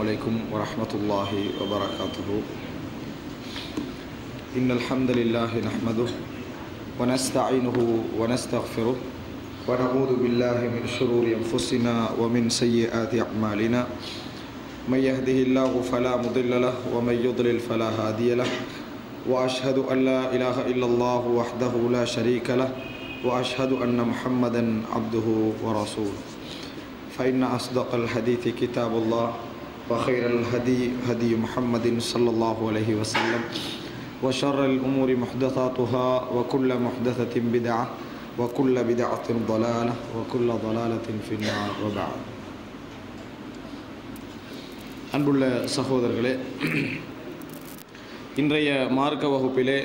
عليكم ورحمة الله وبركاته. إن الحمد لله نحمده ونستعينه ونستغفره ونعوذ بالله من شرور أنفسنا ومن سيئات أعمالنا. من يهده الله فلا مضل له ومن يضلل فلا هادي له. وأشهد أن لا إله إلا الله وحده لا شريك له وأشهد أن محمدا عبده ورسوله. فإن أصدق الحديث كتاب الله وخير الهدي هدي محمد صلى الله عليه وسلم وشر الأمور محدثاتها وكل محدثة بدعة وكل بدعة ضلالة وكل ضلالة في النار وبعد. அன்புள்ள சகோதரர்களே, இன்றைய மார்க்க வகுப்பிலே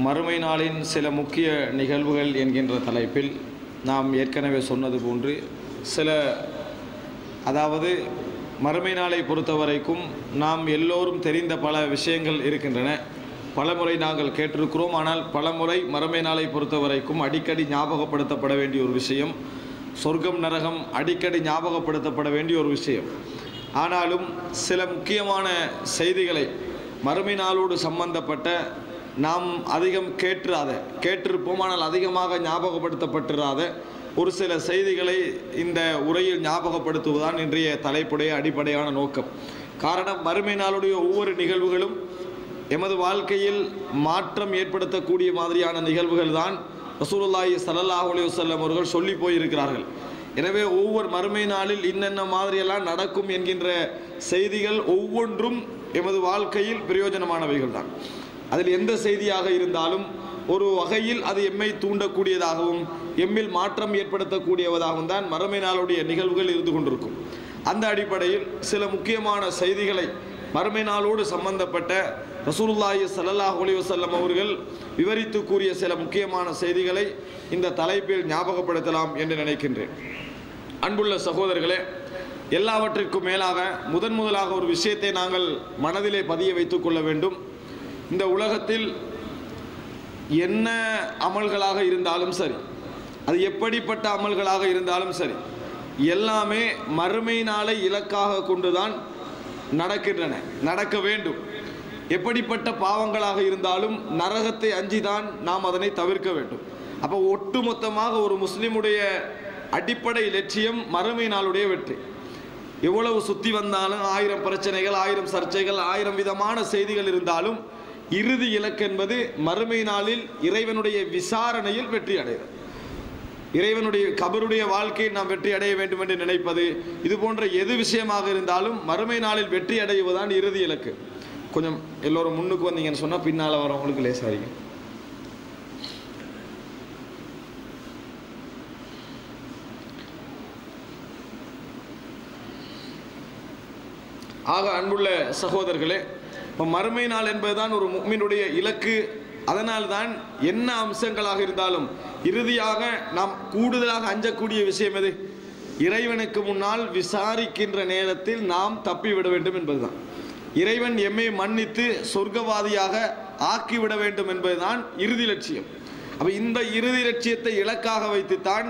மறுமை நாளின் சில முக்கிய நிகழ்வுகள் என்கின்ற தலைப்பில் நாம் ஏற்கனவே சொன்னது போன்று அதாவது மறுமை நாளை பொறுத்தவரைக்கும் நாம் எல்லோரும் தெரிந்த பல விஷயங்கள் இருக்கின்றன. பலமுறை நாங்கள் கேட்டிருக்கிறோம். ஆனால் பலமுறை மறுமை நாளை பொறுத்தவரைக்கும் அடிக்கடி ஞாபகப்படுத்தப்பட வேண்டிய ஒரு விஷயம், சொர்க்கம் நரகம் அடிக்கடி ஞாபகப்படுத்தப்பட வேண்டிய ஒரு விஷயம். ஆனாலும் சில முக்கியமான செய்திகளை மறுமை நாளோடு சம்பந்தப்பட்ட நாம் அதிகம் கேட்டிருப்போம், ஆனால் அதிகமாக ஞாபகப்படுத்தப்பட்டிராத ஒரு சில செய்திகளை இந்த உரையில் ஞாபகப்படுத்துவதுதான் இன்றைய தலைப்புடைய அடிப்படையான நோக்கம். காரணம், மறுமை நாளுடைய ஒவ்வொரு நிகழ்வுகளும் எமது வாழ்க்கையில் மாற்றம் ஏற்படுத்தக்கூடிய மாதிரியான நிகழ்வுகள் தான் ரசூலுல்லாஹி ஸல்லல்லாஹு அலைஹி வஸல்லம் அவர்கள் சொல்லி போயிருக்கிறார்கள். எனவே ஒவ்வொரு மறுமை நாளில் இன்னென்ன மாதிரியெல்லாம் நடக்கும் என்கின்ற செய்திகள் ஒவ்வொன்றும் எமது வாழ்க்கையில் பிரயோஜனமானவைகள் தான். அதில் எந்த செய்தியாக இருந்தாலும் ஒரு வகையில் அது எம்மை தூண்டக்கூடியதாகவும் எம்மில் மாற்றம் ஏற்படுத்தக்கூடியவதாகவும் தான் மறுமை நாளுடைய நிகழ்வுகள் இருந்து கொண்டிருக்கும். அந்த அடிப்படையில் சில முக்கியமான செய்திகளை மறுமை நாளோடு சம்பந்தப்பட்ட ரசூலுல்லாஹி ஸல்லல்லாஹு அலைஹி வஸல்லம் அவர்கள் விவரித்து கூறிய சில முக்கியமான செய்திகளை இந்த தலைப்பில் ஞாபகப்படுத்தலாம் என்று நினைக்கின்றேன். அன்புள்ள சகோதரர்களே, எல்லாவற்றிற்கும் மேலாக முதலாக ஒரு விஷயத்தை நாங்கள் மனதிலே பதிய வைத்துக் கொள்ள வேண்டும். இந்த உலகத்தில் என்ன அமல்களாக இருந்தாலும் சரி, அது எப்படிப்பட்ட அமல்களாக இருந்தாலும் சரி, எல்லாமே மறுமை நாளை இலக்காக கொண்டுதான் நடக்க வேண்டும். எப்படிப்பட்ட பாவங்களாக இருந்தாலும் நரகத்தை அஞ்சிதான் நாம் அதனை தவிர்க்க வேண்டும். அப்போ ஒட்டுமொத்தமாக ஒரு முஸ்லிமுடைய அடிப்படை லட்சியம் மறுமை நாளுடைய வெற்றி. எவ்வளவு சுற்றி வந்தாலும் 1000 பிரச்சனைகள், 1000 சர்ச்சைகள், 1000 விதமான செய்திகள் இருந்தாலும் இறுதி இலக்கு என்பது மறுமை நாளில் இறைவனுடைய விசாரணையில் வெற்றி அடைகிறது. இறைவனுடைய கபருடைய வாழ்க்கையில் நாம் வெற்றி அடைய வேண்டும் என்று நினைப்பது, இது போன்ற எது விஷயமாக இருந்தாலும் மறுமை நாளில் வெற்றி அடைவதுதான் இறுதி இலக்கு. கொஞ்சம் எல்லோரும் முன்னுக்கு வந்தீங்கன்னு சொன்னால் பின்னால் வரவங்களுக்கு லேசாரிங்க. ஆக அன்புள்ள சகோதரர்களே, இப்போ மறுமை நாள் என்பதுதான் ஒரு முஃமினுடைய இலக்கு. அதனால்தான் என்ன அம்சங்களாக இருந்தாலும் இறுதியாக நாம் கூடுதலாக அஞ்சக்கூடிய விஷயம் எது? இறைவனுக்கு முன்னால் விசாரிக்கின்ற நேரத்தில் நாம் தப்பிவிட வேண்டும் என்பதுதான். இறைவன் எம்மை மன்னித்து சொர்க்கவாதியாக ஆக்கிவிட வேண்டும் என்பதுதான் இறுதி லட்சியம். அப்போ இந்த இறுதி லட்சியத்தை இலக்காக வைத்துத்தான்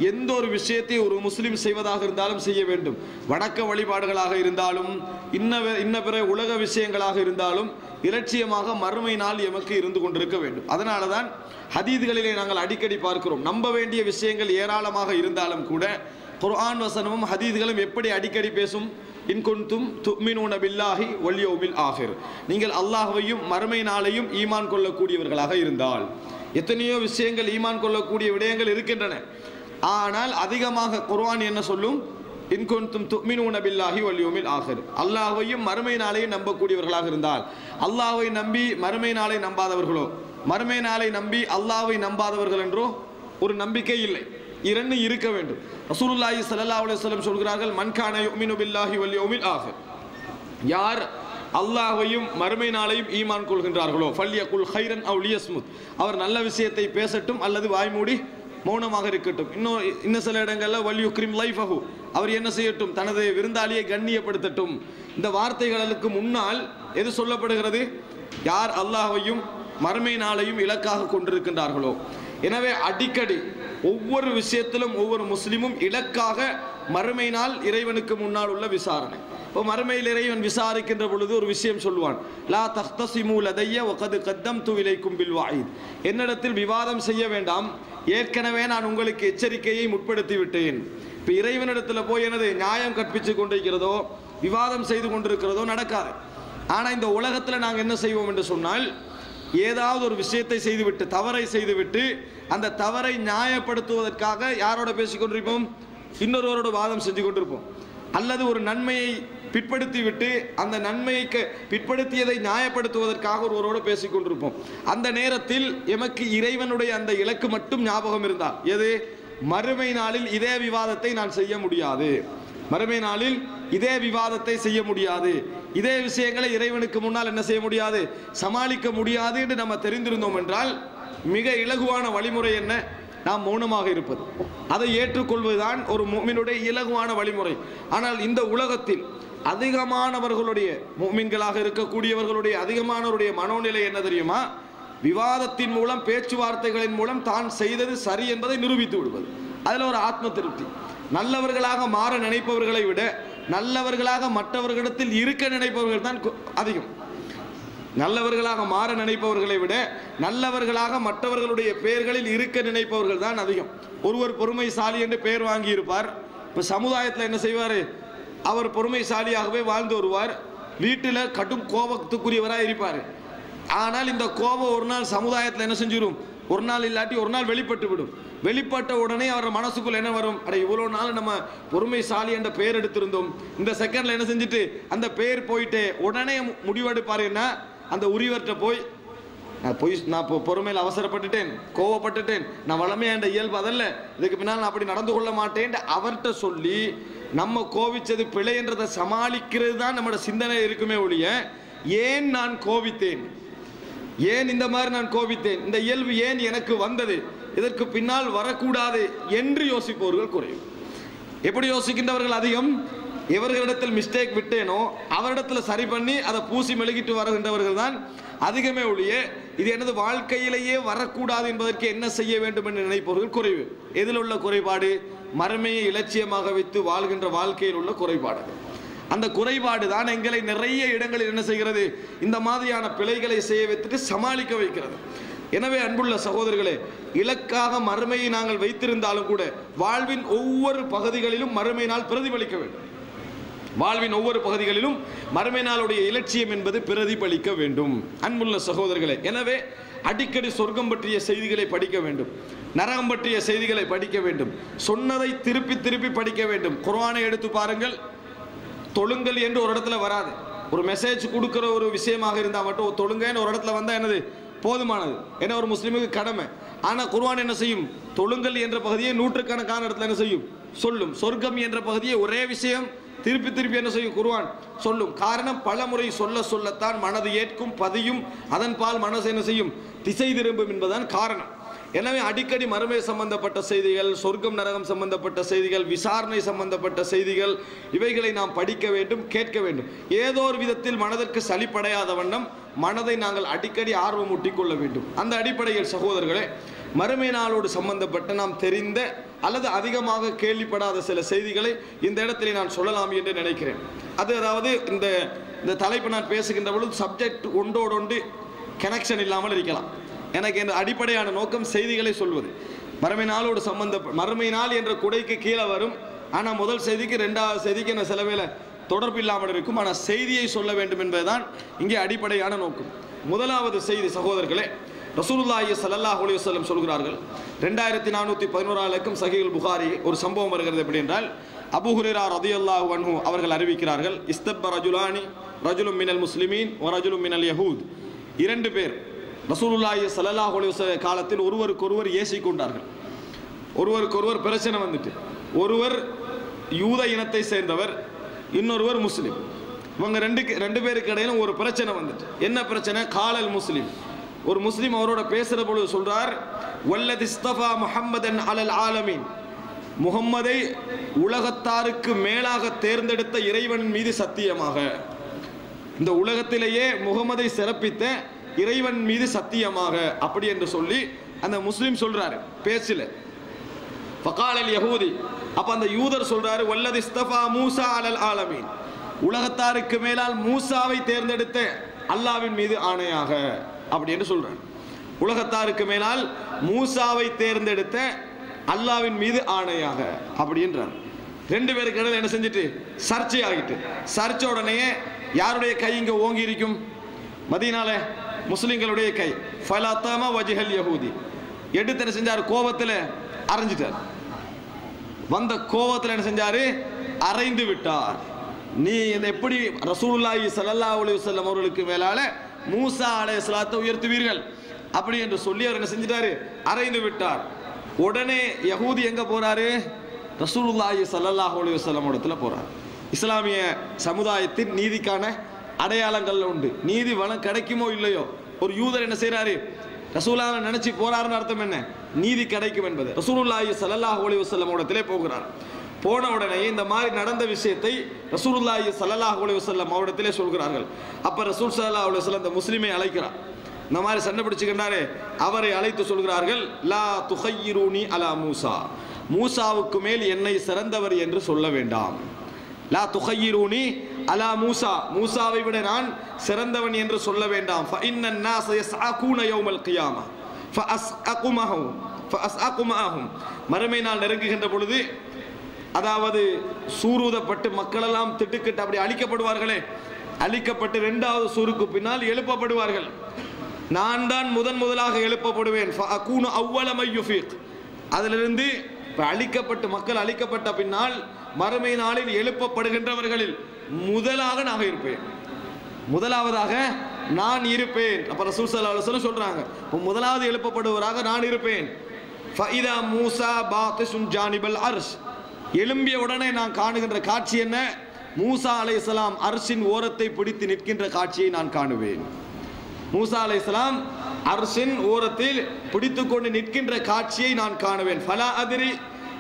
எந்த ஒரு விஷயத்தை ஒரு முஸ்லிம் செய்வதாக இருந்தாலும் செய்ய வேண்டும். வணக்க வழிபாடுகளாக இருந்தாலும் இன்ன பிற உலக விஷயங்களாக இருந்தாலும் இலட்சியமாக மறுமை நாள் எமக்கு இருந்து கொண்டிருக்க வேண்டும். அதனால தான் ஹதீஸ்களிலே நாங்கள் அடிக்கடி பார்க்கிறோம். நம்ப வேண்டிய விஷயங்கள் ஏராளமாக இருந்தாலும் கூட குர்ஆன் வசனமும் ஹதீஸ்களும் எப்படி அடிக்கடி பேசும்? இன் குன்தும் துமினூன பில்லாஹி வல் யௌமில் ஆகிர், நீங்கள் அல்லாஹ்வையும் மறுமை நாளையும் ஈமான் கொள்ளக்கூடியவர்களாக இருந்தால். எத்தனையோ விஷயங்கள் ஈமான் கொள்ளக்கூடிய விடயங்கள் இருக்கின்றன. ஆனால் அதிகமாக குர்ஆன் என்ன சொல்லும்? இன் குன்தும் துமினூன பில்லாஹி வல் யௌமில் ஆகிர், அல்லாஹ்வையும் மறுமை நாளையும் நம்பக்கூடியவர்களாக இருந்தால். அல்லாஹ்வை நம்பி மறுமை நாளை நம்பாதவர்களோ, மறுமை நாளை நம்பி அல்லாஹ்வை நம்பாதவர்கள் என்றோ ஒரு நம்பிக்கை இல்லை. இரண்டு இருக்க வேண்டும். ரசூலுல்லாஹி ஸல்லல்லாஹு அலைஹி வஸல்லம் சொல்கிறார்கள், மன் கான யுமினு பில்லாஹி வல் யௌமில் ஆகிர், யார் அல்லாஹ்வையும் மறுமை நாளையும் ஈமான் கொள்கின்றார்களோ ஃபல்யகுல் கைரன் அவ் லியஸ்முத், அவர் நல்ல விஷயத்தை பேசட்டும் அல்லது வாய்மூடி மௌனமாக இருக்கட்டும். இன்னும் சில இடங்களில் வல்யுக்ரிம் லைஃபஹு, அவர் என்ன செய்யட்டும்? தனது விருந்தாளியை கண்ணியப்படுத்தட்டும். இந்த வார்த்தைகளுக்கு முன்னால் எது சொல்லப்படுகிறது? யார் அல்லாஹ்வையும் மறுமை நாளையும் இலக்காக கொண்டிருக்கின்றார்களோ. எனவே அடிக்கடி ஒவ்வொரு விஷயத்திலும் ஒவ்வொரு முஸ்லிமும் இலக்காக மறுமை நாள் இறைவனுக்கு முன்னால் உள்ள விசாரணை. இப்போ மறுமையில் இறைவன் விசாரிக்கின்ற பொழுது ஒரு விஷயம் சொல்லுவான், லா தஹ்தஸிமு லதைய வகது கத்தம்து இலைக்கும் பில் வஈத், என்னிடத்தில் விவாதம் செய்ய வேண்டாம், ஏற்கனவே நான் உங்களுக்கு எச்சரிக்கையை முற்படுத்தி விட்டேன். இப்போ இறைவனிடத்தில் போய் எனது நியாயம் கற்பித்து கொண்டிருக்கிறதோ விவாதம் செய்து கொண்டிருக்கிறதோ நடக்காது. ஆனால் இந்த உலகத்தில் நாங்கள் என்ன செய்வோம் என்று சொன்னால், ஏதாவது ஒரு விஷயத்தை செய்துவிட்டு தவறை செய்துவிட்டு அந்த தவறை நியாயப்படுத்துவதற்காக யாரோட பேசிக்கொண்டிருப்போம், இன்னொருவரோட வாதம் செஞ்சு கொண்டிருப்போம். அல்லது ஒரு நன்மையை பிற்படுத்தி விட்டு அந்த நன்மைக்கு பிற்படுத்தியதை நியாயப்படுத்துவதற்காக ஒருவரோடு பேசிக்கொண்டிருப்போம். அந்த நேரத்தில் எமக்கு இறைவனுடைய அந்த இலக்கு மட்டும் ஞாபகம் இருந்தால், எது, மறுமை நாளில் இதே விவாதத்தை நான் செய்ய முடியாது, மறுமை நாளில் இதே விவாதத்தை செய்ய முடியாது, இதே விஷயங்களை இறைவனுக்கு முன்னால் என்ன செய்ய முடியாது, சமாளிக்க முடியாது என்று நம்ம தெரிந்திருந்தோம் என்றால் மிக இலகுவான வழிமுறை என்ன, நாம் மௌனமாக இருப்பது. அதை ஏற்றுக்கொள்வதுதான் ஒரு முஃமினுடைய இலகுவான வழிமுறை. ஆனால் இந்த உலகத்தில் அதிகமானவர்களுடைய முஃமின்களாக இருக்கக்கூடியவர்களுடைய அதிகமானவருடைய மனோநிலை என்ன தெரியுமா, விவாதத்தின் மூலம் பேச்சுவார்த்தைகளின் மூலம் தான் செய்தது சரி என்பதை நிரூபித்து விடுவது. அதில் ஒரு ஆத்ம திருப்தி. நல்லவர்களாக மாற நினைப்பவர்களை விட நல்லவர்களாக மற்றவர்களிடத்தில் இருக்க நினைப்பவர்கள் தான் அதிகம். நல்லவர்களாக மாற நினைப்பவர்களை விட நல்லவர்களாக மற்றவர்களுடைய பெயர்களில் இருக்க நினைப்பவர்கள் தான் அதிகம். ஒருவர் பொறுமைசாலி என்று பெயர் வாங்கி இருப்பார். இப்போ சமுதாயத்தில் என்ன செய்வார், அவர் பொறுமைசாலியாகவே வாழ்ந்து வருவார், வீட்டில் கடும் கோபத்துக்குரியவராக இருப்பார். ஆனால் இந்த கோபம் ஒரு நாள் சமுதாயத்தில் என்ன செஞ்சிடும், ஒரு நாள் இல்லாட்டி ஒரு நாள் வெளிப்பட்டு விடும். வெளிப்பட்ட உடனே அவர் மனசுக்குள்ள என்ன வரும், அட இவ்வளோ நாள் நம்ம பொறுமைசாலி என்ற பெயர் எடுத்திருந்தோம், இந்த செகண்ட்ல என்ன செஞ்சுட்டு அந்த பெயர் போயிட்டு உடனே முடிவெடுப்பார் என்ன, அந்த உரிவர்கிட்ட போய் நான் பொறுமையில் அவசரப்பட்டுட்டேன், கோவப்பட்டுட்டேன், நான் வளமையா என்ற இயல்பு அதல்ல, இதுக்கு பின்னால் நான் அப்படி நடந்து கொள்ள மாட்டேன் அவர்கிட்ட சொல்லி நம்ம கோவிச்சது பிழை என்றதை சமாளிக்கிறது தான் நம்மளோட சிந்தனை இருக்குமே ஒழிய, ஏன் நான் கோவித்தேன், ஏன் இந்த மாதிரி நான் கோபித்தேன், இந்த இயல்பு ஏன் எனக்கு வந்தது, இதற்கு பின்னால் வரக்கூடாது என்று யோசிப்பவர்கள் குறையும். எப்படி யோசிக்கின்றவர்கள் அதிகம், எவர்களிடத்தில் மிஸ்டேக் விட்டேனோ அவரிடத்தில் சரி பண்ணி அதை பூசி மெழுகிட்டு வருகின்றவர்கள் தான் அதிகமே ஒழிய, இது எனது வாழ்க்கையிலேயே வரக்கூடாது என்பதற்கு என்ன செய்ய வேண்டும் என்று நினைப்பவர்கள் குறைவு. எதில் உள்ள குறைபாடு, மறுமையை இலட்சியமாக வைத்து வாழ்கின்ற வாழ்க்கையில் உள்ள குறைபாடு. அந்த குறைபாடு தான் எங்களை நிறைய இடங்களில் என்ன செய்கிறது, இந்த மாதிரியான பிழைகளை செய்ய வைத்துட்டு சமாளிக்க வைக்கிறது. எனவே அன்புள்ள சகோதரர்களே, இலக்காக மறுமையை நாங்கள் வைத்திருந்தாலும் கூட வாழ்வின் ஒவ்வொரு பகுதிகளிலும் மறுமை நாள் பிரதிபலிக்க வேண்டும். வாழ்வின் ஒவ்வொரு பகுதிகளிலும் மறுமை நாளுடைய இலட்சியம் என்பது பிரதிபலிக்க வேண்டும். அன்புள்ள சகோதரர்களே, எனவே அடிக்கடி சொர்க்கம் பற்றிய செய்திகளை படிக்க வேண்டும், நரகம் பற்றிய செய்திகளை படிக்க வேண்டும், சொன்னதை திருப்பி திருப்பி படிக்க வேண்டும். குர்ஆனை எடுத்து பாருங்கள், தொழுங்கள் என்று ஒரு இடத்துல வராது. ஒரு மெசேஜ் கொடுக்குற ஒரு விஷயமாக இருந்தால் மட்டும் தொழுங்கன்னு ஒரு இடத்துல வந்தால் என்னது போதுமானது, ஏன்னா ஒரு முஸ்லீமுக்கு கடமை. ஆனால் குர்ஆன் என்ன செய்யும், தொழுங்கள் என்ற பகுதியை நூற்றுக்கணக்கான இடத்துல என்ன செய்யும் சொல்லும். சொர்க்கம் என்ற பகுதியை ஒரே விஷயம் திருப்பி திருப்பி என்ன செய்யும் குர்ஆன் சொல்லும். காரணம், பல முறை சொல்ல சொல்லத்தான் மனது ஏற்கும் பதியும், அதன் பால் மனசு என்ன செய்யும், திசை திரும்பும் என்பதுதான் காரணம். எனவே அடிக்கடி மறுமை சம்பந்தப்பட்ட செய்திகள், சொர்க்கம் நரகம் சம்பந்தப்பட்ட செய்திகள், விசாரணை சம்பந்தப்பட்ட செய்திகள், இவைகளை நாம் படிக்க வேண்டும், கேட்க வேண்டும். ஏதோ ஒரு விதத்தில் மனதிற்கு சலிப்படையாத வண்ணம் மனதை நாங்கள் அடிக்கடி ஆர்வம் ஊட்டிக்கொள்ள வேண்டும். அந்த அடிப்படையில் சகோதரர்களே, மறுமை நாளோடு சம்பந்தப்பட்ட நாம் தெரிந்த அல்லது அதிகமாக கேள்விப்படாத சில செய்திகளை இந்த இடத்திலே நான் சொல்லலாம் என்று நினைக்கிறேன். அது அதாவது இந்த தலைப்பு நான் பேசுகின்ற பொழுது சப்ஜெக்ட் ஒன்றோடொன்று கனெக்ஷன் இல்லாமல் இருக்கலாம். எனக்கு இந்த அடிப்படையான நோக்கம் செய்திகளை சொல்வது. மறுமை நாளோடு மறுமை நாள் என்ற குடைக்கு கீழே வரும். ஆனால் முதல் செய்திக்கு ரெண்டாவது செய்திக்கு என்ன சில வேளை தொடர்பு இல்லாமல் இருக்கும். ஆனால் செய்தியை சொல்ல வேண்டும் என்பதுதான் இங்கே அடிப்படையான நோக்கம். முதலாவது செய்தி சகோதரர்களே, ரசூலுல்லாஹி ஸல்லல்லாஹு அலைஹி வஸல்லம் சொல்கிறார்கள், 2411 சஹீஹுல் புகாரி ஒரு சம்பவம் வருகிறது. எப்படி என்றால், அபூ ஹுரைரா ரலியல்லாஹு அன்ஹு அவர்கள் அறிவிக்கிறார்கள், இஸ்தப்ப ரஜுலானி ரஜுலும் மினல் முஸ்லிமீன் வ ரஜுலும் மினல் யஹூத். இரண்டு பேர் ரசூலுல்லாஹி ஸல்லல்லாஹு அலைஹி வஸல்லம் காலத்தில் ஒருவருக்கொருவர் ஏசிக்கொண்டார்கள். ஒருவருக்கொருவர் பிரச்சனை வந்துட்டு, ஒருவர் யூத இனத்தை சேர்ந்தவர், இன்னொருவர் முஸ்லிம். இவங்க ரெண்டு பேருக்கு இடையிலும் ஒரு பிரச்சனை வந்துட்டு. என்ன பிரச்சனை? காலல் முஸ்லிம், ஒரு முஸ்லிம் அவரோட பேசுற பொழுது சொல்றார், வல்லதி இஸ்தஃபா முஹம்மதன் அலல் ஆலமீன், முஹம்மதை உலகத்தாருக்கு மேலாக தேர்ந்தெடுத்த இறைவனின் மீது சத்தியமாக, இந்த உலகத்திலேயே முகமதை சிறப்பித்த இறைவன் மீது சத்தியமாக, அப்படி என்று சொல்லி அந்த முஸ்லிம் சொல்றாரு பேசல. ஃபகாலல் யஹூதி, அப்ப அந்த யூதர் சொல்றாரு, வல்லதி இஸ்தஃபா மூசா அலல் ஆலமீன், உலகத்தாருக்கு மேலால் மூசாவை தேர்ந்தெடுத்த அல்லாஹ்வின் மீது ஆணையாக அப்படின்னு சொல்றாரு. உலகத்தாருக்கு மேலால் மூசாவை தேர்ந்தெடுத்த அல்லாஹ்வின் மீது ஆணையாக அப்படின்றார். ரெண்டு பேருக்கு இடையில என்ன செஞ்சுட்டு சர்ச்சை ஆகிட்டு, சர்ச்சை உடனே யாருடைய கை இங்க ஓங்கி இருக்கும்? மதீனால முஸ்லிம்களுடைய கை. ஃபலதமா வஜ்ஹல் யஹூதி, எடுத்து என்ன செஞ்சார்? கோபத்தில் அரைஞ்சிட்டார். வந்த கோபத்தில் என்ன செஞ்சாரு? அரைந்து விட்டார். நீ எப்படி ரசூலுல்லாஹி ஸல்லல்லாஹு அலைஹி வஸல்லம் அவர்களுக்கு மேலால மூசா அலைஹிஸ்ஸலாத்தை உயர்த்துவீர்கள் அப்படி என்று சொல்லி அவர் என்ன செஞ்சிட்டாரு? அரைந்து விட்டார். உடனே யஹூதி எங்க போறாரு? ரசூலுல்லாஹி ஸல்லல்லாஹு அலைஹி வஸல்லம் இடத்துல போறார். இஸ்லாமிய சமுதாயத்தின் நீதிக்கான அடையாளங்கள் உண்டு. நீதி வளம் கிடைக்குமோ இல்லையோ, ஒரு யூதர் என்ன செய்யறாரு? ரசூலுல்லாஹ் நினைச்சு போறாருன்னு அர்த்தம் என்ன? நீதி கிடைக்கும் என்பது. ரசூலுல்லாஹி ஸல்லல்லாஹு அலைஹி வஸல்லம் இடத்திலே போகிறார். போன உடனே இந்த மாதிரி நடந்த விஷயத்தை ரசூலுல்லாஹி ஸல்லல்லாஹு அலைஹி வஸல்லம் அவரிடத்திலே சொல்கிறார்கள். அப்ப ரசூல் ஸல்லல்லாஹு அலைஹி வஸல்லம் அந்த முஸ்லிமை அழைக்கிறார். இந்த மாதிரி சண்டை பிடிச்சுக்கின்றாரே, அவரை அழைத்து சொல்கிறார்கள், லா துஹய்யிரூனி அலா மூசா, மூசாவுக்கு மேல் என்னை சிறந்தவர் என்று சொல்ல வேண்டாம். லா துஹய்யிரூனி அலா மூசா, மூசாவை விட நான் சிறந்தவன் என்று சொல்ல வேண்டாம். ஃபஇன்னன் நாஸ யஸ்அகூன யௌமல் கியாமா ஃபஅஸ்அகு மஅஹும், மறுமை நாள் நெருங்குகின்ற பொழுது, அதாவது சூரூதப்பட்டு மக்கள் எல்லாம் திட்டுக்கிட்டு அப்படி அழிக்கப்படுவார்களே, அழிக்கப்பட்டு இரண்டாவது சூருக்கு பின்னால் எழுப்பப்படுவார்கள். நான் தான் முதலாக எழுப்பப்படுவேன். ஃபஅகூனு அவ்வல மை யுஃபீக், அதிலிருந்து அழிக்கப்பட்டு மக்கள் அழிக்கப்பட்ட பின்னால் மறுமை நாளில் எழுப்பப்படுகின்றவர்களில் முதலாக நான் இருப்பேன், முதலாவதாக நான் இருப்பேன். அப்ப ரசூல் ஸல்லல்லாஹு அலைஹி வஸல்லம் சொல்றாங்க, முதலாவது எழுப்பப்படுவராக நான் இருப்பேன். ஃபஇதா மூசா பாத்திசுன் ஜானிபல் அர்ஷ், எழும்பிய உடனே நான் காணுகின்ற காட்சி என்ன? மூசா அலைஹிஸ்ஸலாம் அர்ஷின் ஓரத்தை பிடித்து நிற்கின்ற காட்சியை நான் காணுவேன். மூசா அலைஹிஸ்ஸலாம் அர்ஷின் ஓரத்தில் பிடித்துக்கொண்டு நிற்கின்ற காட்சியை நான் காணுவேன். ஃபலா அதிரி,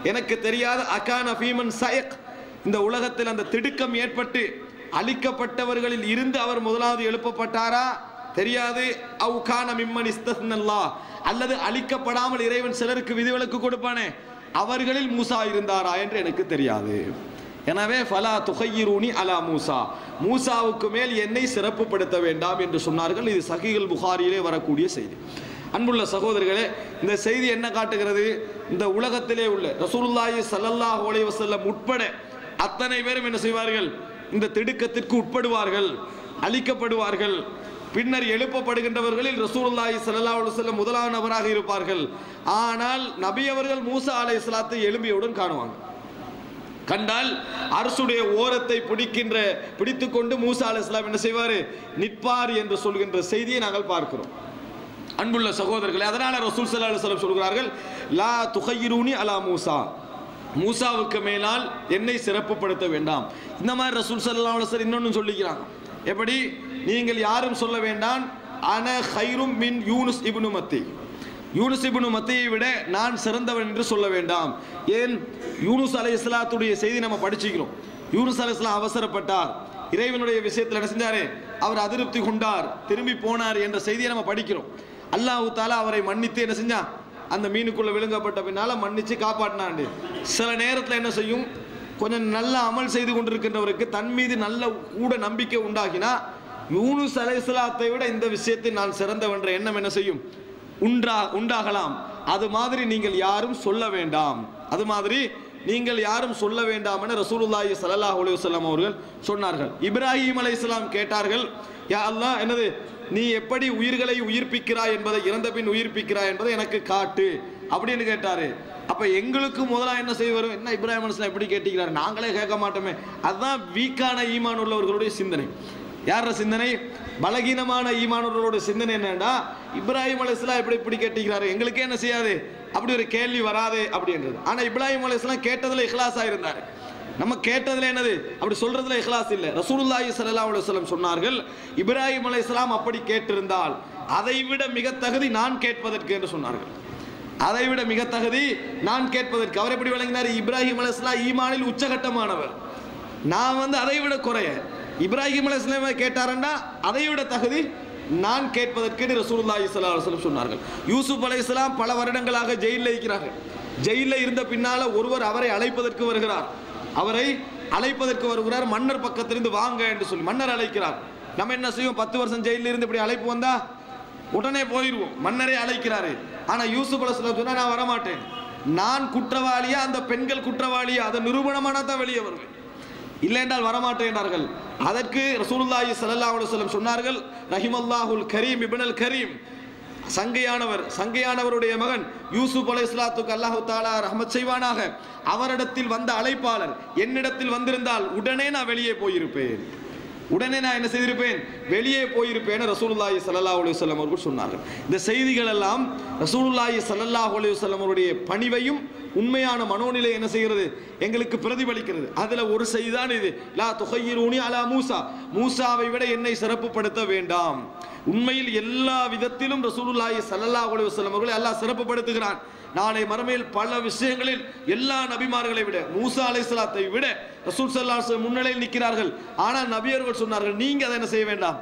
எனக்கு தெரியாத, அகான ஃபீமன் சயக், இந்த உலகத்தில் அந்த திடுக்கம் ஏற்பட்டு அழிக்கப்பட்டவர்களில் இருந்து அவர் முதலாவது எழுப்பப்பட்டாரா தெரியாது. அவு கான மிம்மன் இஸ்தஸ்னல்லாஹ், அல்லது அழிக்கப்படாமல் இறைவன் சிலருக்கு விதிவிலக்கு கொடுப்பானே, அவர்களில் மூசா இருந்தாரா என்று எனக்கு தெரியாது. எனவே ஃபலா துஹய்யிரூனி அலா மூசா, மூசாவுக்கு மேல் என்னை சிறப்புப்படுத்த வேண்டாம் என்று சொன்னார்கள். இது சஹீஹுல் புகாரியிலே வரக்கூடிய செய்தி. அன்புள்ள சகோதரர்களே, இந்த செய்தி என்ன காட்டுகிறது? இந்த உலகத்திலே உள்ள ரசூலுல்லாஹி ஸல்லல்லாஹு அலைஹி வஸல்லம் உட்பட அத்தனை பேரும் என்ன செய்வார்கள்? இந்த திடுக்கத்திற்கு உட்படுவார்கள், அழிக்கப்படுவார்கள். பின்னர் எழுப்பப்படுகின்றவர்களில் ரசூலுல்லாஹி ஸல்லல்லாஹு அலைஹி வஸல்லம் முதலாவது நபராக இருப்பார்கள். ஆனால் நபி அவர்கள் மூசா அலைஹிஸ்ஸலாத்தை எழும்பியவுடன் காணுவாங்க. கண்டால் அரசுடைய ஓரத்தை பிடித்துக்கொண்டு மூசா அலைஹிஸ்ஸலாம் என்ன செய்வார்? நிற்பார் என்று சொல்கின்ற செய்தியை நாங்கள் பார்க்கிறோம். அன்புள்ள சகோதரர்களே, அதனால ரசூல் ஸல்லல்லாஹு அலைஹி வஸல்லம் சொல்கிறார்கள், லா துஹய்யிரூனி அலா மூசா, மூசாவுக்கு மேலால் என்னை சிறப்புப்படுத்த வேண்டாம். இந்த மாதிரி ரசூல் ஸல்லல்லாஹு அலைஹி வஸல்லம் இன்னொன்னு சொல்லிக்கிறாங்க. எப்படி? நீங்கள் யாரும் சொல்ல வேண்டாம், அன கைரும் மின் யூனுஸ் இப்னு மத்தி, யூனுஸ் இப்னு மத்தியை விட நான் சிறந்தவன் என்று சொல்ல வேண்டாம். ஏன்? யூனுஸ் அலைஹிஸ்ஸலாத்துடைய செய்தி நம்ம படிச்சுக்கிறோம். யூனுஸ் அலைஹிஸ்ஸலாம் அவசரப்பட்டார், இறைவனுடைய விஷயத்தில் என்ன செஞ்சாரு? அவர் அதிருப்தி கொண்டார், திரும்பி போனார் என்ற செய்தியை நம்ம படிக்கிறோம். அல்லாஹ் தஆலா அவரை மன்னித்து என்ன செஞ்சா? அந்த மீனுக்குள்ள விழுங்கப்பட்ட பின்னால மன்னிச்சு காப்பாற்றினாண்டு. சில நேரத்தில் என்ன செய்யும்? கொஞ்சம் நல்ல அமல் செய்து கொண்டிருக்கின்றவருக்கு தன் மீது நல்ல கூட நம்பிக்கை உண்டாகினா, யூனுஸ் அலைஹிஸ்ஸலாத்தை விட இந்த விஷயத்தை நான் சிறந்தவென்ற எண்ணம் என்ன செய்யும்? உண்டாகலாம். அது மாதிரி நீங்கள் யாரும் சொல்ல வேண்டாம், அது மாதிரி நீங்கள் யாரும் சொல்ல வேண்டாம் என ரசூலுல்லாஹி ஸல்லல்லாஹு அலைஹி வஸல்லம் அவர்கள் சொன்னார்கள். இப்ராஹிம் அலைஹிஸ்ஸலாம் கேட்டார்கள், யா அல்லாஹ், என்னது நீ எப்படி உயிர்களை உயிர்ப்பிக்கிறாய் என்பதை, இறந்த பின் உயிர்ப்பிக்கிறாய் என்பதை எனக்கு காட்டு அப்படின்னு கேட்டாரு. அப்ப எங்களுக்கு முதலா என்ன செய்வார்? என்ன இப்ராஹிம் அலைஹிஸ்ஸலாம் எப்படி கேட்டிக்கிறாரு? நாங்களே கேட்க மாட்டோமே. அதுதான் வீக்கான ஈமான் உள்ளவர்களுடைய சிந்தனை. யார சிந்தனை? பலகீனமான ஈமானவர்களுடைய சிந்தனை என்னன்னா, இப்ராஹிம் அலைஹிஸ்ஸலாம் இப்படி கேட்டிக்கிறாரு, எங்களுக்கே என்ன செய்யாது, அப்படி ஒரு கேள்வி வராது அப்படின்றது. ஆனா இப்ராஹிம் அலைஹிஸ்ஸலாம் கேட்டதுல இஹ்லாஸா இருந்தார். நம்ம கேட்டதுல என்னது? அப்படி சொல்றதுல இஹ்லாஸ் இல்லை. ரசூலுல்லாஹி ஸல்லல்லாஹு அலைஹி வஸல்லம் சொன்னார்கள், இப்ராஹிம் அலைஹிஸ்ஸலாம் அப்படி கேட்டிருந்தால் அதைவிட மிக தகுதி நான் கேட்பதற்கு என்று சொன்னார்கள். அதைவிட மிக தகுதி நான் கேட்பதற்கு. அவர் எப்படி விளங்கினார்? இப்ராஹிம் அலைஹிஸ்ஸலாம் ஈமானில் உச்சகட்டமானவர், நான் அதைவிட குறைய. இப்ராஹிம் அலைஹிஸ்ஸலாம் கேட்டாரண்டா அதைவிட தகுதி நான் கேட்பதற்கு ரசூலுல்லாஹி ஸல்லல்லாஹு அலைஹி வஸல்லம் சொன்னார்கள். யூசுப் அலைஹிஸ்ஸலாம் பல வருடங்களாக ஜெயிலில் இருக்கிறார்கள். ஜெயிலில் இருந்த பின்னால ஒருவர் அவரை அழைப்பதற்கு வருகிறார். அவரை அழைப்பதற்கு வருகிறார். மன்னர் பக்கத்திலிருந்து வாங்க என்று சொல்லி மன்னர் அழைக்கிறார். நம்ம என்ன செய்வோம்? 10 வருஷம் ஜெயிலில் இருந்து இப்படி அழைப்பு வந்தா உடனே போயிடுவோம். மன்னரே அழைக்கிறாரு. ஆனா யூசுப் அலைஹிஸ்ஸலாம் சொன்னா நான் வரமாட்டேன், நான் குற்றவாளியா அந்த பெண்கள் குற்றவாளியா அதை நிரூபணமானா தான் வெளியே வருவேன், இல்லை என்றால் வரமாட்டேன் என்றார்கள். அதற்கு ரசூலுல்லாஹி ஸல்லல்லாஹு அலைஹி வஸல்லம் சொன்னார்கள், ரஹிமல்லாஹுல் கரீம் இப்னுல் கரீம், சங்கையானவருடைய மகன் யூசுப் அலைஹிஸ்ஸலாத்துக்கு அல்லாஹ் தஆலா ரஹ்மத் செய்வானாக, அவரிடத்தில் வந்த அழைப்பாளர் என்னிடத்தில் வந்திருந்தால் உடனே நான் வெளியே போயிருப்பேன், உடனே நான் என்ன செய்திருப்பேன்? வெளியே போயிருப்பேன் ரசூலுல்லாஹி ஸல்லல்லாஹு அலைஹி வஸல்லம் அவர்கள் சொன்னார்கள். இந்த செய்திகள் எல்லாம் ரசூலுல்லாஹி ஸல்லல்லாஹு அலைஹி வஸல்லம் அவருடைய பணிவையும் உண்மையான மனோநிலை என்ன செய்கிறது? எங்களுக்கு பிரதிபலிக்கிறது. அதுல ஒரு செய்தி தான் இது, லா துஹய்யிரூனி அலா மூசா, மூசாவை விட என்னை சிறப்புப்படுத்த வேண்டாம். உண்மையில் எல்லா விதத்திலும் ரசூலுல்லாஹி ஸல்லல்லாஹு அலைஹி வஸல்லம் அவர்களை அல்லாஹ் சிறப்புப்படுத்துகிறான். நாளை மறுமையில் பல விஷயங்களில் எல்லா நபிமார்களை விட மூசா அலைஹிஸ்ஸலாத்தை விட ரசூல் ஸல்லல்லாஹு அலைஹி வஸல்லம் முன்னிலையில் நிற்கிறார்கள். ஆனால் நபியர்கள் சொன்னார்கள், நீங்க அதை என்ன செய்ய வேண்டாம்,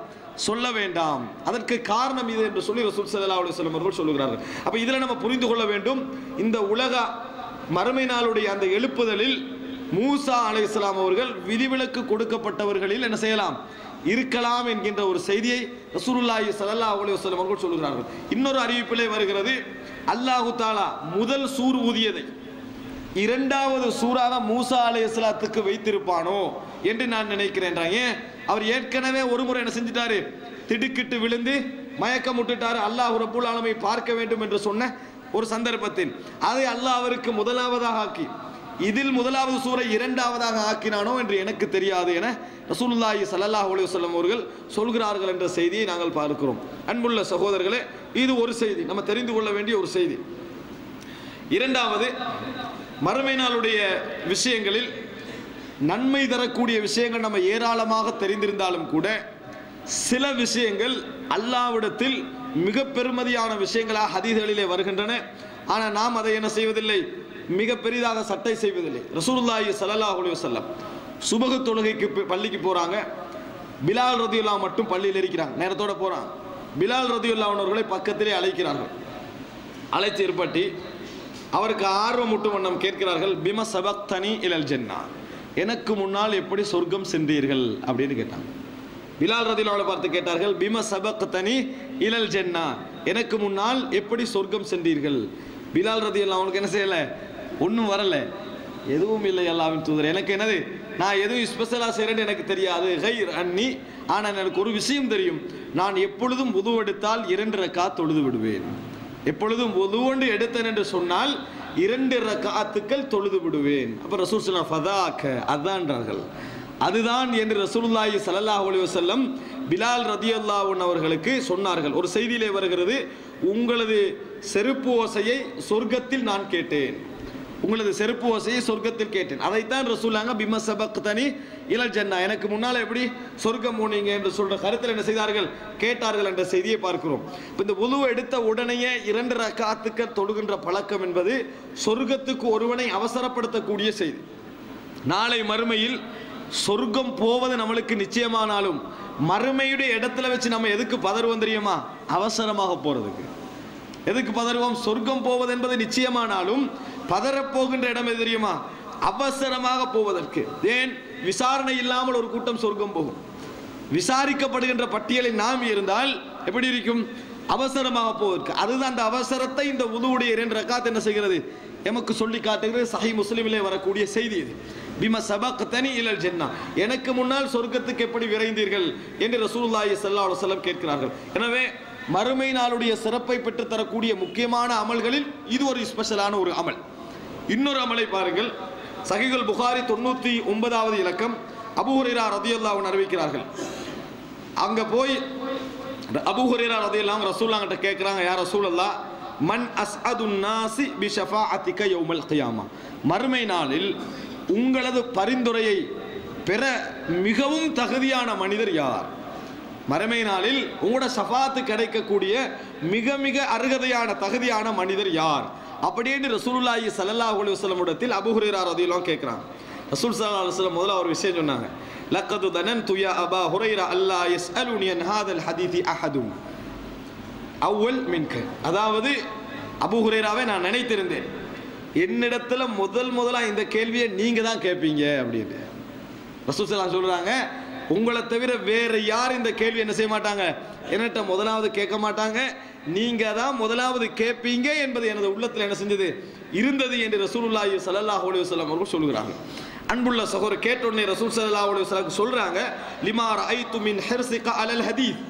சொல்ல வேண்டாம், அதற்கு காரணம் இது என்று சொல்லி ரசூல் ஸல்லல்லாஹு அலைஹி வஸல்லம் அவர்கள் சொல்லுகிறார்கள். அப்ப இதுல நம்ம புரிந்து கொள்ள வேண்டும், இந்த உலக மறுமை நாளுடைய அந்த எழுப்புதலில் மூசா அலைஹிஸ்ஸலாம் அவர்கள் விதிவிலக்கு கொடுக்கப்பட்டவர்களில் என்ன செய்யலாம், இருக்கலாம் என்கின்ற ஒரு செய்தியை ரசூலுல்லாஹி ஸல்லல்லாஹு அலைஹி வஸல்லம் அவர்கள் சொல்லுகிறார்கள். இன்னொரு அறிவிப்பிலே வருகிறது, அல்லாஹு தஆலா முதல் சூர் ஊதியதை இரண்டாவது சூராக மூசா அலைஹிஸ்ஸலாத்துக்கு வைத்திருப்பானோ என்று நான் நினைக்கிறேன். ஏன்? அவர் ஏற்கனவே ஒரு முறை என்ன செஞ்சிட்டாரு, திடுக்கிட்டு விழுந்து மயக்கம் விட்டுட்டாரு, அல்லாஹ் ரப்பல் ஆலமீனை பார்க்க வேண்டும் என்று சொன்ன ஒரு சந்தர்ப்பத்தில் அதை அல்லாஹ் அவருக்கு முதலாவதாக ஆக்கி இதில் முதலாவது சூரை இரண்டாவதாக ஆக்கினானோ என்று எனக்கு தெரியாது என ரசூலுல்லாஹி ஸல்லல்லாஹு அலைஹி வஸல்லம் அவர்கள் சொல்கிறார்கள் என்ற செய்தியை நாங்கள் பார்க்கிறோம். அன்புள்ள சகோதரர்களே, இது ஒரு செய்தி, நம்ம தெரிந்து கொள்ள வேண்டிய ஒரு செய்தி. இரண்டாவது, மறுமை நாளுடைய விஷயங்களில் நன்மை தரக்கூடிய விஷயங்கள் நம்ம ஏராளமாக தெரிந்திருந்தாலும் கூட சில விஷயங்கள் அல்லாஹ்விடத்தில் மிக பெருமதியான விஷயங்களாக ஹதீஸ்களிலே வருகின்றன. ஆனால் நாம் அதை என்ன செய்வதில்லை, மிக பெரிதாக சட்டை செய்வதில்லை. ரசூலுல்லாஹி ஸல்லல்லாஹு அலைஹி வஸல்லம் சுபஹ் தொழுகைக்கு பள்ளிக்கு போறாங்க. பிலால் ரதியல்லாஹு மட்டும் பள்ளியில் இருக்கிறாங்க, நேரத்தோட போறாங்க. பிலால் ரதியல்லாஹு அவர்களை பக்கத்திலே அழைக்கிறார்கள். அழைத்து ஏற்பட்டி அவருக்கு ஆர்வம் ஊட்டும் வண்ணம் கேட்கிறார்கள், பிம சபக்தனி இலல் ஜன்னா, எனக்கு முன்னால் எப்படி சொர்க்கம் சென்றீர்கள் அப்படின்னு கேட்டாங்க. பிலால் ரதியல்லாஹு பார்த்து கேட்டார்கள், பிம சபக்தனி இலல் ஜன்னா, எனக்கு முன்னால் எப்படி சொர்க்கம் சென்றீர்கள். பிலால் ரதியல்லாஹு அவனுக்கு என்ன செய்யல, ஒன்றும் வரல, எதுவும் இல்லை அல்லாஹ்வின் தூதர், எனக்கு என்னது, நான் எதுவும் ஸ்பெஷலாக செய்கிறேன்னு எனக்கு தெரியாது, கைர் அன்னி, ஆனால் எனக்கு ஒரு விஷயம் தெரியும், நான் எப்பொழுதும் வுது எடுத்தால் 2 ரக்காத் தொழுது விடுவேன், எப்பொழுதும் வுதுவொண்டு எடுத்தேன் என்று சொன்னால் 2 ரக்காத்துக்கள் தொழுது விடுவேன். அப்போ ரசூல் ஸல்லல்லாஹு ஃபதாக்க, அதான்றார்கள், அதுதான் என்று ரசூலுல்லாஹி ஸல்லல்லாஹு அலைஹி வஸல்லம் பிலால் ரதியல்லாஹு அன்ஹு அவர்களுக்கு சொன்னார்கள். ஒரு செய்தியிலே வருகிறது, உங்களது செருப்பு ஓசையை சொர்க்கத்தில் நான் கேட்டேன், உங்களது செருப்பு ஓசையை சொர்க்கத்தில் கேட்டேன். அதைத்தான் ரசூலாங்க பிம சபக்தனி இலல் ஜன்னா, எனக்கு முன்னால் எப்படி சொர்க்கம் போனீங்க என்று சொல்ற கருத்தில் என்ன செய்தார்கள், கேட்டார்கள் என்ற செய்தியை பார்க்கிறோம். இந்த வுது எடுத்த உடனேயே 2 ரக்காத்துக்கள் தொழுகின்ற பழக்கம் என்பது சொர்க்கத்துக்கு ஒருவனை அவசரப்படுத்தக்கூடிய செய்தி. நாளை மறுமையில் சொர்க்கம் போவது நம்மளுக்கு நிச்சயமானாலும் மறுமையுடைய இடத்துல வச்சு நம்ம எதுக்கு பதறுவோம் தெரியுமா, அவசரமாக போறதுக்கு. எதுக்கு பதறுவோம்? சொர்க்கம் போவது என்பது நிச்சயமானாலும் பதறப்போகின்ற இடம் எது தெரியுமா, அவசரமாக போவதற்கு. ஏன்? விசாரணை இல்லாமல் ஒரு கூட்டம் சொர்க்கம் போகும். விசாரிக்கப்படுகின்ற பட்டியலில் நாம் இருந்தால் எப்படி இருக்கும், அவசரமாக போவதற்கு. அதுதான் அந்த அவசரத்தை இந்த வுதுவுடைய 2 ரக்காத் என்ன செய்கிறது, எமக்கு சொல்லி காட்டுகிறது. சஹீஹ் முஸ்லிமிலே வரக்கூடிய செய்தி இது. பிம சபக்தனி இலல் ஜன்னா, எனக்கு முன்னால் சொர்க்கத்துக்கு எப்படி விரைந்தீர்கள் என்று ரசூலுல்லாஹி ஸல்லல்லாஹு அலைஹி வஸல்லம் கேட்கிறார்கள். எனவே மறுமை நாளுடைய சிறப்பை பெற்று தரக்கூடிய முக்கியமான அமல்களில் இது ஒரு ஸ்பெஷலான ஒரு அமல். இன்னொரு அமலை பாருங்கள், சஹீஹுல் புகாரி 99வது இலக்கம், அபூ ஹுரைரா ரலியல்லாஹு அன்ஹு அறிவிக்கிறார்கள். அங்க போய் அபூ ஹுரைரா ரலியல்லாஹு அன்ஹு ரசூலுல்லாஹ் கிட்ட கேட்கறாங்க, யா ரசூலல்லாஹ், மன் அஸ்அதுன் நாசி பி ஷஃபாஅத்திக யௌமல் கியாமா, மறுமை நாளில் உங்களது பரிந்துரையை பெற மிகவும் தகுதியான மனிதர் யார்? மறுமை நாளில் உங்களோட ஷஃபாஅத்து கிடைக்கக்கூடிய மிக மிக அருகதையான தகுதியான மனிதர் யார் அப்படின்னு ரசூலுல்லாஹி ஸல்லல்லாஹு அலைஹி வஸல்லம் இடத்தில் அபூ ஹுரைரா ரலியல்லாஹு அன்ஹு கேட்கறாங்க. ரசூல் ஸல்லல்லாஹு அலைஹி வஸல்லம் முதல்ல ஒரு விஷயம் சொன்னாங்க, லக்கது தனன்து யா அபா ஹுரைரா அல்லா யஸ்அலுனி அன் ஹாதல் ஹதீஸி அஹதுன் அவ்வல் மின்க, அதாவது அபூ ஹுரைராவை நான் நினைத்திருந்தேன், என்னிடத்துல முதலா இந்த கேள்வியை நீங்க தான் கேட்பீங்க அப்படின்னு ரசூல் ஸல்லல்லாஹு அலைஹி சொல்றாங்க. உங்களை தவிர வேற யார் இந்த கேள்வி என்ன செய்ய மாட்டாங்க, என்னட்ட முதலாவது கேட்க மாட்டாங்க, நீங்க தான் முதலாவது கேட்பீங்க என்பது எனது உள்ளத்தில் என்ன செஞ்சது இருந்தது என்று ரசூலுல்லாஹி ஸல்லல்லாஹு அலைஹி வஸல்லம் அவர்கள் சொல்கிறாங்க. அன்புள்ள சகோதரர், கேட்ட உடனே ரசூல் ஸல்லல்லாஹு அலைஹி வஸல்லம் சொல்றாங்க, லிமா ரஅய்து மின் ஹிர்ஸிக அலல் ஹதீஸ்,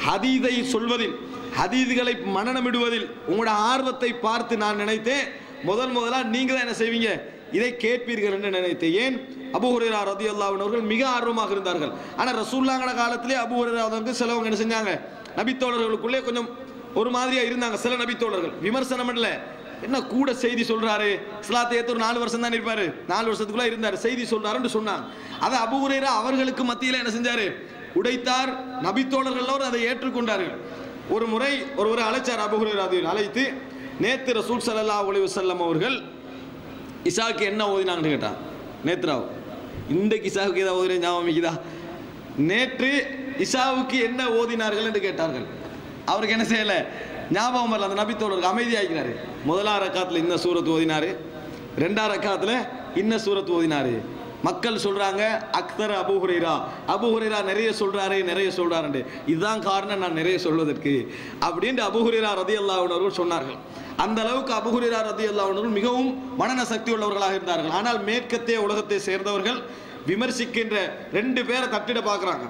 ஹதீதை சொல்வதில், ஹதீதுகளை மனனமிடுவதில் உங்களோட ஆர்வத்தை பார்த்து நான் நினைத்தேன் முதலா நீங்க தான் என்ன செய்வீங்க, இதை கேட்பீர்கள் என்று நினைத்தேன். ஏன், அபூ ஹுரைரா ரலியல்லாஹு அன்ஹு அவர்கள் மிக ஆர்வமாக இருந்தார்கள். ஆனால் ரசூலுல்லாஹ்ங்கட காலத்திலே அபூ ஹுரைரா அவர்கள் சிலவங்க என்ன செஞ்சாங்க, நபித்தோழர்களுக்குள்ளே கொஞ்சம் ஒரு மாதிரியா இருந்தாங்க. சில நபித்தோழர்கள் விமர்சனம் இல்ல, என்ன கூட செய்தி சொல்றாரு, இஸ்லாத்தை ஏற்று ஒரு 4 வருஷம் தான் இருப்பாரு, 4 வருஷத்துக்குள்ள இருந்தாரு, செய்தி சொல்றாருன்னு சொன்னாங்க. அதை அபூ ஹுரைரா அவர்களுக்கு மத்தியில் என்ன செஞ்சாரு, உடைத்தார். நபித்தோழர்கள் அதை ஏற்றுக்கொண்டார்கள். ஒரு முறை ஒருவரை அழைச்சார், அபூ ஹுரைரா அழைத்து, நேத்து ரசூல் ஸல்லல்லாஹு அலைஹி வஸல்லம் அவர்கள் இசாக்கு என்ன ஓதினாங்கன்னு கேட்டான். நேத்ராவ் இந்த இசாவுக்கு ஏதாவது ஓதின ஞாபகம் இருக்குதா, நேற்று இசாவுக்கு என்ன ஓதினார்கள் என்று கேட்டார்கள். அவருக்கு என்ன செய்யல, ஞாபகம் வரல. அந்த நபித்தோழருக்கு அமைதியாகிறாரு. முதலாம் ரக்காத்துல இன்ன சூரத் ஓதினாரு, 2ஆம் ரக்காத்துல இன்ன சூரத் ஓதினாரு. மக்கள் சொல்றாங்க, அக்தர் அபூ ஹுரைரா நிறைய சொல்றாரு. இதுதான் காரணம் நான் நிறைய சொல்வதற்கு அப்படின்னு அபூ ஹுரைரா ரலியல்லாஹு அன்ஹு அவர்கள் சொன்னார்கள். அந்த அளவுக்கு அபூ ஹுரைரா ரலியல்லாஹு அன்ஹு அவர்கள் மிகவும் மனன சக்தி உள்ளவர்களாக இருந்தார்கள். ஆனால் மேற்கத்திய உலகத்தை சேர்ந்தவர்கள் விமர்சிக்கின்ற 2 பேரை தட்டிட பார்க்குறாங்க.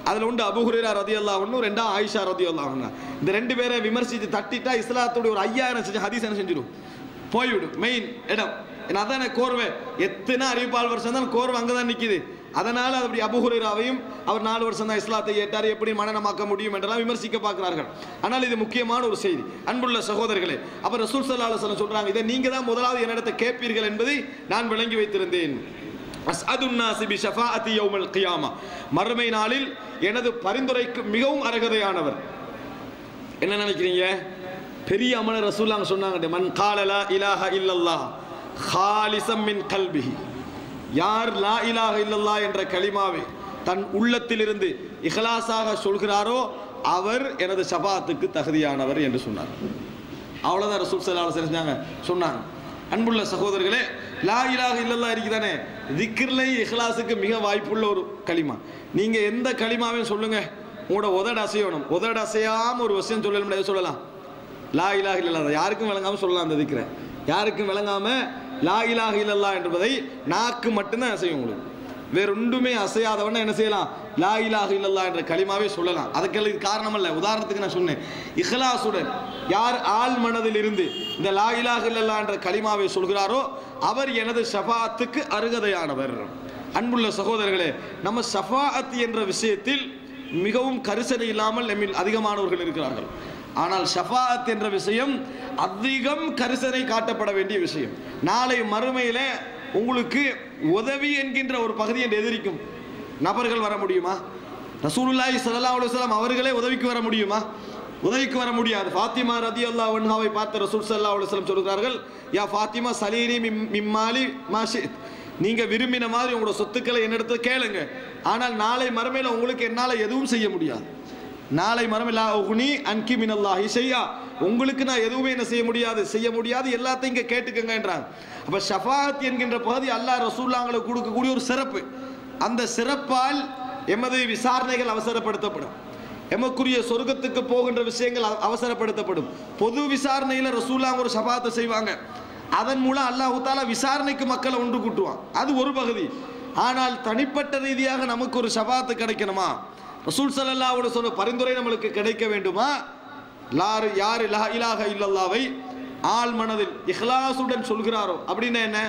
அதில் உண்டு அபூ ஹுரைரா ரலியல்லாஹு அன்ஹு, 2ஆம் ஆயிஷா ரலியல்லாஹு அன்ஹா. இந்த 2 பேரை விமர்சித்து தட்டிட்டா இஸ்லாத்தோட ஒரு 5000 ஹதீஸ் என்ன செஞ்சிடும், போய்விடும். மெயின் இடம் அதான கோர்வை. எத்தனை அறிவிப்பால் வருஷம் தான் கோர்வை அங்கே தான் நிற்கிது. அதனால அப்படி அபூ ஹுரைராவையும் அவர் 4 வருஷம் தான் இஸ்லாத்தை ஏற்றார், எப்படி மனனமாக்க முடியும் என்றெல்லாம் விமர்சிக்க பார்க்கிறார்கள். ஆனால் இது முக்கியமான ஒரு செய்தி. அன்புள்ள சகோதரர்களே, அப்ப ரசூல் ஸல்லல்லாஹு அலைஹி வஸல்லம் சொல்றாங்க, இதை நீங்க தான் முதலாவது என்னிடத்தை கேட்பீர்கள் என்பதை நான் விளங்கி வைத்திருந்தேன். அஸ்அதுன் நாஸி பி ஷஃபாஅத்தி யௌமல் கியாமா, மறுமை நாளில் எனது பரிந்துரைக்கு மிகவும் அர்ஹதையானவர். என்ன நினைக்கிறீங்க, பெரிய அமல ரசூலுல்லாஹ் சொன்னாங்க, மன் கால லா இலாஹ இல்லல்லாஹ் காலிசம் மின் கல்பிஹி, யார் லா இலாஹ இல்லல்லாஹ் என்ற கலிமாவை தன் உள்ளத்திலிருந்து இஹ்லாஸாக சொல்கிறாரோ அவர் எனது ஷஃபாஅத்துக்கு தகுதியானவர் என்று சொன்னார். அவ்வளவுதான் ரசூல் ஸல்லல்லாஹு அலைஹி வஸல்லம் சொன்னாங்க. அன்புள்ள சகோதரர்களே, லா இலாஹ இல்லல்லாஹ் இருக்குதானே, திக்ர்லை இஹ்லாஸுக்கு மிக வாய்ப்புள்ள ஒரு கலிமா. நீங்க எந்த கலிமாவையும் சொல்லுங்க, உங்களோட உதடு அசையணும். உதடு அசையாம ஒரு விஷயம் சொல்லணும், சொல்லலாம் லா இலாஹ இல்லல்லாஹ். யாருக்கும் விளங்காம சொல்லலாம் அந்த திக்ரை, யாருக்கும் விளங்காம லா இலாஹ இல்லல்லாஹ் என்பதை நாக்கு மட்டும்தான் அசையும். உங்களுக்கு வேற ஒன்றுமே அசையாதவன என்ன செய்யலாம், லா இலாஹ இல்லல்லாஹ் என்ற கலிமாவே சொல்லலாம். அதுக்கெல்லாம் இது காரணம் அல்ல. உதாரணத்துக்கு நான் சொன்னேன், இஹ்லாசுடன் யார் ஆள் மனதில் இருந்து இந்த லா இலாஹ இல்லல்லாஹ் என்ற கலிமாவை சொல்கிறாரோ அவர் எனது ஷஃபாஅத்துக்கு அருகதையானவர். அன்புள்ள சகோதரர்களே, நம்ம ஷஃபாஅத் என்ற விஷயத்தில் மிகவும் கரிசனை இல்லாமல் நம்மில் அதிகமானவர்கள் இருக்கிறார்கள். ஆனால் ஷஃபாஅத் என்ற விஷயம் அதிகம் கரிசனை காட்டப்பட வேண்டிய விஷயம். நாளை மறுமையில உங்களுக்கு உதவி என்கின்ற ஒரு பகுதி என்று எதிரிக்கும் நபர்கள் வர முடியுமா? ரசூலுல்லாஹி ஸல்லல்லாஹு அலைஹி வஸல்லம் அவர்களே உதவிக்கு வர முடியுமா? உதவிக்கு வர முடியாது. ஃபாத்திமா ரலியல்லாஹு அன்ஹாவை பார்த்த ரசூல் ஸல்லல்லாஹு அலைஹி வஸல்லம் சொல்கிறார்கள், யா ஃபாத்திமா சலீனி மிம்மாலி மாஷி, நீங்க விரும்பின மாதிரி உங்களோட சொத்துக்களை என்னிடத்துல கேளுங்க, ஆனால் நாளை மறுமையில உங்களுக்கு என்னால எதுவும் செய்ய முடியாது. நாளை மறுமையில உக்னி அன்கி மினல்லாஹி ஷையா, உங்களுக்கு நான் எதுவுமே என்ன செய்ய முடியாது, எல்லாத்தையும் இங்க கேட்டுக்கங்க என்றாங்க. அப்ப ஷஃபாஅத் என்கின்ற பகுதி அல்லாஹ் ரசூலுல்லாஹ்களுக்கு கொடுக்கக்கூடிய ஒரு சிறப்பு. அந்த சிறப்பால் எமது விசாரணைகள் அவசரப்படுத்தப்படும், எமக்குரிய சொர்க்கத்துக்கு போகின்ற விஷயங்கள் அவசரப்படுத்தப்படும். பொது விசாரணையில ரசூலுல்லாஹ் ஒரு ஷஃபாஅத்தை செய்வாங்க, அதன் மூலம் அல்லாஹ் தஆலா விசாரணைக்கு மக்களை ஒன்று கூட்டுவான், அது ஒரு பகுதி. ஆனால் தனிப்பட்ட ரீதியாக நமக்கு ஒரு ஷஃபாஅத்து கிடைக்கணுமா, ரசூல் ஸல்லல்லாஹு அலைஹி வஸல்லம் பரிந்துரை நம்மளுக்கு கிடைக்க வேண்டுமா, யார் லா இலாஹ இல்லல்லாஹ்வை ஆள் மனதில் இஹ்லாசுடன் சொல்கிறாரோ அப்படின்னா என்ன,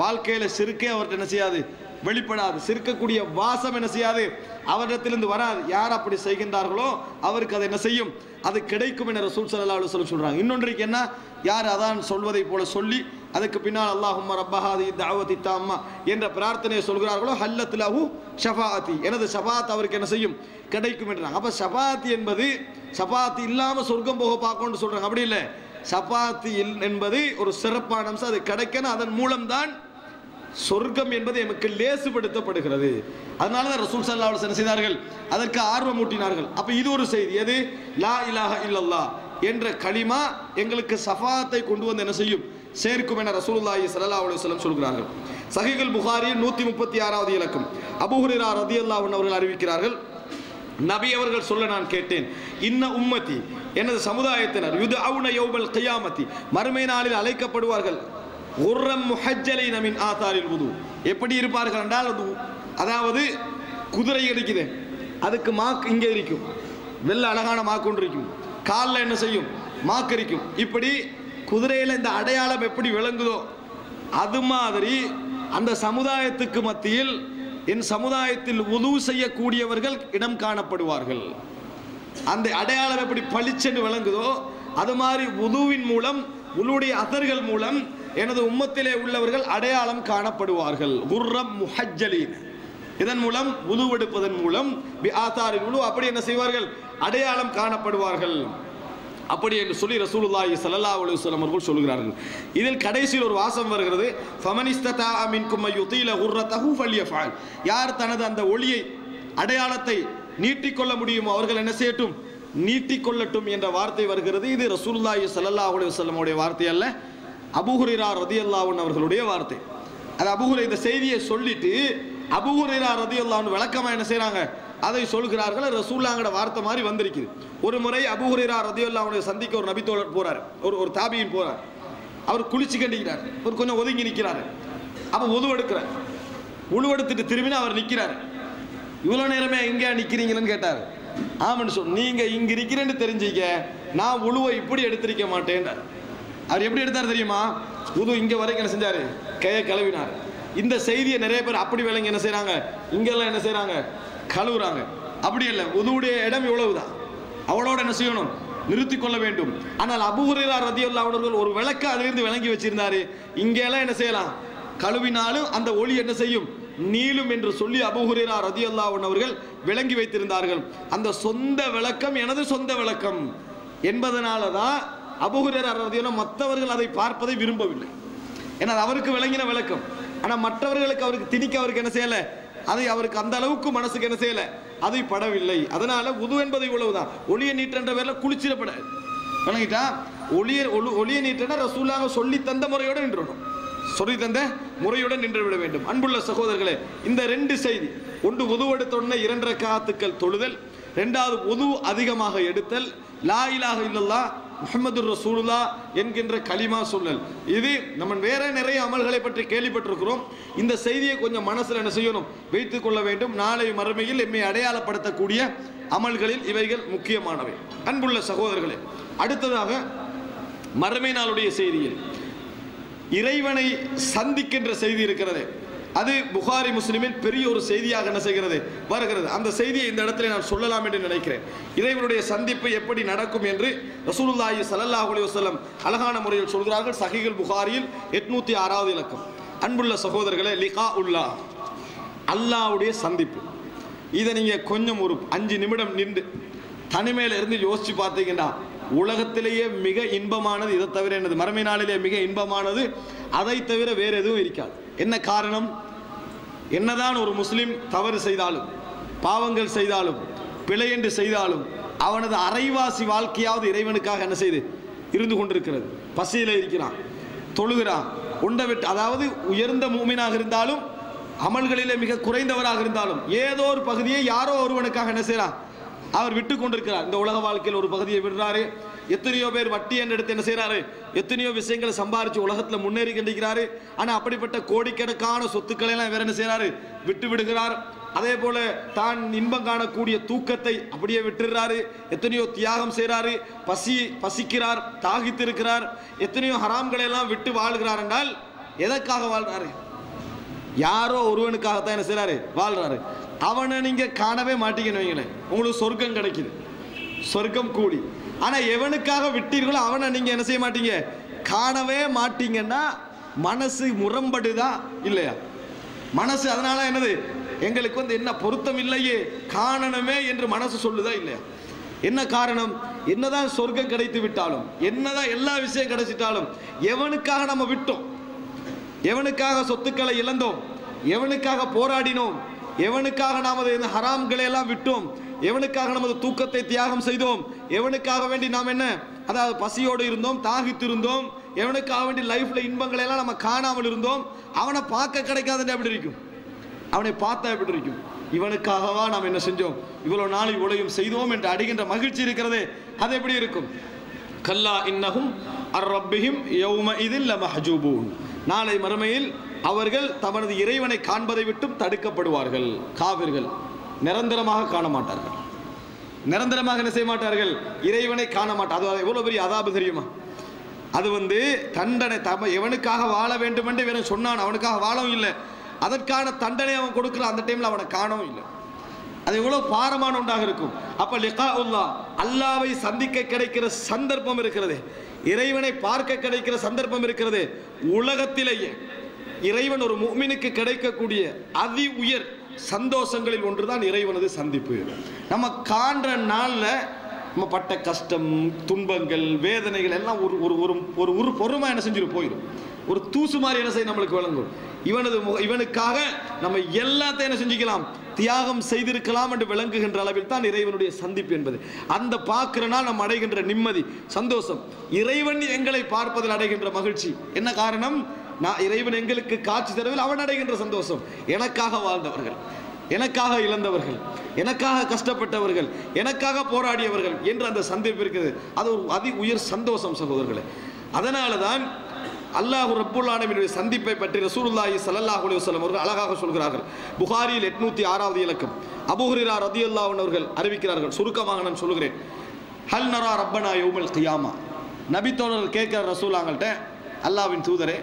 வாழ்க்கையில சிறுக்கே அவர்கிட்ட என்ன செய்யாது, வெளிப்படாது. சிறுக்கக்கூடிய வாசம் என்ன செய்யாது, அவரிடத்திலிருந்து வராது. யார் அப்படி செய்கின்றார்களோ அவருக்கு அது என்ன செய்யும், அது கிடைக்கும் என ரசூல் ஸல்லல்லாஹு அலைஹி வஸல்லம் சொல்றாங்க. இன்னொன்றைக்கு என்ன, யார் அதான் சொல்வதை போல சொல்லி அதுக்கு பின்னால் அல்லாஹும்ம ரப்ப ஹாதிஹி தஅவதி தம்ம என்ற பிரார்த்தனையை சொல்கிறார்களோ ஹல்லத் லஹு ஷஃபாஅத்தி, எனது ஷஃபாஅத் அவருக்கு என்ன செய்யும், கிடைக்கும் என்றாங்க. அப்ப ஷஃபாஅத் என்பது ஷஃபாஅத் இல்லாம சொர்க்கம் போக பார்க்கணும்னு சொல்றாங்க, அப்படி இல்லை. ஷஃபாஅத் என்பது ஒரு சிறப்பான அம்சம், அது கிடைக்கணும், அதன் மூலம்தான் சொர்க்கம் என்பது நமக்கு லேசுபடுத்தப்படுகிறது. அதனாலதான் ரசூல் ஸல்லல்லாஹு அலைஹி வஸல்லம் செய்தார்கள், அதற்கு ஆர்வம் ஊட்டினார்கள். அப்ப இது ஒரு செய்தி, எது லா இலாஹ இல்லல்லாஹ் என்ற கலிமா எங்களுக்கு ஷஃபாஅத்தை கொண்டு வந்து என்ன செய்யும், சேர்க்கும் என ரசூலுல்லாஹி ஸல்லல்லாஹு அலைஹி வஸல்லம் சொல்கிறார்கள். சஹீஹுல் புகாரியில் 136வது இலக்கம் அபூ ஹுரைரா ரலியல்லாஹு அன்ஹு அவர்கள் அறிவிக்கிறார்கள், நபி அவர்கள் சொல்ல நான் கேட்டேன், இன்ன உம்மத்தி எனது சமுதாயத்தினர் யுதஅவுன யௌமல் கியாமத்தி மறுமை நாளில் அழைக்கப்படுவார்கள், குர்ரம் முஹஜ்ஜலீன மின் ஆதாரில் வுது. எப்படி இருப்பார்கள் என்றால், அதாவது குதிரை இருக்குது, அதுக்கு மாக்கு இங்கே இருக்கும், வெள்ள அழகான மாக்கு ஒன்று இருக்கும், காலில் என்ன செய்யும், மாக்கு இருக்கும். இப்படி குதிரையில் இந்த அடையாளம் எப்படி விளங்குதோ அது மாதிரி அந்த சமுதாயத்துக்கு மத்தியில் என் சமுதாயத்தில் வுது செய்யக்கூடியவர்கள் இடம் காணப்படுவார்கள். அந்த அடையாளம் எப்படி பளிச்சென்று விளங்குதோ அது மாதிரி வுதுவின் மூலம், வுலுடைய அசர்கள் மூலம் எனது உம்மத்திலே உள்ளவர்கள் அடையாளம் காணப்படுவார்கள். குர்ரம் முஹஜ்ஜலீன், இதன் மூலம் வுது எடுப்பதன் மூலம் பிஆதாரில் வுது அப்படி என்ன செய்வார்கள், அடையாளம் காணப்படுவார்கள். அப்படி என்று சொல்லி ரசூலுல்லாஹி ஸல்லல்லாஹு அலைஹி வஸல்லம் அவர்கள் சொல்கிறார்கள். இதில் கடைசியில் ஒரு வாசம் வருகிறது, ஃபமனிஸ்ததா மின்கும் யுதீல குர்ரதஹு ஃபல்யஃபஅல். யார் தனது அந்த ஒளியை அடையாளத்தை நீட்டிக்கொள்ள முடியுமோ அவர்கள் என்ன செய்யட்டும், நீட்டிக்கொள்ளட்டும் என்ற வார்த்தை வருகிறது. இது ரசூலுல்லாஹி ஸல்லல்லாஹு அலைஹி வஸல்லம் உடைய வார்த்தை அல்ல, அபூ ஹுரைரா ரலியல்லாஹு அன்ஹு அவர்களுடைய வார்த்தை. அது அபூ ஹுரைரா இந்த செய்தியை சொல்லிட்டு அபூ ஹுரைரா ரலியல்லாஹு அன்ஹு விளக்கமா என்ன செய்றாங்க, அதை சொல்கிறார்கள். ரசூலுல்லாஹ்வோட வார்த்தை மாதிரி வந்திருக்குது. ஒரு முறை அபூ ஹுரைரா ரலியல்லாஹு அன்ஹு சந்திக்க ஒரு நபி தோழர் போறார், ஒரு தாபியின் போறார். அவர் குளிச்சு கண்டிக்கிறார், ஒரு கொஞ்சம் ஒதுங்கி நிற்கிறார். அப்போ உது எடுக்கிறார், உழு எடுத்துட்டு திரும்பினா அவர் நிற்கிறார். இவ்வளோ நேரமே எங்கே நிற்கிறீங்கன்னு கேட்டார். ஆமான்னு சொல், நீங்க இங்க இருக்கிறேன்னு தெரிஞ்சிக்க, நான் உழுவை இப்படி எடுத்திருக்க மாட்டேன். அவர் எப்படி எடுத்தார் தெரியுமா, உது இங்க வரைக்கும் என்ன செஞ்சாரு, கையை கழுவினார். இந்த செய்தியை நிறைய பேர் அப்படி விளங்கி என்ன செய்யறாங்க, இங்கெல்லாம் என்ன செய்யறாங்க, கழுவுறாங்க. அப்படி இல்லை, உதுவுடைய இடம் இவ்வளவுதான், அவளோட என்ன செய்யணும், நிறுத்தி கொள்ள வேண்டும். ஆனால் அபூ ஹுரைரா ரலியல்லாஹு அன்ஹு ஒரு விளக்க அதிலிருந்து விளங்கி வச்சிருந்தாரு. இங்கெல்லாம் என்ன செய்யலாம், கழுவினாலும் அந்த ஒளி என்ன செய்யும், நீளும் என்று சொல்லி அபூ ஹுரைரா ரலியல்லாஹு அன்ஹு அவர்கள் விளங்கி வைத்திருந்தார்கள். அந்த சொந்த விளக்கம் எனது சொந்த விளக்கம் என்பதனால தான் அபூ ஹுரைரா ரலியல்லாஹு அன்ஹு மற்றவர்கள் அதை பார்ப்பதை விரும்பவில்லை. ஏன்னா அவருக்கு விளங்கின விளக்கம், ஆனால் மற்றவர்களுக்கு அவருக்கு திணிக்க அவருக்கு என்ன செய்யலை, அதை அவருக்கு அந்த அளவுக்கு மனசுக்கு என்ன செய்யலை, அதை படவில்லை. அதனால உது என்பது இவ்வளவுதான். ஒளிய நீட்டன்ற பேர்ல குளிச்சிடப்பட விளங்கிட்டா, ஒளிய நீட்டன ரசூலுல்லாஹ் சொல்லி தந்த முறையோடு நின்றணும், சொல்லி தந்த முறையுடன் நின்று விட வேண்டும். அன்புள்ள சகோதரர்களே, இந்த ரெண்டு செய்தி, ஒன்று உது எடுத்த உடனே 2 ரக்காத்துக்கள் தொழுதல், இரண்டாவது உது அதிகமாக எடுத்தல், லா இலாஹ இல்லல்லாஹ் முஹம்மதுர் ரசூலுல்லாஹ் என்கின்ற கலிமா சொல்லல். இது நம்ம வேற நிறைய அமல்களை பற்றி கேள்விப்பட்டிருக்கிறோம். இந்த செய்தியை கொஞ்சம் மனசில் என்ன செய்யணும், வைத்துக் கொள்ள வேண்டும். நாளை மறுமையில் எம்மை அடையாளப்படுத்தக்கூடிய அமல்களில் இவைகள் முக்கியமானவை. அன்புள்ள சகோதரர்களே, அடுத்ததாக மறுமை நாளுடைய செய்தியில் இறைவனை சந்திக்கின்ற செய்தி இருக்கிறது. அது புகாரி முஸ்லிமில் பெரிய ஒரு செய்தியாக என்ன செய்கிறது, வருகிறது. அந்த செய்தியை இந்த இடத்துல நான் சொல்லலாம் என்று நினைக்கிறேன். இறைவனுடைய சந்திப்பு எப்படி நடக்கும் என்று ரசூலுல்லாஹி ஸல்லல்லாஹு அலைஹி வஸல்லம் அழகான முறையில் சொல்கிறார்கள். சஹீஹுல் புகாரியில் 806வது இலக்கம். அன்புள்ள சகோதரர்களே, லிகாஉல்லாஹ், அல்லாஹ்வுடைய சந்திப்பு. இதை நீங்க கொஞ்சம் ஒரு 5 நிமிடம் நின்று தனிமையில இருந்து யோசிச்சு பார்த்தீங்கன்னா, உலகத்திலேயே மிக இன்பமானது இதை தவிர என்னது, மறுமை நாளிலே மிக இன்பமானது அதை தவிர வேற எதுவும் இருக்காது. என்ன காரணம், என்னதான் ஒரு முஸ்லிம் தவறு செய்தாலும், பாவங்கள் செய்தாலும், பிழை என்று செய்தாலும், அவனது அரைவாசி வாழ்க்கையாவது இறைவனுக்காக என்ன செய்து இருந்து கொண்டிருக்கிறது. பசியில இருக்கிறான், தொழுகிறான், உண்டை விட்டு, அதாவது உயர்ந்த மூமினாக இருந்தாலும் அமல்களிலே மிக குறைந்தவராக இருந்தாலும் ஏதோ ஒரு பகுதியை யாரோ ஒருவனுக்காக என்ன செய்யறான், அவர் விட்டு கொண்டிருக்கிறார். இந்த உலக வாழ்க்கையில் ஒரு பகுதியை விடுறாரு. எத்தனையோ பேர் வட்டி என்று எடுத்து என்ன செய்யறாரு, எத்தனையோ விஷயங்களை சம்பாரிச்சு உலகத்தில் முன்னேறி கண்டிக்கிறாரு. ஆனால் அப்படிப்பட்ட கோடிக்கணக்கான சொத்துக்களை எல்லாம் வேற என்ன செய்யறாரு, விட்டு விடுகிறார். அதே போல தான் இன்பம் காணக்கூடிய தூக்கத்தை அப்படியே விட்டுறாரு. எத்தனையோ தியாகம் செய்கிறாரு, பசிக்கிறார், தாகித்து இருக்கிறார், எத்தனையோ ஹராம்களை எல்லாம் விட்டு வாழ்கிறார். என்றால் எதற்காக வாழ்றாரு, யாரோ ஒருவனுக்காகத்தான் என்ன செய்யறாரு, வாழ்றாரு. அவனை நீங்க காணவே மாட்டீங்கன்னு வைங்களேன், உங்களுக்கு சொர்க்கம் கிடைக்குது, சொர்க்கம் கூடி. ஆனா எவனுக்காக விட்டீர்களோ அவனை நீங்க என்ன செய்ய மாட்டீங்க, காணவே மாட்டீங்கன்னா மனசு முரம்படுதா இல்லையா? மனசு அதனால என்னது, எங்களுக்கு என்ன பொருத்தம் இல்லையே, காணணுமே என்று மனசு சொல்லுதா இல்லையா? என்ன காரணம், என்னதான் சொர்க்கம் கிடைத்து விட்டாலும், என்னதான் எல்லா விஷயம் கிடைச்சிட்டாலும், எவனுக்காக நம்ம விட்டோம், எவனுக்காக சொத்துக்களை இழந்தோம், எவனுக்காக போராடினோம், எவனுக்காக நமது ஹராம்களை எல்லாம் விட்டோம், எவனுக்காக நமது தூக்கத்தை தியாகம் செய்தோம், எவனுக்காக வேண்டி நாம் என்ன, அதாவது பசியோடு இருந்தோம், தாகித்திருந்தோம், எவனுக்காக வேண்டி லைஃப்ல இன்பங்களை எல்லாம் நம்ம காணாமல் இருந்தோம், அவனை பார்க்க கிடைக்காதுன்னு எப்படி இருக்கும்? அவனை பார்த்தா எப்படி இருக்கும்? இவனுக்காகவா நாம் என்ன செஞ்சோம், இவ்வளவு நாள் இவ்வளவு செய்தோம் என்று அடைகின்ற மகிழ்ச்சி இருக்கிறதே, அது எப்படி இருக்கும்? கல்லா இன்னஹும் அர்-ரப்பிஹிம் யௌமஇதில் லமஹ்ஜூபூன். நாளை மறுமையில் அவர்கள் தமது இறைவனை காண்பதை விட்டும் தடுக்கப்படுவார்கள். காவிர்கள் நிரந்தரமாக காண மாட்டார்கள். நிரந்தரமாக என்ன செய்ய மாட்டார்கள்? இறைவனை காண மாட்டார்கள். அது எவ்வளவு பெரிய அதாபு தெரியுமா? அது தண்டனை. எவனுக்காக வாழ வேண்டும் என்று இவன் சொன்னான், அவனுக்காக வாழவும் இல்லை, அதற்கான தண்டனை அவன் கொடுக்கிற அந்த டைம்ல அவனை காணவும் இல்லை. அது எவ்வளவு பாரமான ஒன்றாக இருக்கும். அப்ப லிகாஉல்லாஹ், அல்லாஹ்வை சந்திக்க கிடைக்கிற சந்தர்ப்பம் இருக்கிறது, இறைவனை பார்க்க கிடைக்கிற சந்தர்ப்பம் இருக்கிறது. உலகத்திலேயே இறைவன் ஒரு முஃமினுக்கு கிடைக்கக்கூடிய அதி உயர் சந்தோஷங்களில் ஒன்றுதான் இறைவனது சந்திப்பு. நம்ம காண்ற நாள்ல நம்ம பட்ட கஷ்டம், துன்பங்கள், வேதனைகள் எல்லாம் ஒரு பொறுமை என்ன செஞ்சிரு போயிடும். ஒரு தூசு மாதிரி என்ன செய்ய நம்மளுக்கு விளங்கும். இவனுக்காக நம்ம எல்லாத்தையும் என்ன செஞ்சுக்கலாம், தியாகம் செய்திருக்கலாம் என்று விளங்குகின்ற அளவில் தான் இறைவனுடைய சந்திப்பு என்பது. அந்த பார்க்கிறனா நம்ம அடைகின்ற நிம்மதி, சந்தோஷம், இறைவன் எங்களை பார்ப்பதில் அடைகின்ற மகிழ்ச்சி. என்ன காரணம்? நான் இறைவன் எங்களுக்கு காட்சி தரவில் அவன் அடைகின்ற சந்தோஷம். எனக்காக வாழ்ந்தவர்கள், எனக்காக இழந்தவர்கள், எனக்காக கஷ்டப்பட்டவர்கள், எனக்காக போராடியவர்கள் என்று அந்த சந்திப்பு இருக்குது. அது ஒரு அதி உயர் சந்தோஷம் சகோதரர்களே. அதனால தான் அல்லாஹ் ரப்புல் ஆலமீனுடைய சந்திப்பை பற்றி ரசூலுல்லாஹி ஸல்லல்லாஹு அலைஹி வஸல்லம் அவர்கள் அழகாக சொல்கிறார்கள். புகாரியில் 806வது இலக்கம். அபூ ஹுரைரா ரலியல்லாஹு அன்ஹு அவர்கள் அறிவிக்கிறார்கள். சுருக்கமாக நான் சொல்கிறேன். ஹல் நரா ரப்பனா யௌமல் கியாமா. நபி தோழர்கள் கேட்கிற ரசூலாங்கள்ட்ட, அல்லாஹ்வின் தூதரே,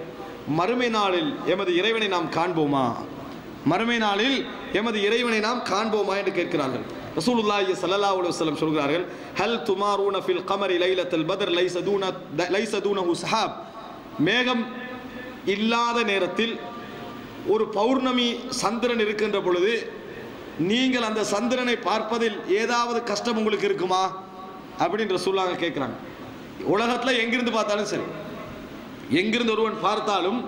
மறுமை நாளில் எமது இறைவனை நாம் காண்போமா? மறுமை நாளில் எமது இறைவனை நாம் காண்போமா என்று கேட்கிறார்கள். ரசூலுல்லாஹி ஸல்லல்லாஹு அலைஹி வஸல்லம் சொல்கிறார்கள், ஹல் துமாரூன ஃபில் கமரி லைலத்துல் பத்ர் லைஸ தூனஹு ஸஹாப். மேகம் இல்லாத நேரத்தில் ஒரு பௌர்ணமி சந்திரன் இருக்கின்ற பொழுது நீங்கள் அந்த சந்திரனை பார்ப்பதில் ஏதாவது கஷ்டம் உங்களுக்கு இருக்குமா அப்படின்ற சொல்லாங்க கேட்குறாங்க. உலகத்தில் எங்கிருந்து பார்த்தாலும் சரி, எங்கிருந்து ஒருவன் பார்த்தாலும்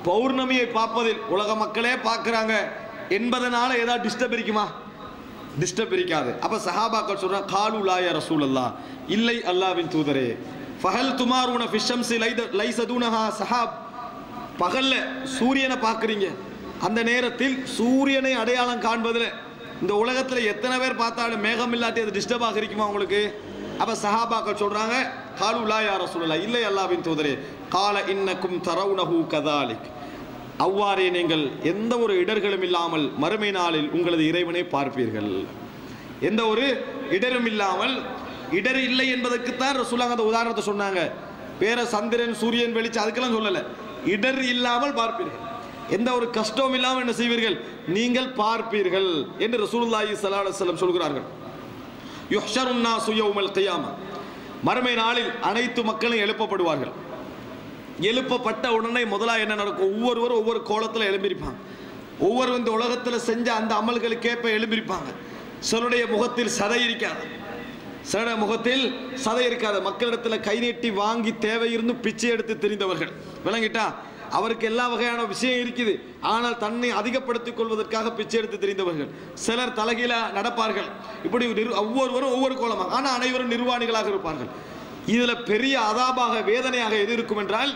பௌர்ணமியை பார்ப்பதில் உலக மக்களே பார்க்குறாங்க என்பதனால ஏதாவது டிஸ்டர்ப் இருக்குமா? டிஸ்டர்ப் இருக்காது. அப்போ சஹாபாக்கள் சொல்கிறாங்க, காலு லா யா ரசூலல்லாஹ், இல்லை அல்லாஹ்வின் தூதரே. ஃபஹல் துமாரூன ஃபி ஷம்ஸி லைஸ தூனஹா ஸஹாப். பகல்ல சூரியனை பார்க்குறீங்க, அந்த நேரத்தில் சூரியனை அடையாளம் காண்பதில் இந்த உலகத்தில் எத்தனை பேர் பார்த்தாலும் மேகம் இல்லாட்டி அது டிஸ்டர்ப் ஆக இருக்குமா உங்களுக்கு? அப்போ சஹாபாக்கள் சொல்கிறாங்க, காலு லா யா ரசூலல்லாஹ், இல்லை அல்லாஹ்வின் தூதரே. கால இன்னக்கும் தரவுனஹு கதாலிக். அவ்வாறே நீங்கள் எந்த ஒரு இடர்களும் இல்லாமல் மறுமை நாளில் உங்களது இறைவனை பார்ப்பீர்கள். எந்த ஒரு இடரும் இல்லாமல், இடர் இல்லை என்பதற்குத்தான் ரசூலுல்லாஹ் அந்த உதாரணத்தை சொன்னாங்க. வேற சந்திரன் சூரியன் வெளிச்சம் அதுக்கெல்லாம் சொல்லலை, இடர் இல்லாமல் பார்ப்பீர்கள், எந்த ஒரு கஷ்டமும் இல்லாமல் என்ன செய்வீர்கள், நீங்கள் பார்ப்பீர்கள் என்று ரசூலுல்லாஹி ஸல்லல்லாஹு அலைஹி வஸல்லம் சொல்கிறார்கள். யுஹ்ஷருன் நாஸு யௌமல் கியாமா. மறுமை நாளில் அனைத்து மக்களும் எழுப்பப்படுவார்கள். எழுப்பப்பட்ட உடனே முதலாக என்ன நடக்கும்? ஒவ்வொருவரும் ஒவ்வொரு கோலத்தில் எழும்பியிருப்பாங்க. ஒவ்வொரு இந்த உலகத்தில் செஞ்ச அந்த அமல்களுக்கேற்ப எழும்பியிருப்பாங்க. சிலருடைய முகத்தில் சதை இருக்காது, சிலருடைய முகத்தில் சதை இருக்காது. மக்களிடத்தில் கை நீட்டி வாங்கி தேவை இருந்து பிச்சை எடுத்து தெரிந்தவர்கள், விளங்கிட்டா, அவருக்கு எல்லா வகையான விஷயம் இருக்குது, ஆனால் தன்னை அதிகப்படுத்திக் கொள்வதற்காக பிச்சை எடுத்து தெரிந்தவர்கள். சிலர் தலைகீழ நடப்பார்கள். இப்படி ஒவ்வொருவரும் ஒவ்வொரு கோலமாக, ஆனால் அனைவரும் நிர்வாணிகளாக இருப்பார்கள். இதில் பெரிய அதாபாக வேதனையாக எது இருக்கும் என்றால்,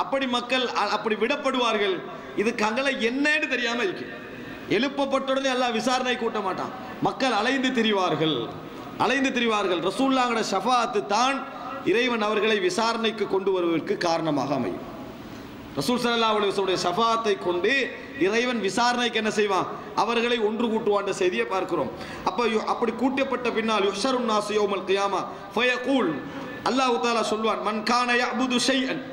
அப்படி மக்கள் அப்படி விடப்படுவார்கள். இதுக்கு அங்கே என்னன்னு தெரியாமல் இருக்கு. எழுப்பப்பட்டுடனே எல்லாம் விசாரணை கூட்ட மாட்டான், மக்கள் அலைந்து திரிவார்கள், அலைந்து திரிவார்கள். ரசூலுல்லாஹ்வோட ஷஃபாஅத்து தான் இறைவன் அவர்களை விசாரணைக்கு கொண்டு வருவதற்கு காரணமாக அமையும். ரசூல் ஸல்லல்லாஹு அலைஹி வஸல்லம் ஷஃபாஅத்தை கொண்டு இறைவன் விசாரணைக்கு என்ன செய்வான், அவர்களை ஒன்று கூட்டுவான் செய்தியை பார்க்கிறோம். அப்படி கூட்டப்பட்ட பின்னால் யுஹ்ஷருன் நாஸு யௌமல் கியாமா ஃபயகூல், அல்லாஹ் தஆலா சொல்வான், மன் கான யஅபுது ஷைஅன்,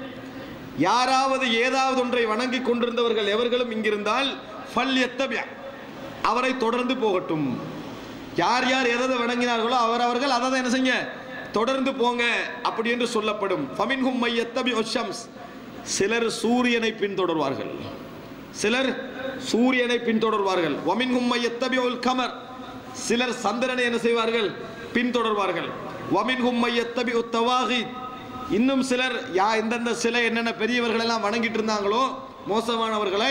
யாராவது ஏதாவது ஒன்றை வணங்கி கொண்டிருந்தவர்கள் எவர்களும் இங்கிருந்தால் ஃபல்யத்தபி, அவரை தொடர்ந்து போகட்டும். யார் யார் எதை வணங்கினார்களோ அவர்கள் அதை என்ன செய்ய, தொடர்ந்து போங்க அப்படி என்று சொல்லப்படும். ஃபமின்ஹும் மையத்தபி ஷம்ஸ், சிலர் சூரியனை பின்தொடர்வார்கள், சிலர் சூரியனை பின்தொடர்வார்கள். வமின்ஹும் மையத்தபிஉல் கமர், சிலர் சந்திரனை என்ன செய்வார்கள், பின்தொடர்வார்கள். வமின்ஹும் மையத்தபிஉத் தவாகித், இன்னும் சிலர் எந்தெந்த சிலை என்னென்ன பெரியவர்கள் எல்லாம் வணங்கிட்டு இருந்தாங்களோ மோசமானவர்களை,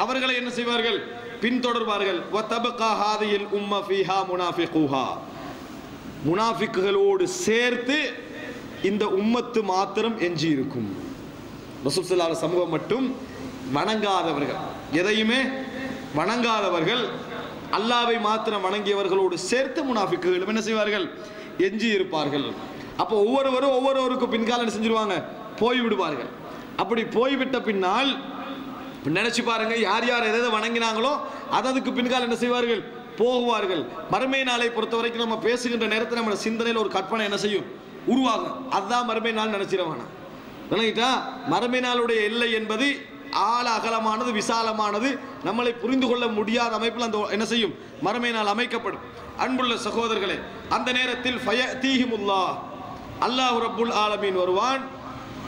அவர்களை என்ன செய்வார்கள், பின்தொடர்வார்கள். வதபகா ஹாதில் உம்ம ஃபீஹா முனாஃபிகுஹா, முனாஃபிக்குகளோடு சேர்த்து இந்த உம்மத்து மாத்திரம் எஞ்சி இருக்கும். ரசூல் ஸல்லல்லாஹு அலைஹி சமூகம் மட்டும் வணங்காதவர்கள், எதையுமே வணங்காதவர்கள், அல்லாஹ்வை மாத்திரம் வணங்கியவர்களோடு சேர்த்து முனாஃபிக்குகளும் என்ன செய்வார்கள், எஞ்சி இருப்பார்கள். அப்போ ஒவ்வொருவருக்கு பின்கால என்ன செஞ்சிருவாங்க, போய் விடுவார்கள். அப்படி போய்விட்ட பின்னால் நினைச்சு பாருங்க, யார் யார் எதை வணங்கினாங்களோ அதுக்கு பின்கால என்ன செய்வார்கள், போகுவார்கள். மறுமை நாளை பொறுத்த வரைக்கும் நம்ம பேசுகின்ற நேரத்தில் நம்ம சிந்தனையில் ஒரு கற்பனை என்ன செய்யும், உருவாகும். அதுதான் மறுமை நாள் நினைச்சிருவாங்க. விளங்கிட்டா? மறுமை நாளுடைய எல்லை என்பது ஆழ அகலமானது, விசாலமானது, நம்மளை புரிந்து கொள்ள முடியாத அமைப்பில் அந்த என்ன செய்யும், மறுமை நாள் அமைக்கப்படும். அன்புள்ள சகோதரர்களே, அந்த நேரத்தில் ஃபயதீஹிமுல்லாஹ், அல்லாஹ் ரப்புல் ஆலமீன் வருவான்.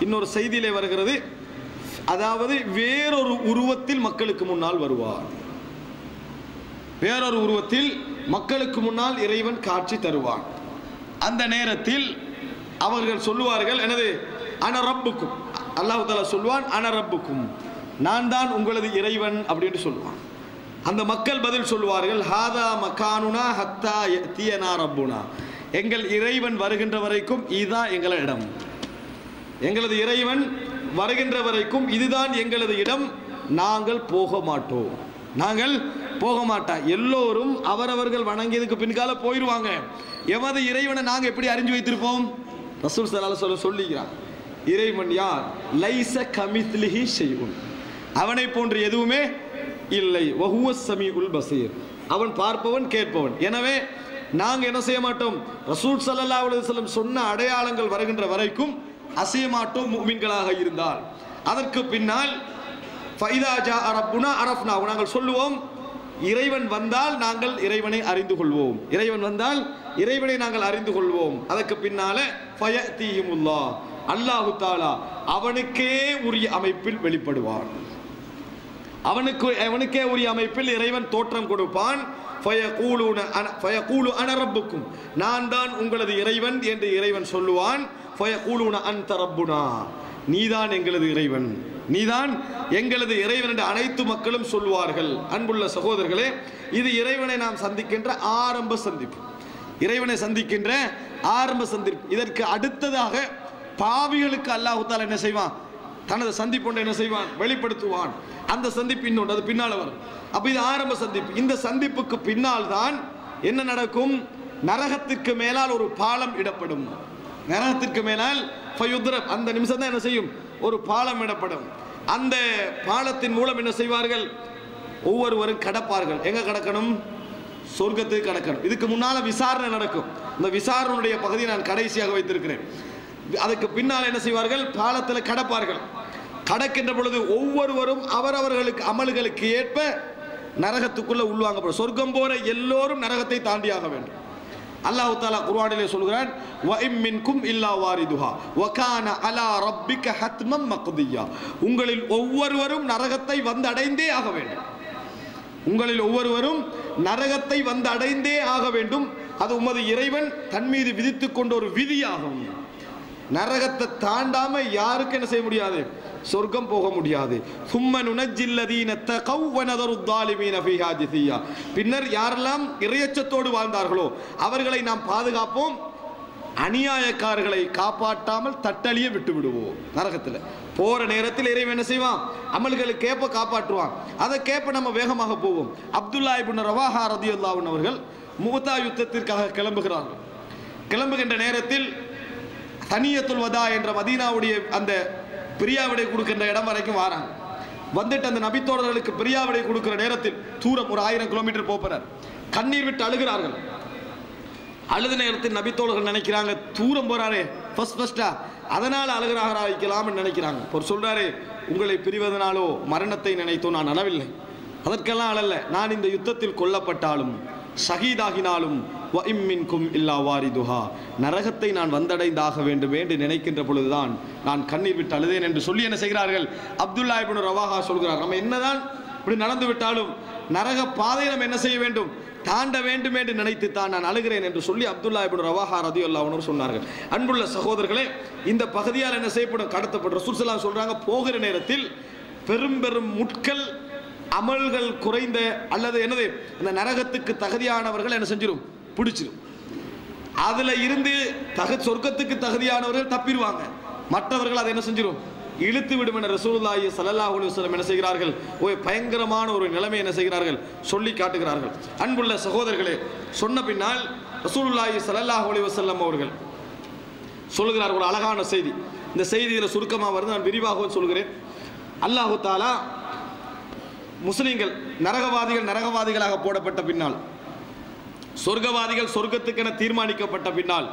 இன்னொரு செய்தியிலே வருகிறது, அதாவது வேறொரு உருவத்தில் மக்களுக்கு முன்னால் வருவார். வேறொரு உருவத்தில் மக்களுக்கு முன்னால் இறைவன் காட்சி தருவான். அந்த நேரத்தில் அவர்கள் சொல்லுவார்கள், எனது அன ரப்புக்கும், அல்லாஹ் தஆலா சொல்வான், அன ரப்புக்கும், நான் தான் உங்களது இறைவன் அப்படின்னு சொல்லுவான். அந்த மக்கள் பதில் சொல்லுவார்கள், ஹாதா மக்கானுனா ஹத்தா யத்தியனா ரப்புனா, எங்கள் இறைவன் வருகின்ற வரைக்கும் இதுதான் எங்களது இடம், எங்களது இறைவன் வருகின்ற வரைக்கும் இதுதான் எங்களது இடம், நாங்கள் போக மாட்டோம், நாங்கள் போக மாட்டோம். எல்லோரும் அவரவர்கள் வணங்கியதுக்கு பின்கால போயிடுவாங்க. எமது இறைவனை நாங்கள் எப்படி அறிஞ்சு வைத்திருப்போம்? ரசூல் ஸல்லல்லாஹு அலைஹி வஸல்லம் சொல்லுகிறார், இறைவன் யார், லைஸ கமித்லிஹி ஷைஉன், அவனை போன்று எதுவுமே இல்லை, வஹுவ ஸமீஉல் பஸீர், அவன் பார்ப்பவன் கேட்பவன். எனவே நாங்கள் என்ன செய்ய மாட்டோம், ரசூல் ஸல்லல்லாஹு அலைஹி வஸல்லம் சொன்ன அடையாளங்கள் வருகின்ற வரைக்கும் அசைய மாட்டோம் முஃமின்களாக இருந்தால். அதற்கு பின்னால் ஃபைதா ஜாஅ ரப்புனா அரஃப்னா, நாங்கள் சொல்லுவோம், இறைவன் வந்தால் நாங்கள் இறைவனை அறிந்து கொள்வோம், இறைவன் வந்தால் இறைவனை நாங்கள் அறிந்து கொள்வோம். அதற்கு பின்னால ஃபயதீஹிமுல்லாஹ், அல்லாஹு தஆலா அவனுக்கே உரிய அமைப்பில் வெளிப்படுவான், அவனுக்கே உரிய அமைப்பில் இறைவன் தோற்றம் கொடுப்பான். ஃபயகூலு அன ரப்புக்கும், நான் தான் உங்களது இறைவன் என்று இறைவன் சொல்லுவான். ஃபயகூலுன அன்த ரப்புனா, நீதான் எங்களது இறைவன், நீதான் எங்களது இறைவன் என்று அனைத்து மக்களும் சொல்லுவார்கள். அன்புள்ள சகோதரர்களே, இது இறைவனை நாம் சந்திக்கின்ற ஆரம்ப சந்திப்பு, இறைவனை சந்திக்கின்ற ஆரம்ப சந்திப்பு. இதற்கு அடுத்ததாக பாவிகளுக்கு அல்லாஹ் தஆலா என்ன செய்வான், தனது சந்திப்பு என்ன செய்வான், வெளிப்படுத்துவான். அந்த சந்திப்பு இன்னொன்று, அது பின்னால் வரும். அப்ப இது ஆரம்ப சந்திப்பு. இந்த சந்திப்புக்கு பின்னால் தான் என்ன நடக்கும், நரகத்திற்கு மேலால் ஒரு பாலம் இடப்படும், நரகத்திற்கு மேலால் ஃபயுத்ரப், அந்த நிமிஷம் தான் என்ன செய்யும், ஒரு பாலம் இடப்படும். அந்த பாலத்தின் மூலம் என்ன செய்வார்கள், ஒவ்வொருவரும் கடப்பார்கள். எங்க கடக்கணும், சொர்க்கத்துக்கு கடக்கணும். இதுக்கு முன்னால விசாரணை நடக்கும். இந்த விசாரணையுடைய பகுதியை நான் கடைசியாக வைத்திருக்கிறேன். அதுக்கு பின்னால் என்ன செய்வார்கள், பாலத்தில் கடப்பார்கள். கடக்கின்ற பொழுது ஒவ்வொருவரும் அவரவர்களுக்கு அமல்களுக்கு ஏற்ப நரகத்துக்குள்ள உள்வாங்கப்படும். சொர்க்கம் போற எல்லோரும் நரகத்தை தாண்டியாக வேண்டும். அல்லாஹ் தஆலா குர்ஆனிலே சொல்கிறான், வ இம்மின்கும் இல்லா வாரிதுஹா வ கான அலா ரப்பிக ஹத்மம் மக்தியா, உங்களில் ஒவ்வொருவரும் நரகத்தை வந்து அடைந்தே ஆக வேண்டும், உங்களில் ஒவ்வொருவரும் நரகத்தை வந்து அடைந்தே ஆக வேண்டும். அது உமது இறைவன் தன் மீது விதித்துக் கொண்ட ஒரு விதியாகும். நரகத்தை தாண்டாம யாருக்கு என்ன செய்ய முடியாது, சொர்க்கம் போக முடியாது. சும்ம நுனஜ்ஜில்லதீன தகவ் வ நதருத் ஸாலிமீன ஃபீஹா ஜிஸியா, பின்னர் யாரெல்லாம் இறையச்சத்தோடு வாழ்ந்தார்களோ அவர்களை நாம் பாதுகாப்போம், அநியாயக்காரர்களை காப்பாற்றாமல் தட்டலிய விட்டு விடுவோம். நரகத்தில் போற நேரத்தில் இறைவன் என்ன செய்வான், அமல்களுக்கு கேப்ப காப்பாற்றுவான். அதை கேப்ப நம்ம வேகமாக போவோம். அப்துல்லா இப்னு ரவாஹா ரலியல்லாஹு அன்ஹு அவர்கள் முஅத்தா யுத்தத்திற்காக கிளம்புகிறார்கள். கிளம்புகின்ற நேரத்தில் தனியத்துல் வதா என்ற மதீனாவுடைய அந்த பிரியாவிடை கொடுக்கின்ற இடம் வரைக்கும் வராங்க. வந்துட்டு அந்த நபித்தோழர்களுக்கு பிரியாவிடை கொடுக்கிற நேரத்தில் தூரம் ஒரு 1000 கிலோமீட்டர் போகிறார். கண்ணீர் விட்டு அழுகிறார்கள். அழுத நேரத்தில் நபித்தோழர்கள் நினைக்கிறாங்க, தூரம் போறாரே ஃபர்ஸ்டா, அதனால் அழுகிறாரா இருக்கலாம்னு நினைக்கிறாங்க. ஒரு சொல்றாரு, உங்களை பிரிவதனாலோ மரணத்தை நினைத்தோ நான் அழவில்லை, அதற்கெல்லாம் அழல்ல, நான் இந்த யுத்தத்தில் கொல்லப்பட்டாலும் ஷஹீதாகினாலும் வ இம்மின்கும் இல்லா வாரிதுஹா, நரகத்தை நான் வந்தடைந்தாக வேண்டும் என்று நினைக்கின்ற பொழுதுதான் நான் கண்ணீர் விட்டு அழுதேன் என்று சொல்லி என்ன செய்கிறார்கள், அப்துல்லா இப்னு ரவாஹா சொல்கிறார், நம்ம என்னதான் இப்படி நடந்து விட்டாலும் நரக பாதையை நம்ம என்ன செய்ய வேண்டும், தாண்ட வேண்டும் என்று நினைத்து தான் நான் அழுகிறேன் என்று சொல்லி அப்துல்லா இப்னு ரவாஹா ரலியல்லாஹு அன்ஹு சொன்னார்கள். அன்புள்ள சகோதரர்களே, இந்த பகுதியால் என்ன செய்யப்படும், கடத்தப்படும். ரசூல் ஸல்லல்லாஹு அலைஹி வஸல்லம் சொல்றாங்க, போகிற நேரத்தில் பெரும் பெரும் முட்கள், அமல்கள் குறைந்த அல்லது என்னது அந்த நரகத்துக்கு தகுதியானவர்கள் என்ன செஞ்சிடும், பிடிச்சிடும். அதுல இருந்து சொர்க்கத்துக்கு தகுதியானவர்கள் தப்பிடுவாங்க, மற்றவர்கள் அதை என்ன செஞ்சிடும், இழுத்து விடும் என ரசூலுல்லாஹி ஸல்லல்லாஹு அலைஹி வஸல்லம் என்ன செய்கிறார்கள்? ஒரு பயங்கரமான ஒரு நிலைமை என்ன செய்கிறார்கள்? சொல்லி காட்டுகிறார்கள். அன்புள்ள சகோதரர்களே, சொன்ன பின்னால் ரசூலுல்லாஹி ஸல்லல்லாஹு அலைஹி வஸல்லம் அவர்கள் சொல்லுகிறார் ஒரு அழகான செய்தி. இந்த செய்தியில் சுருக்கமாக வருது, நான் விரிவாகவும் சொல்கிறேன். அல்லாஹு தஆலா முஸ்லிம்கள் நரகவாதிகளாக போடப்பட்ட பின்னால், சொர்க்கவாதிகள் சொர்க்கத்துக்கென தீர்மானிக்கப்பட்ட பின்னால்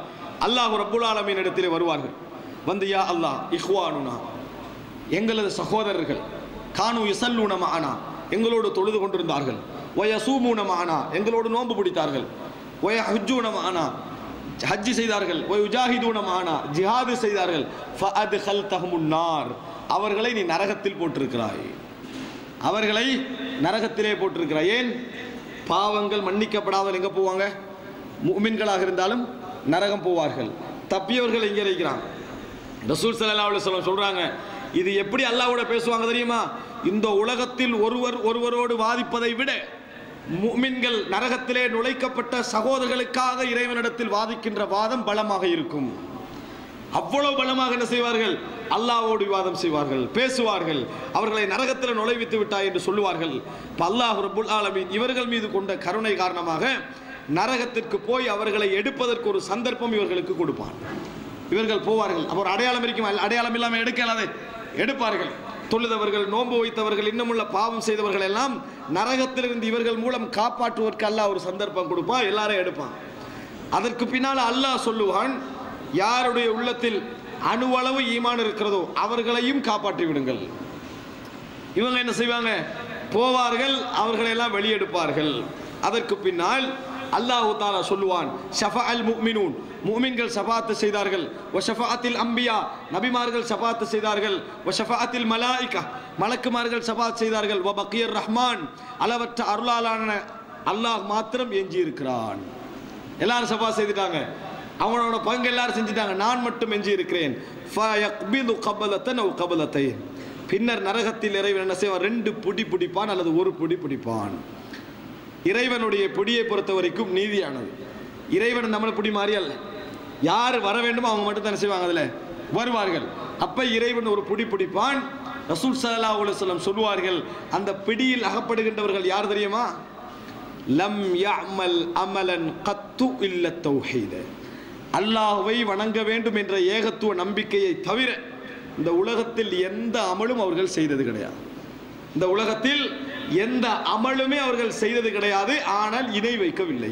அல்லாஹ் ரப்புல் ஆலமீன் இடத்திலே வருவார்கள். வந்து யா அல்லாஹ் இஹ்வானுனா, எங்களது சகோதரர்கள், கானு யுஸல்லூன மஅனா, எங்களோடு தொழுது கொண்டிருந்தார்கள், வயஸூமூன மஅனா, எங்களோடு நோன்பு பிடித்தார்கள், வயஹுஜ்ஜூன மஅனா, ஹஜ் செய்தார்கள், வயுஜாஹிதூன மஅனா, ஜிஹாது செய்தார்கள், ஃபஅத்கல்தஹுமுன் நார், அவர்களை நீ நரகத்தில் போட்டிருக்கிறாய், அவர்களை நரகத்திலே போட்டிருக்கிறாய். ஏன்? பாவங்கள் மன்னிக்கப்படாதவர்கள் எங்கே போவாங்க? முஃமின்களாக இருந்தாலும் நரகம் போவார்கள். தப்பியவர்கள் எங்கே இருக்கிறாங்க? ரசூல் ஸல்லல்லாஹு அலைஹி வஸல்லம் சொல்றாங்க, இது எப்படி அல்லாஹ்வோட பேசுவாங்க தெரியுமா? இந்த உலகத்தில் ஒருவரோடு வாதிப்பதை விட முஃமின்கள் நரகத்திலே நுழைக்கப்பட்ட சகோதரர்களுக்காக இறைவனிடத்தில் வாதிக்கின்ற வாதம் பலமாக இருக்கும். அவ்வளவு பலமாக என்ன செய்வார்கள்? அல்லாஹ்வோடு விவாதம் செய்வார்கள், பேசுவார்கள். அவர்களை நரகத்தில் நுழைவித்து விட்டாய் என்று சொல்லுவார்கள். அல்லாஹ் ரப்புல் ஆலமீன் இவர்கள் மீது கொண்ட கருணை காரணமாக நரகத்திற்கு போய் அவர்களை எடுப்பதற்கு ஒரு சந்தர்ப்பம் இவர்களுக்கு கொடுப்பான். இவர்கள் போவார்கள். அப்போ ஒரு அடையாளம் இருக்கும், அடையாளம் இல்லாமல் எடுக்கலாது, எடுப்பார்கள். தொழுதவர்கள், நோன்பு வைத்தவர்கள், இன்னமுள்ள பாவம் செய்தவர்கள் எல்லாம் நரகத்திலிருந்து இவர்கள் மூலம் காப்பாற்றுவதற்கு அல்லாஹ் ஒரு சந்தர்ப்பம் கொடுப்பான், எல்லாரும் எடுப்பான். அதற்கு பின்னால் அல்லாஹ் சொல்லுவான், யாருடைய உள்ளத்தில் அணுவளவு ஈமான் இருக்கிறதோ அவர்களையும் காப்பாற்றி விடுங்கள். இவங்க என்ன செய்வாங்க? போவார்கள், அவர்களை எல்லாம் வெளியெடுப்பார்கள். அதற்கு பின்னால் அல்லாஹ் தஆலா சொல்லுவான், ஷஃபஅல் முஃமினூன், முஃமின்கள் ஷஃபாஅத் செய்தார்கள், வ ஷஃபஅத்தில் அம்பியா, நபிமார்கள் ஷஃபாஅத் செய்தார்கள், வ ஷஃபஅத்தில் மலாயிகா, மலக்குமார்கள் ஷஃபாஅத் செய்தார்கள், வ பக்கியர் ரஹ்மான், அளவற்ற அருளாளனான அல்லாஹ் மாத்திரம் எஞ்சி இருக்கிறான். எல்லாரும் ஷஃபாஅத் செய்துட்டாங்க, அவனோட பங்கு எல்லாரும் செஞ்சுட்டாங்க, நான் மட்டும் எஞ்சி இருக்கிறேன். ஃபயக்பிது கபலத்தன் அவ் கபலத்தைன், பின்னர் நரகத்தில் இறைவன் என்ன செய்வான்? 2 பிடி பிடிப்பான் அல்லது 1 பிடி பிடிப்பான். இறைவனுடைய பிடியை பொறுத்த வரைக்கும் நீதியானது. இறைவன் நம்மளை பிடி மாறி அல்ல, யார் வர வேண்டுமோ அவங்க மட்டும் தானே செய்வாங்க, அதில் வருவார்கள். அப்ப இறைவன் ஒரு பிடி பிடிப்பான். ரசூல் ஸல்லல்லாஹு அலைஹி வஸல்லம் சொல்வார்கள், அந்த பிடியில் அகப்படுகின்றவர்கள் யார் தெரியுமா? லம் யஅமல் அமலன் கத்து இல்ல தௌஹீத், அல்லாஹ்வை வணங்க வேண்டும் என்ற ஏகத்துவ நம்பிக்கையை தவிர இந்த உலகத்தில் எந்த அமலும் அவர்கள் செய்தது கிடையாது. இந்த உலகத்தில் எந்த அமலுமே அவர்கள் செய்தது கிடையாது. ஆனால் இணை வைக்கவில்லை.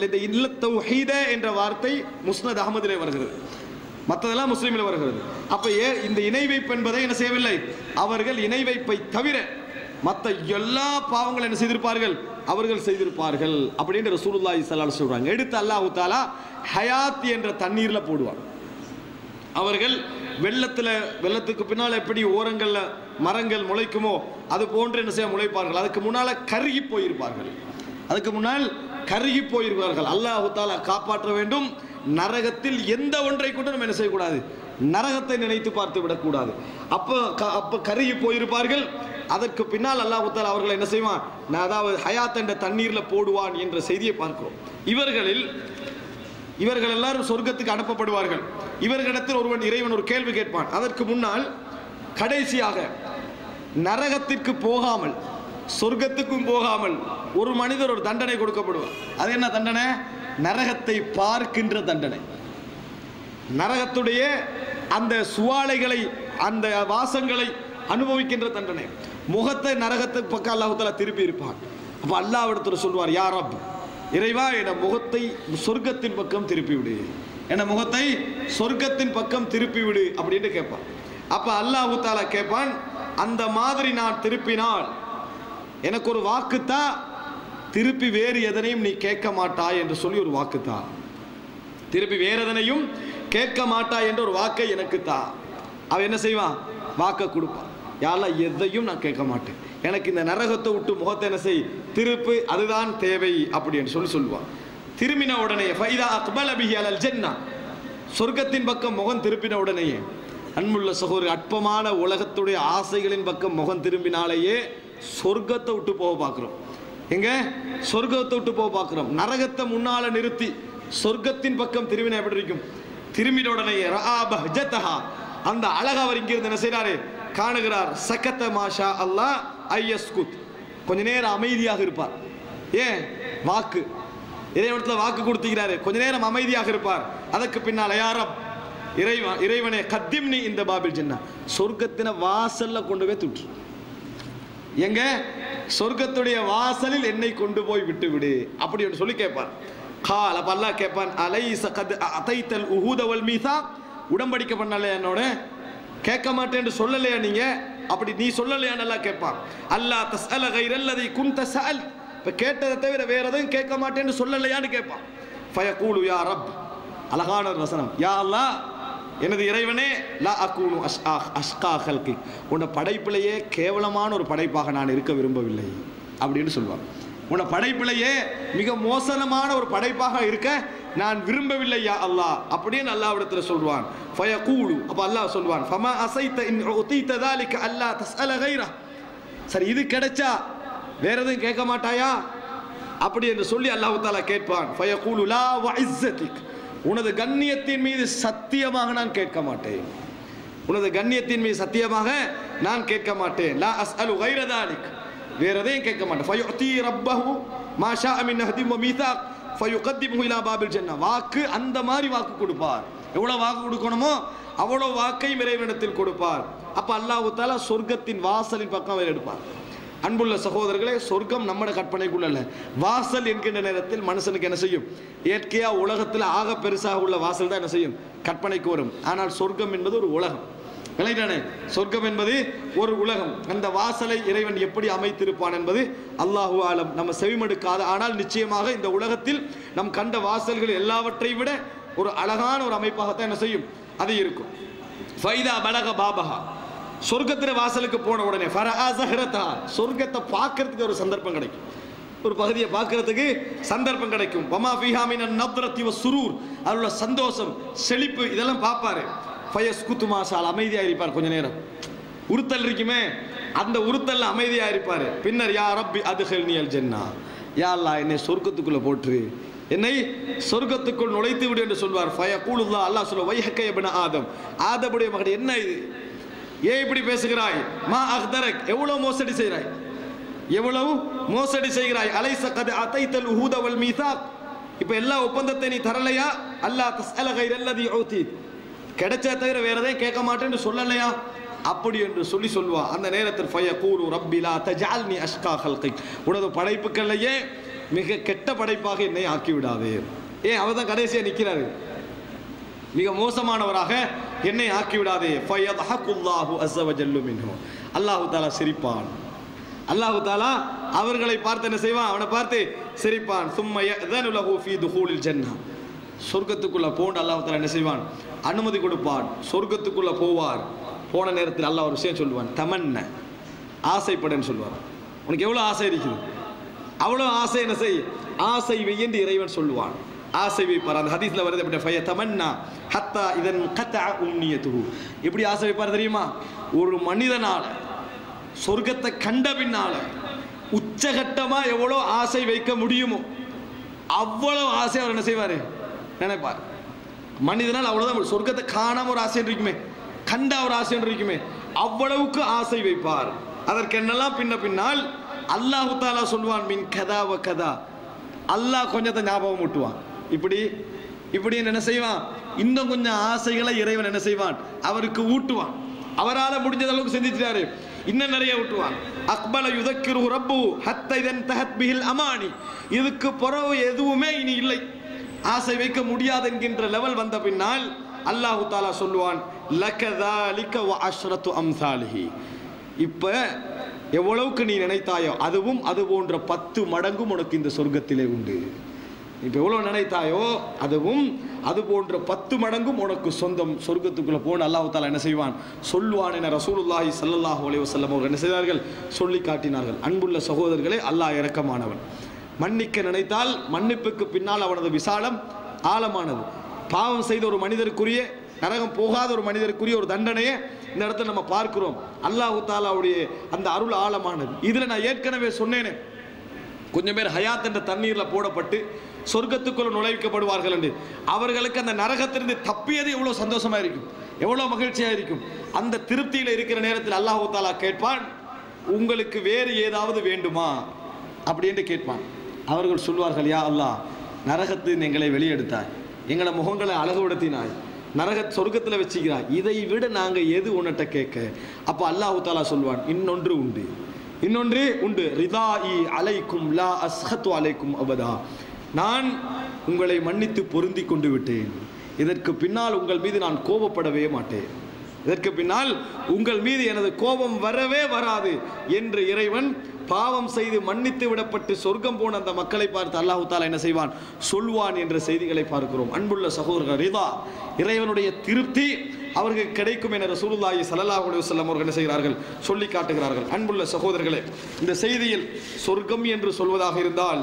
இந்த இல்ல தௌஹீத என்ற வார்த்தை முஸ்னத் அஹ்மதிலே வருகிறது, மற்றதெல்லாம் முஸ்லிமில் வருகிறது. அப்ப இந்த இணை வைப்பு என்பதை என்ன செய்யவில்லை, அவர்கள் இணை வைப்பை தவிர மற்ற எல்லா பாவங்களும் என்ன செய்திருப்பார்கள்? அவர்கள் செய்திருப்பார்கள் அப்படின்னு ரசூலுல்லாஹி ஸல்லல்லாஹு அலைஹி வஸல்லம் சொல்றாங்க. எடுத்து அல்லாஹ் தஆலா ஹயாத் என்ற தண்ணீர்ல போடுவார். அவர்கள் வெள்ளத்துக்கு பின்னால் எப்படி ஓரங்கள்ல மரங்கள் முளைக்குமோ அது போன்று என்ன செய்ய முளைப்பார்கள். அதுக்கு முன்னால கருகி போயிருப்பார்கள். அல்லாஹ் தஆலா காப்பாற்ற வேண்டும். நரகத்தில் எந்த ஒன்றை கொண்டு நம்ம என்ன செய்யக்கூடாது? நரகத்தை நினைத்து பார்த்து விடக்கூடாது. அப்ப கருகி போயிருப்பார்கள். அதற்கு பின்னால் அல்லாஹ் தஆலா அவர்களை என்ன செய்வான்? அதாவது ஹயாத் என்ற தண்ணீர்ல போடுவான் என்ற செய்தியை பார்க்கிறோம். இவர்கள் எல்லாரும் சொர்க்கத்துக்கு அனுப்பப்படுவார்கள். இவர்களிடத்தில் இறைவன் ஒரு கேள்வி கேட்பான். அதற்கு முன்னால் கடைசியாக நரகத்திற்கு போகாமல் சொர்க்கத்துக்கும் போகாமல் ஒரு மனிதர் ஒரு தண்டனை கொடுக்கப்படுவார். அது என்ன தண்டனை? நரகத்தை பார்க்கின்ற தண்டனை. நரகத்துடைய அந்த சுவாலைகளை, அந்த வாசங்களை அனுபவிக்கின்ற தண்டனை. முகத்தை நரகத்துக்கு பக்கம் அல்லாஹ் தஆலா திருப்பி இருப்பான். அப்ப அல்லாஹ் இடத்துல சொல்வார், யா ரப், இறைவா, என முகத்தை சொர்க்கத்தின் பக்கம் திருப்பி விடு, என முகத்தை சொர்க்கத்தின் பக்கம் திருப்பி விடு அப்படின்னு கேட்பான். அப்ப அல்லாஹ் தஆலா கேட்பான், அந்த மாதிரி நான் திருப்பினால் எனக்கு ஒரு வாக்குத்தா, திருப்பி வேறு எதனையும் நீ கேட்க மாட்டாய் என்று சொல்லி ஒரு வாக்குத்தா, திருப்பி வேறு எதனையும் கேட்க மாட்டாய் என்ற ஒரு வாக்கை எனக்கு தா. அவன் என்ன செய்வான்? வாக்கை கொடுப்பான். யாரெல்லாம் எதையும் நான் கேட்க மாட்டேன், எனக்கு இந்த நரகத்தை விட்டு முகத்தை என்ன செய், திருப்பு, அதுதான் தேவை அப்படின்னு சொல்லுவான். திரும்பின உடனே ஃபைதா அக்பல பிஹி அலல் ஜன்னா, சொர்க்கத்தின் பக்கம் முகம் திருப்பின உடனேயே, அன்புள்ள சகோதரர், அற்பமான உலகத்துடைய ஆசைகளின் பக்கம் முகம் திரும்பினாலேயே சொர்க்கத்தை விட்டு போக பார்க்கிறோம். எங்க? சொர்க்கத்தை விட்டு போக பார்க்கிறோம். நரகத்தை முன்னால நிறுத்தி சொர்க்கத்தின் பக்கம் திரும்பின எப்படி இருக்கும்? திரும்பின உடனே ரஆ பஹ்ஜதஹா, அந்த அழகு அவர் இங்கிருந்து என்ன செய்றாரு காணுகிறார். சக்கத்த மாஷா அல்லாஹ் ஐயஸ்குத், கொஞ்ச நேரம் அமைதியாக இருப்பார். ஏன்? வாக்கு, இறைவனத்தில் வாக்கு கொடுத்துக்கிறாரு, கொஞ்ச நேரம் அமைதியாக இருப்பார். அதற்கு பின்னால் யா ரப், இறைவனே கத்திம்னி இந்த பாபில் ஜன்னா, சொர்க்கத்தின வாசல்ல கொண்டு போய் துட்டு, எங்க சொர்க்கத்துடைய வாசலில் என்னை கொண்டு போய் விட்டு விடு அப்படி என்று சொல்லி கேட்பார். கால் அப்ப அல்லாஹ் கேட்பான், அலைஸ கத் அதைத்தல் உஹூத வல் மீசாக், உடன்படிக்கை பண்ணல என்னோட, கேட்க மாட்டேன் என்று சொல்லலையா நீங்க, அப்படி நீ சொல்லலையான்னு அல்லாஹ் கேட்பான். அல்லாஹ் தஸ்அல கைரல்லதி குன்த சஅல், இப்ப கேட்டதை தவிர வேற எதுவும் கேட்க மாட்டேன்னு சொல்லலையான்னு கேட்பான். ஃபயகூலு யா ரப், அழகான ஒரு வசனம், யா அல்லாஹ் எனது இறைவனே, லா அகூனு அஷ்கா ஹல்கி, உன்னை படைப்பிலேயே கேவலமான ஒரு படைப்பாக நான் இருக்க விரும்பவில்லை அப்படின்னு சொல்லுவான். உன்னை படைப்பிலேயே மிக மோசமான ஒரு படைப்பாக இருக்க நான் விரும்பவில்லை யா அல்லாஹ் அப்படின்னு அல்லாஹ்விடத்தில் சொல்வான். ஃபயகூலு, அப்ப அல்லாஹ் சொல்வான், ஃபமா அஸைத இன் உதீத ذلك அல்லா தஸ்அல கைரா, சரி இது கிடைச்சா வேற எதுவும் கேட்க மாட்டாயா அப்படி என்று சொல்லி அல்லாஹ் தஆலா கேட்பான். ஃபயகூலு லா வஇஸ்ஸதிக், உனது கண்ணியத்தின் மீது சத்தியமாக நான் கேட்க மாட்டேன், உனது கண்ணியத்தின் மீது சத்தியமாக நான் கேட்க மாட்டேன். லா அஸ்அலு கைர ذلك, வேற எதையும் கேட்க மாட்டேன். ஃபயுதி ரப்பஹு மா ஷாஅ மின் ஹதீம் வ மீசாக் ஃபயுகத்திமுஹு இலா பாபில் ஜன்னா, வாக்கு அந்த மாதிரி வாக்கு கொடுப்பார், எவ்வளவு வாக்கு கொடுக்கணுமோ அவ்வளவு வாக்கை இறைவனிடத்தில் கொடுப்பார். அப்ப அல்லாஹ் தஆலா சொர்க்கத்தின் வாசலின் பக்கம் வேற எடுப்பார். அன்புள்ள சகோதரர்களே, சொர்க்கம் நம்மட கற்பனைக்குள்ள அல்ல. வாசல் என்கின்ற நேரத்தில் மனுஷனுக்கு என்ன செய்யும், இயற்கையா உலகத்தில் ஆக பெருசாக உள்ள வாசல் தான் என்ன செய்யும், கற்பனைக்கு வரும். ஆனால் சொர்க்கம் என்பது ஒரு உலகம், விளையாடனே, சொர்க்கம் என்பது ஒரு உலகம். அந்த வாசலை இறைவன் எப்படி அமைத்திருப்பான் என்பது அல்லாஹு ஆலம், நம்ம செவிமடுக்காத. ஆனால் நிச்சயமாக இந்த உலகத்தில் நம் கண்ட வாசல்கள் எல்லாவற்றை விட ஒரு அழகான ஒரு அமைப்பாகத்தான் என்ன செய்யும், அது இருக்கும். ஃபைதா பலக பாபஹா, சொர்க்கத்தின் வாசலுக்கு போன உடனே சொர்க்கத்தை பார்க்கறதுக்கு ஒரு சந்தர்ப்பம் கிடைக்கும், ஒரு பகுதியை பார்க்கறதுக்கு சந்தர்ப்பம் கிடைக்கும். வமா ஃபீஹா மினன் நத்ரத்தி வஸ்ஸுரூர், அதுல சந்தோஷம் செழிப்பு இதெல்லாம் பார்ப்பாரு. ஃபயஸ்குத்து மாஷால், அமைதியா இருப்பார் கொஞ்ச நேரம், உறுத்தல் இருக்குமே அந்த உறுத்தல்ல அமைதியா இருப்பாரு. பின்னர் யா ரப்பி அத்ஹில்னியல் ஜன்னா, யா அல்லாஹ் என்னை சொர்க்கத்துக்குள்ள போற்று, என்னை சொர்க்கத்துக்குள் நுழைத்து விடு என்று சொல்வார். ஃபயகூலுல்லாஹ், அல்லாஹ் சொல்ல, வைஹக்க இப்ன ஆதம், ஆதமுடைய மகன் என்ன இது, ஏன் இப்படி பேசுகிறாய், மா அக்தரக், எவ்வளவு மோசடி செய்கிறாய், எவ்வளவு மோசடி செய்கிறாய். அலைஸ கத் அதைத்தல் உஹூத வல் மீசாக், இப்ப எல்லா ஒப்பந்தத்தை நீ தரலையா, அல்லாஹ் தஸ்அல கைரல்லதி உதீத், கிடைச்ச தவிர வேற எதையும் கேட்க மாட்டேன்னு சொல்லலையா அப்படி என்று சொல்லி சொல்வா. அந்த நேரத்தில் ஃபயகூலு ரப்பி லா தஜஅல்னி அஷ்கா ஹல்கிக், உனது படைப்புக்களையே மிக கெட்ட படைப்பாக என்னை ஆக்கிவிடாதே. ஏன் அவர் தான் கடைசியா நிற்கிறாரு, மிக மோசமானவராக என்னை ஆக்கிவிடாதே. ஃபயத்ஹகுல்லாஹு அஸ்ஸ வஜல்லு மின்ஹு, அல்லாஹ் தஆலா சிரிப்பான். அல்லாஹ் தஆலா அவர்களை பார்த்து என்ன செய்வான், அவனை பார்த்து சிரிப்பான். சும்ம யஅதனு லஹு ஃபீ துஹூலில் ஜன்னா, சொர்க்கத்துக்குள்ள போன அல்லாஹ் தஆலா என்ன செய்வான், அனுமதி கொடுப்பான். சொர்க்கத்துக்குள்ள போவார். போன நேரத்தில் அல்லாஹ் ஒரு விஷயம் சொல்லுவான், தமன்ன, ஆசைப்படுன்னு சொல்லுவார். உனக்கு எவ்வளவு ஆசை இருக்குது, அவ்வளவு ஆசை என்ன செய், ஆசை வை என்று இறைவன் சொல்லுவான். ஆசை வைப்பார். அந்த ஹதீஸ்ல வருது அப்படி, ஃபயதமன்னா ஹத்தா இதன் கத்தஅ உம்னியதுஹு, எப்படி ஆசை வைப்பார் தெரியுமா, ஒரு மனிதனால சொர்க்கத்தை கண்ட பின்னால உச்சகட்டமா எவ்வளவு ஆசை வைக்க முடியுமோ அவ்வளவு ஆசை அவர் என்ன செய்வாரு, நினைப்பார். மனிதனால் அவ்வளவுதான், சொர்க்கத்தை காணாம ஒரு ஆசை இருக்குமே, கண்ட ஒரு ஆசை இருக்குமே, அவ்வளவுக்கு ஆசை வைப்பார். அதற்கு என்னெல்லாம் பின்னால் அல்லாஹு தஆலா சொல்வான், மின் கதா வ கதா, அல்லாஹ் கொஞ்சத்தை ஞாபகம் ஊட்டுவான். இப்படி இப்படி என்ன செய்வான், இன்னும் கொஞ்சம் ஆசைகளை இறைவன் என்ன செய்வான், அவருக்கு ஊட்டுவான். அவரால் முடிஞ்ச அளவுக்கு செஞ்சுட்டாரு, இன்னும் நிறைய ஊட்டுவான். அக்பல யுதக்கிரு ரப்பு ஹத்த இதன் தஹத் பிஹில் அமானி, இதுக்கு பிறகு எதுவுமே இனி இல்லை, ஆசை வைக்க முடியாது என்கின்ற லெவல் வந்த பின்னால் அல்லாஹு தஆலா சொல்லுவான், லகதாலிக வ அஷ்ரத்து அம்சாலிஹி, இப்ப எவ்வளவுக்கு நீ நினைத்தாயோ அதுவும் அது போன்ற 10 மடங்கும் உனக்கு இந்த சொர்க்கத்திலே உண்டு. இப்ப எவ்வளவு நினைத்தாயோ அதுவும் அது போன்ற 10 மடங்கும் உனக்கு சொந்தம். சொர்க்கத்துக்குள்ள போன அல்லாஹ் தஆலா என்ன செய்வான் சொல்லுவான் என ரசூலுல்லாஹி ஸல்லல்லாஹு அலைஹி வஸல்லம் அவர்கள் என்ன செய்தார்கள், சொல்லி காட்டினார்கள். அன்புள்ள சகோதரர்களே, அல்லாஹ் இரக்கமானவன். மன்னிக்க நினைத்தால் மன்னிப்புக்கு பின்னால் அவனது விசாலம் ஆழமானது. பாவம் செய்த ஒரு மனிதருக்குரிய, நரகம் போகாத ஒரு மனிதருக்குரிய ஒரு தண்டனையை இந்த இடத்துல நம்ம பார்க்கிறோம். அல்லாஹ் தஆலாவுடைய அந்த அருள் ஆழமானது. இதுல நான் ஏற்கனவே சொன்னேனே, கொஞ்சம் பேர் ஹயாத் என்ற தண்ணீர்ல போடப்பட்டு சொர்க்கத்துக்குள்ள நுழைவிக்கப்படுவார்கள் என்று. அவர்களுக்கு அந்த நரகத்திலிருந்து தப்பியது எவ்வளவு சந்தோஷமா இருக்கும், எவ்வளவு மகிழ்ச்சியா இருக்கும். அந்த திருப்தியில் இருக்கிற நேரத்தில் அல்லாஹ் தஆலா கேட்பான், உங்களுக்கு வேறு ஏதாவது வேண்டுமா அப்படின்னு கேட்பான். அவர்கள் சொல்வார்கள், யா அல்லாஹ், நரகத்தில் எங்களை வெளியெடுத்தாய், எங்களை முகங்களை அழகுபடுத்தினாய், சொர்க்கத்தில் வச்சுக்கிறாய், இதை விட நாங்கள் எது உன்னிட்ட கேட்க? அப்போ அல்லாஹ் தஆலா சொல்வான், இன்னொன்று உண்டு, இன்னொன்று உண்டு. ரிதாஇ அலைக்கும் லா அஸ்ஹத்து அலைக்கும் அபதா, நான் உங்களை மன்னித்து பொருந்தி கொண்டு விட்டேன், இதற்கு பின்னால் உங்கள் மீது நான் கோபப்படவே மாட்டேன், இதற்கு பின்னால் உங்கள் மீது எனது கோபம் வரவே வராது என்று இறைவன் பாவம் செய்து மன்னித்து விடப்பட்டு சொர்க்கம் போன அந்த மக்களை பார்த்து அல்லாஹ் தஆலா என்ன செய்வான், சொல்வான் என்ற செய்திகளை பார்க்கிறோம். அன்புள்ள சகோதரர்கள், ரிதா இறைவனுடைய திருப்தி அவர்களுக்கு கிடைக்கும் என ரசூலுல்லாஹி ஸல்லல்லாஹு அலைஹி வஸல்லம் அவர்கள் என்ன செய்கிறார்கள், சொல்லி காட்டுகிறார்கள். அன்புள்ள சகோதரர்களே, இந்த செய்தியில் சொர்க்கம் என்று சொல்வதாக இருந்தால்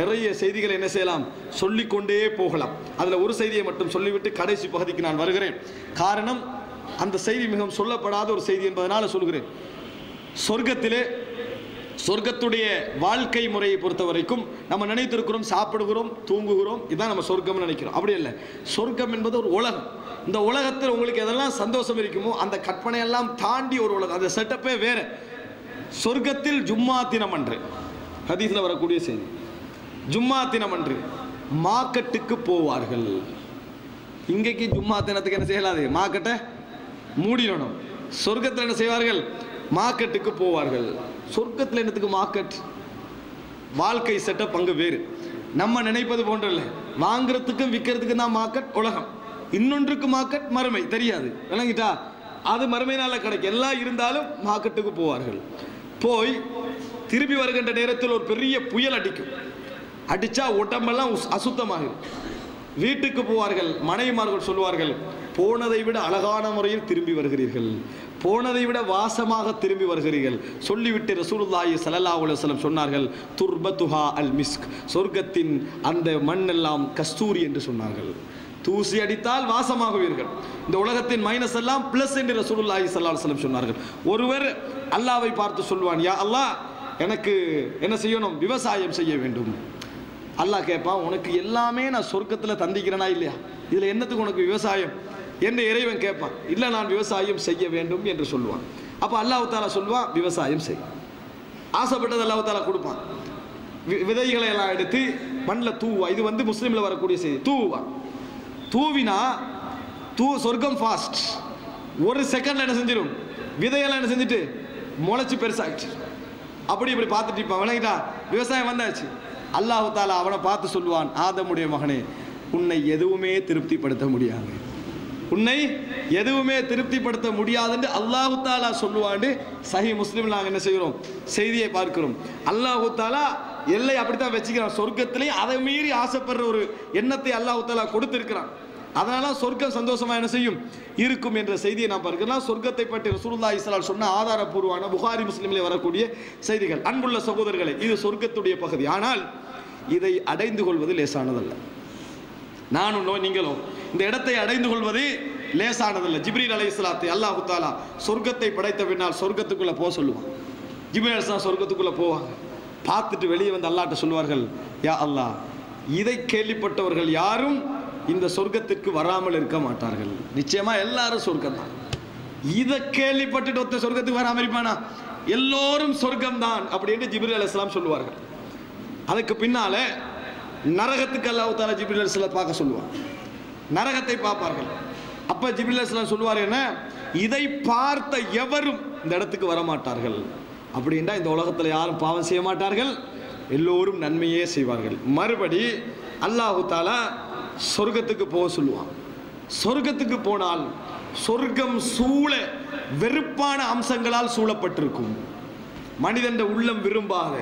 நிறைய செய்திகளை என்ன செய்யலாம், சொல்லிக்கொண்டே போகலாம். அதில் ஒரு செய்தியை மட்டும் சொல்லிவிட்டு கடைசி பகுதிக்கு நான் வருகிறேன். காரணம், அந்த செய்தி மிகவும் சொல்லப்படாத ஒரு செய்தி என்பதனால சொல்கிறேன். சொர்க்கத்திலே சொர்க்கத்துடைய வாழ்க்கை முறையை பொறுத்த வரைக்கும் நம்ம நினைத்திருக்கிறோம், சாப்பிடுகிறோம், தூங்குகிறோம், இதுதான் நம்ம சொர்க்கம்னு நினைக்கிறோம். அப்படி இல்லை. சொர்க்கம் என்பது ஒரு உலகம். இந்த உலகத்தில் உங்களுக்கு எதெல்லாம் சந்தோஷம் இருக்குமோ அந்த கற்பனையெல்லாம் தாண்டி ஒரு உலகம், அந்த செட்டப்பே வேற. சொர்க்கத்தில் ஜும்மா தினம் அன்று, ஹதீஸ்ல வரக்கூடிய செய்தி, ஜும்மா தினம் அன்று மார்க்கெட்டுக்கு போவார்கள். இன்றைக்கு ஜும்மா தினத்துக்கு என்ன செய்யலாது, மார்க்கெட்டை மூடிடணும். சொர்க்கத்தில் என்ன செய்வார்கள், மார்க்கெட்டுக்கு போவார்கள். சொர்க்கத்தில் என்னத்துக்கு மார்க்கெட், வாழ்க்கை செட்டப் அங்கு வேறு. நம்ம நினைப்பது போன்ற இல்லை, வாங்குறதுக்கும் விற்கிறதுக்கும் தான் மார்க்கெட் உலகம். இன்னொன்றுக்கு மார்க்கெட் மறுமை தெரியாது, விளங்கிட்டா? அது மறுமையினால கிடைக்கும். எல்லாம் இருந்தாலும் மார்க்கெட்டுக்கு போவார்கள். போய் திரும்பி வருகின்ற நேரத்தில் ஒரு பெரிய புயல் அடிக்கும், அடிச்சா உடம்பெல்லாம் அசுத்தமாகும். வீட்டுக்கு போவார்கள். மனைவிமார்கள் சொல்வார்கள், போனதை விட அழகான முறையில் திரும்பி வருகிறீர்கள், போனதை விட வாசமாக திரும்பி வருகிறீர்கள். சொல்லிவிட்டு ரசூலுல்லாஹி ஸல்லல்லாஹு அலைஹி வஸல்லம் சொன்னார்கள், துர்பத்துஹா அல் மிஸ்க், சொர்க்கத்தின் அந்த மண்ணெல்லாம் கஸ்தூரி என்று சொன்னார்கள். தூசி அடித்தால் வாசமாகுவீர்கள். இந்த உலகத்தின் மைனஸ் எல்லாம் பிளஸ் என்று ரசூலுல்லாஹி ஸல்லல்லாஹு அலைஹி வஸல்லம் சொன்னார்கள். ஒருவர் அல்லாஹ்வை பார்த்து சொல்வான், யா அல்லாஹ், எனக்கு என்ன செய்யணும், விவசாயம் செய்ய வேண்டும். அல்லாஹ் கேட்பான், உனக்கு எல்லாமே நான் சொர்க்கத்தில் தந்திக்கிறேனா இல்லையா, இதில் என்னத்துக்கு உனக்கு விவசாயம் என்று இறைவன் கேட்பான். இல்லை, நான் விவசாயம் செய்ய வேண்டும் என்று சொல்லுவான். அப்போ அல்லாஹ் தஆலா சொல்வான், விவசாயம் செய். ஆசைப்பட்டது அல்லாஹ் தஆலா கொடுப்பான். விதைகளை எல்லாம் எடுத்து மண்ணில் தூவா. இது வந்து முஸ்லீமில் வரக்கூடிய செய்தி. தூவா, தூவினா சொர்க்கம் ஃபாஸ்ட், ஒரு செகண்ட்ல என்ன செஞ்சிடும், விதையெல்லாம் என்ன செஞ்சுட்டு முளைச்சி பெருசாகிடுச்சு. அப்படி இப்படி பார்த்துட்டு இருப்பான், விளங்கிட்டா? விவசாயம் வந்தாச்சு. அல்லாஹ் தஆலா அவனை பார்த்து சொல்லுவான், ஆதமுடைய மகனே, உன்னை எதுவுமே திருப்திப்படுத்த முடியாது, உன்னை எதுவுமே திருப்திப்படுத்த முடியாது என்று அல்லாஹ் தஆலா சொல்லுவான்னு சஹீஹ் முஸ்லிம் நாங்கள் என்ன செய்கிறோம், செய்தியை பார்க்கிறோம். அல்லாஹ் தஆலா எல்லை அப்படித்தான் வச்சுக்கிறான். சொர்க்கத்திலே அதை மீறி ஆசைப்படுற ஒரு எண்ணத்தை அல்லாஹ் தஆலா கொடுத்திருக்கிறான். அதனால சொர்க்கம் சந்தோஷமா என்ன செய்யும், இருக்கும் என்ற செய்தியை நாம் பார்க்கலாம். சொர்க்கத்தை பற்றி ரசூலுல்லாஹி ஸல்லல்லாஹு அலைஹி வஸல்லம் சொன்ன ஆதாரபூர்வமான புகாரி முஸ்லிமிலே வரக்கூடிய செய்திகள். அன்புள்ள சகோதரர்களே, இது சொர்க்கத்துடைய பகுதி. ஆனால் இதை அடைந்து கொள்வது லேசானதல்ல. நானும் நீங்களும் இந்த இடத்தை அடைந்து கொள்வது லேசானதல்ல. ஜிப்ரீல் அலைஹிஸ்ஸலாத்தை அல்லாஹ் தஆலா சொர்க்கத்தை படைத்த பின்னால் சொர்க்கத்துக்குள்ள போக சொல்லுவான். ஜிப்ரீல் அலைஹிஸ்ஸலாம் சொர்க்கத்துக்குள்ள போவாங்க. பார்த்துட்டு வெளியே வந்து அல்லாஹ்ட்ட சொல்வார்கள், யா அல்லாஹ், இதை கேள்விப்பட்டவர்கள் யாரும் இந்த சொர்க்கத்திற்கு வராமல் இருக்க மாட்டார்கள். நிச்சயமா எல்லாரும் சொர்க்கம் தான். இதை கேள்விப்பட்டுட்டு ஒருத்த சொர்க்கத்துக்கு வராமல் இருப்பானா? எல்லோரும் சொர்க்கம் தான் அப்படின்னு ஜிப்ரீல் அலைஹிஸ்ஸலாம் சொல்லுவார்கள். அதுக்கு பின்னால நரகத்துக்கு அல்லாஹ் தஆலா ஜிப்ரீல் அலைஹிஸ்ஸலாம் பார்க்க சொல்லுவான். நரகத்தை பார்ப்பார்கள். அப்ப ஜிப்ரீல் அலைஹிஸ்ஸலாம் சொல்லுவார், என்ன, இதை பார்த்த எவரும் இந்த இடத்துக்கு வரமாட்டார்கள். அப்படின்னா இந்த உலகத்தில் யாரும் பாவம் செய்ய மாட்டார்கள், எல்லோரும் நன்மையே செய்வார்கள். மறுபடி அல்லாஹ் தஆலா சொர்க்கத்துக்கு போக சொல்லுவான். சொர்க்கத்துக்கு போனால் சொர்க்கம் சூழ வெறுப்பான அம்சங்களால் சூழப்பட்டிருக்கும். மனிதன் உள்ளம் விரும்பாத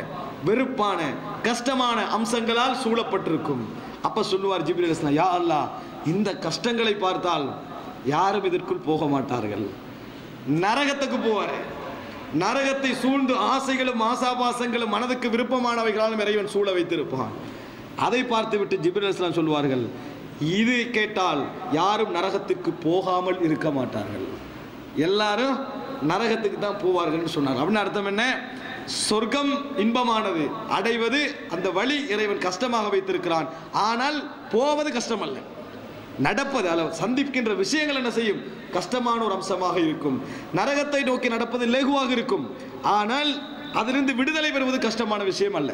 வெறுப்பான கஷ்டமான அம்சங்களால் சூழப்பட்டிருக்கும். அப்ப சொல்லுவார் ஜிப்ரீல் அலைஹிஸ்ஸலாம், யா அல்லாஹ், இந்த கஷ்டங்களை பார்த்தால் யாரும் இதற்குள் போக மாட்டார்கள். நரகத்துக்கு போவார். நரகத்தை சூழ்ந்து ஆசைகளும் ஆசாபாசங்களும் மனதுக்கு விருப்பமானவைகளாலும் இறைவன் சூழ வைத்திருப்பான். அதை பார்த்து விட்டு ஜிப்ரீல் அலைஹிஸ்ஸலாம் சொல்வார்கள், இது கேட்டால் யாரும் நரகத்துக்கு போகாமல் இருக்க மாட்டார்கள், எல்லாரும் நரகத்துக்கு தான் போவார்கள் சொன்னார். அப்படின்னு அர்த்தம் என்ன? சொர்க்கம் இன்பமானது, அடைவது அந்த வழி இறைவன் கஷ்டமாக வைத்திருக்கிறான். ஆனால் போவது கஷ்டம் அல்ல, நடப்பது அளவு சந்திக்கின்ற விஷயங்கள் என்ன செய்யும், கஷ்டமான ஒரு அம்சமாக இருக்கும். நரகத்தை நோக்கி நடப்பது இலகுவாக இருக்கும், ஆனால் அதிலிருந்து விடுதலை பெறுவது கஷ்டமான விஷயம் அல்ல.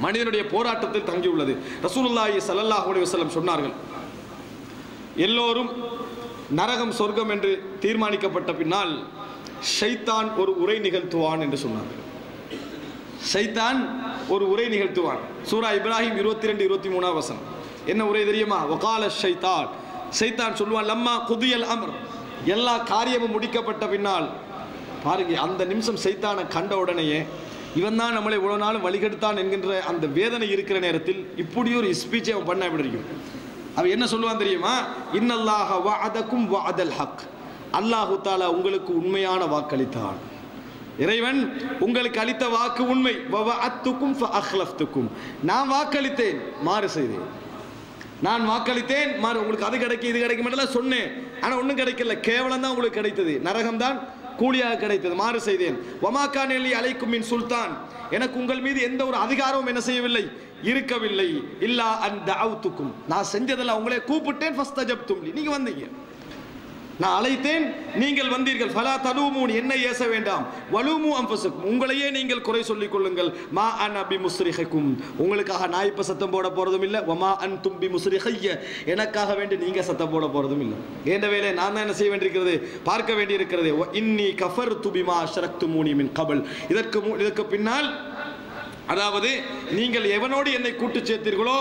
மனிதனுடைய போராட்டத்தில் தங்கியுள்ளது. ரசூலுல்லாஹி ஸல்லல்லாஹு அலைஹி வஸல்லம் சொன்னார்கள், எல்லோரும் நரகம் சொர்க்கம் என்று தீர்மானிக்கப்பட்ட பின்னால் ஷைத்தான் ஒரு உரை நிகழ்த்துவான் என்று சொன்னார்கள். ஷைத்தான் ஒரு உரை நிகழ்த்துவான். சூரா இப்ராஹிம் 22-23 வசனம். என்ன உரை தெரியுமா? வகால ஷைத்தான், ஷைத்தான் சொல்லுவான், லம்மா குதியல் அம்ர், எல்லா காரியமும் முடிக்கப்பட்ட பின்னால். பாருங்க, அந்த நிமிஷம் ஷைத்தானை கண்ட உடனேயே இவன் தான் நம்மளை இவ்வளவு நாளும் வழிகெடுத்தான் என்கின்ற அந்த வேதனை இருக்கிற நேரத்தில் இப்படி ஒரு ஸ்பீச்சை அவன் பண்ண எப்படி இருக்கும்? அவன் என்ன சொல்லுவான் தெரியுமா? இன்னல்லாஹ வஅதகும் வஅதல் ஹக், அல்லாஹு தஆலா உங்களுக்கு உண்மையான வாக்களித்தான். இறைவன் உங்களுக்கு அளித்த வாக்கு உண்மை. வஅத்துக்கும் ஃபஅக்லஃப்துக்கும், நான் வாக்களித்தேன் மாறு செய்தேன். நான் வாக்களித்தேன் மாறு, உங்களுக்கு அது கிடைக்கும் இது கிடைக்கும் மட்டும் சொன்னேன், ஆனா ஒன்றும் கிடைக்கல, கேவலம் தான் உங்களுக்கு கிடைத்தது, நரகம் தான் கூலியாக கிடைத்தது, மாறு செய்தேன். வமா கான லி அலைக்கும் மின் சுல்தான், எனக்கு உங்கள் மீது எந்த ஒரு அதிகாரமும் என்ன செய்யவில்லை, இருக்கவில்லை. இல்லா அன் தஅவுதுக்கும், நான் செஞ்சதெல்லாம் உங்களே கூப்பிட்டேன். ஃபஸ்தஜப்தும் லி, நீங்க வந்தீங்க, நான் அழைத்தேன், நீங்கள் வந்தீர்கள். ஃபலா தலூமூன், என்னை ஏச வேண்டாம். வலூமு அன்ஃபுஸக்கும், உங்களையே நீங்கள் குறை சொல்லிக் கொள்ளுங்கள். மா அன பிமுஸ்ரிஹிக்கும், உங்களுக்காக நான் இப்ப சத்தம் போட போறதும் இல்லை. வமா அன்தும் பிமுஸ்ரிஹிய, எனக்காக வேண்டி நீங்க சத்தம் போட போறதும் இல்லை. ஏண்ட வேலை நான் தான் என்ன செய்ய வேண்டியிருக்கிறது, பார்க்க வேண்டியிருக்கிறது. இன்னி கஃபர்து பிமா அஷ்ரக்துமூனி மின் கபல், இதற்கு பின்னால், அதாவது நீங்கள் எவனோடு என்னை கூட்டு சேர்த்தீர்களோ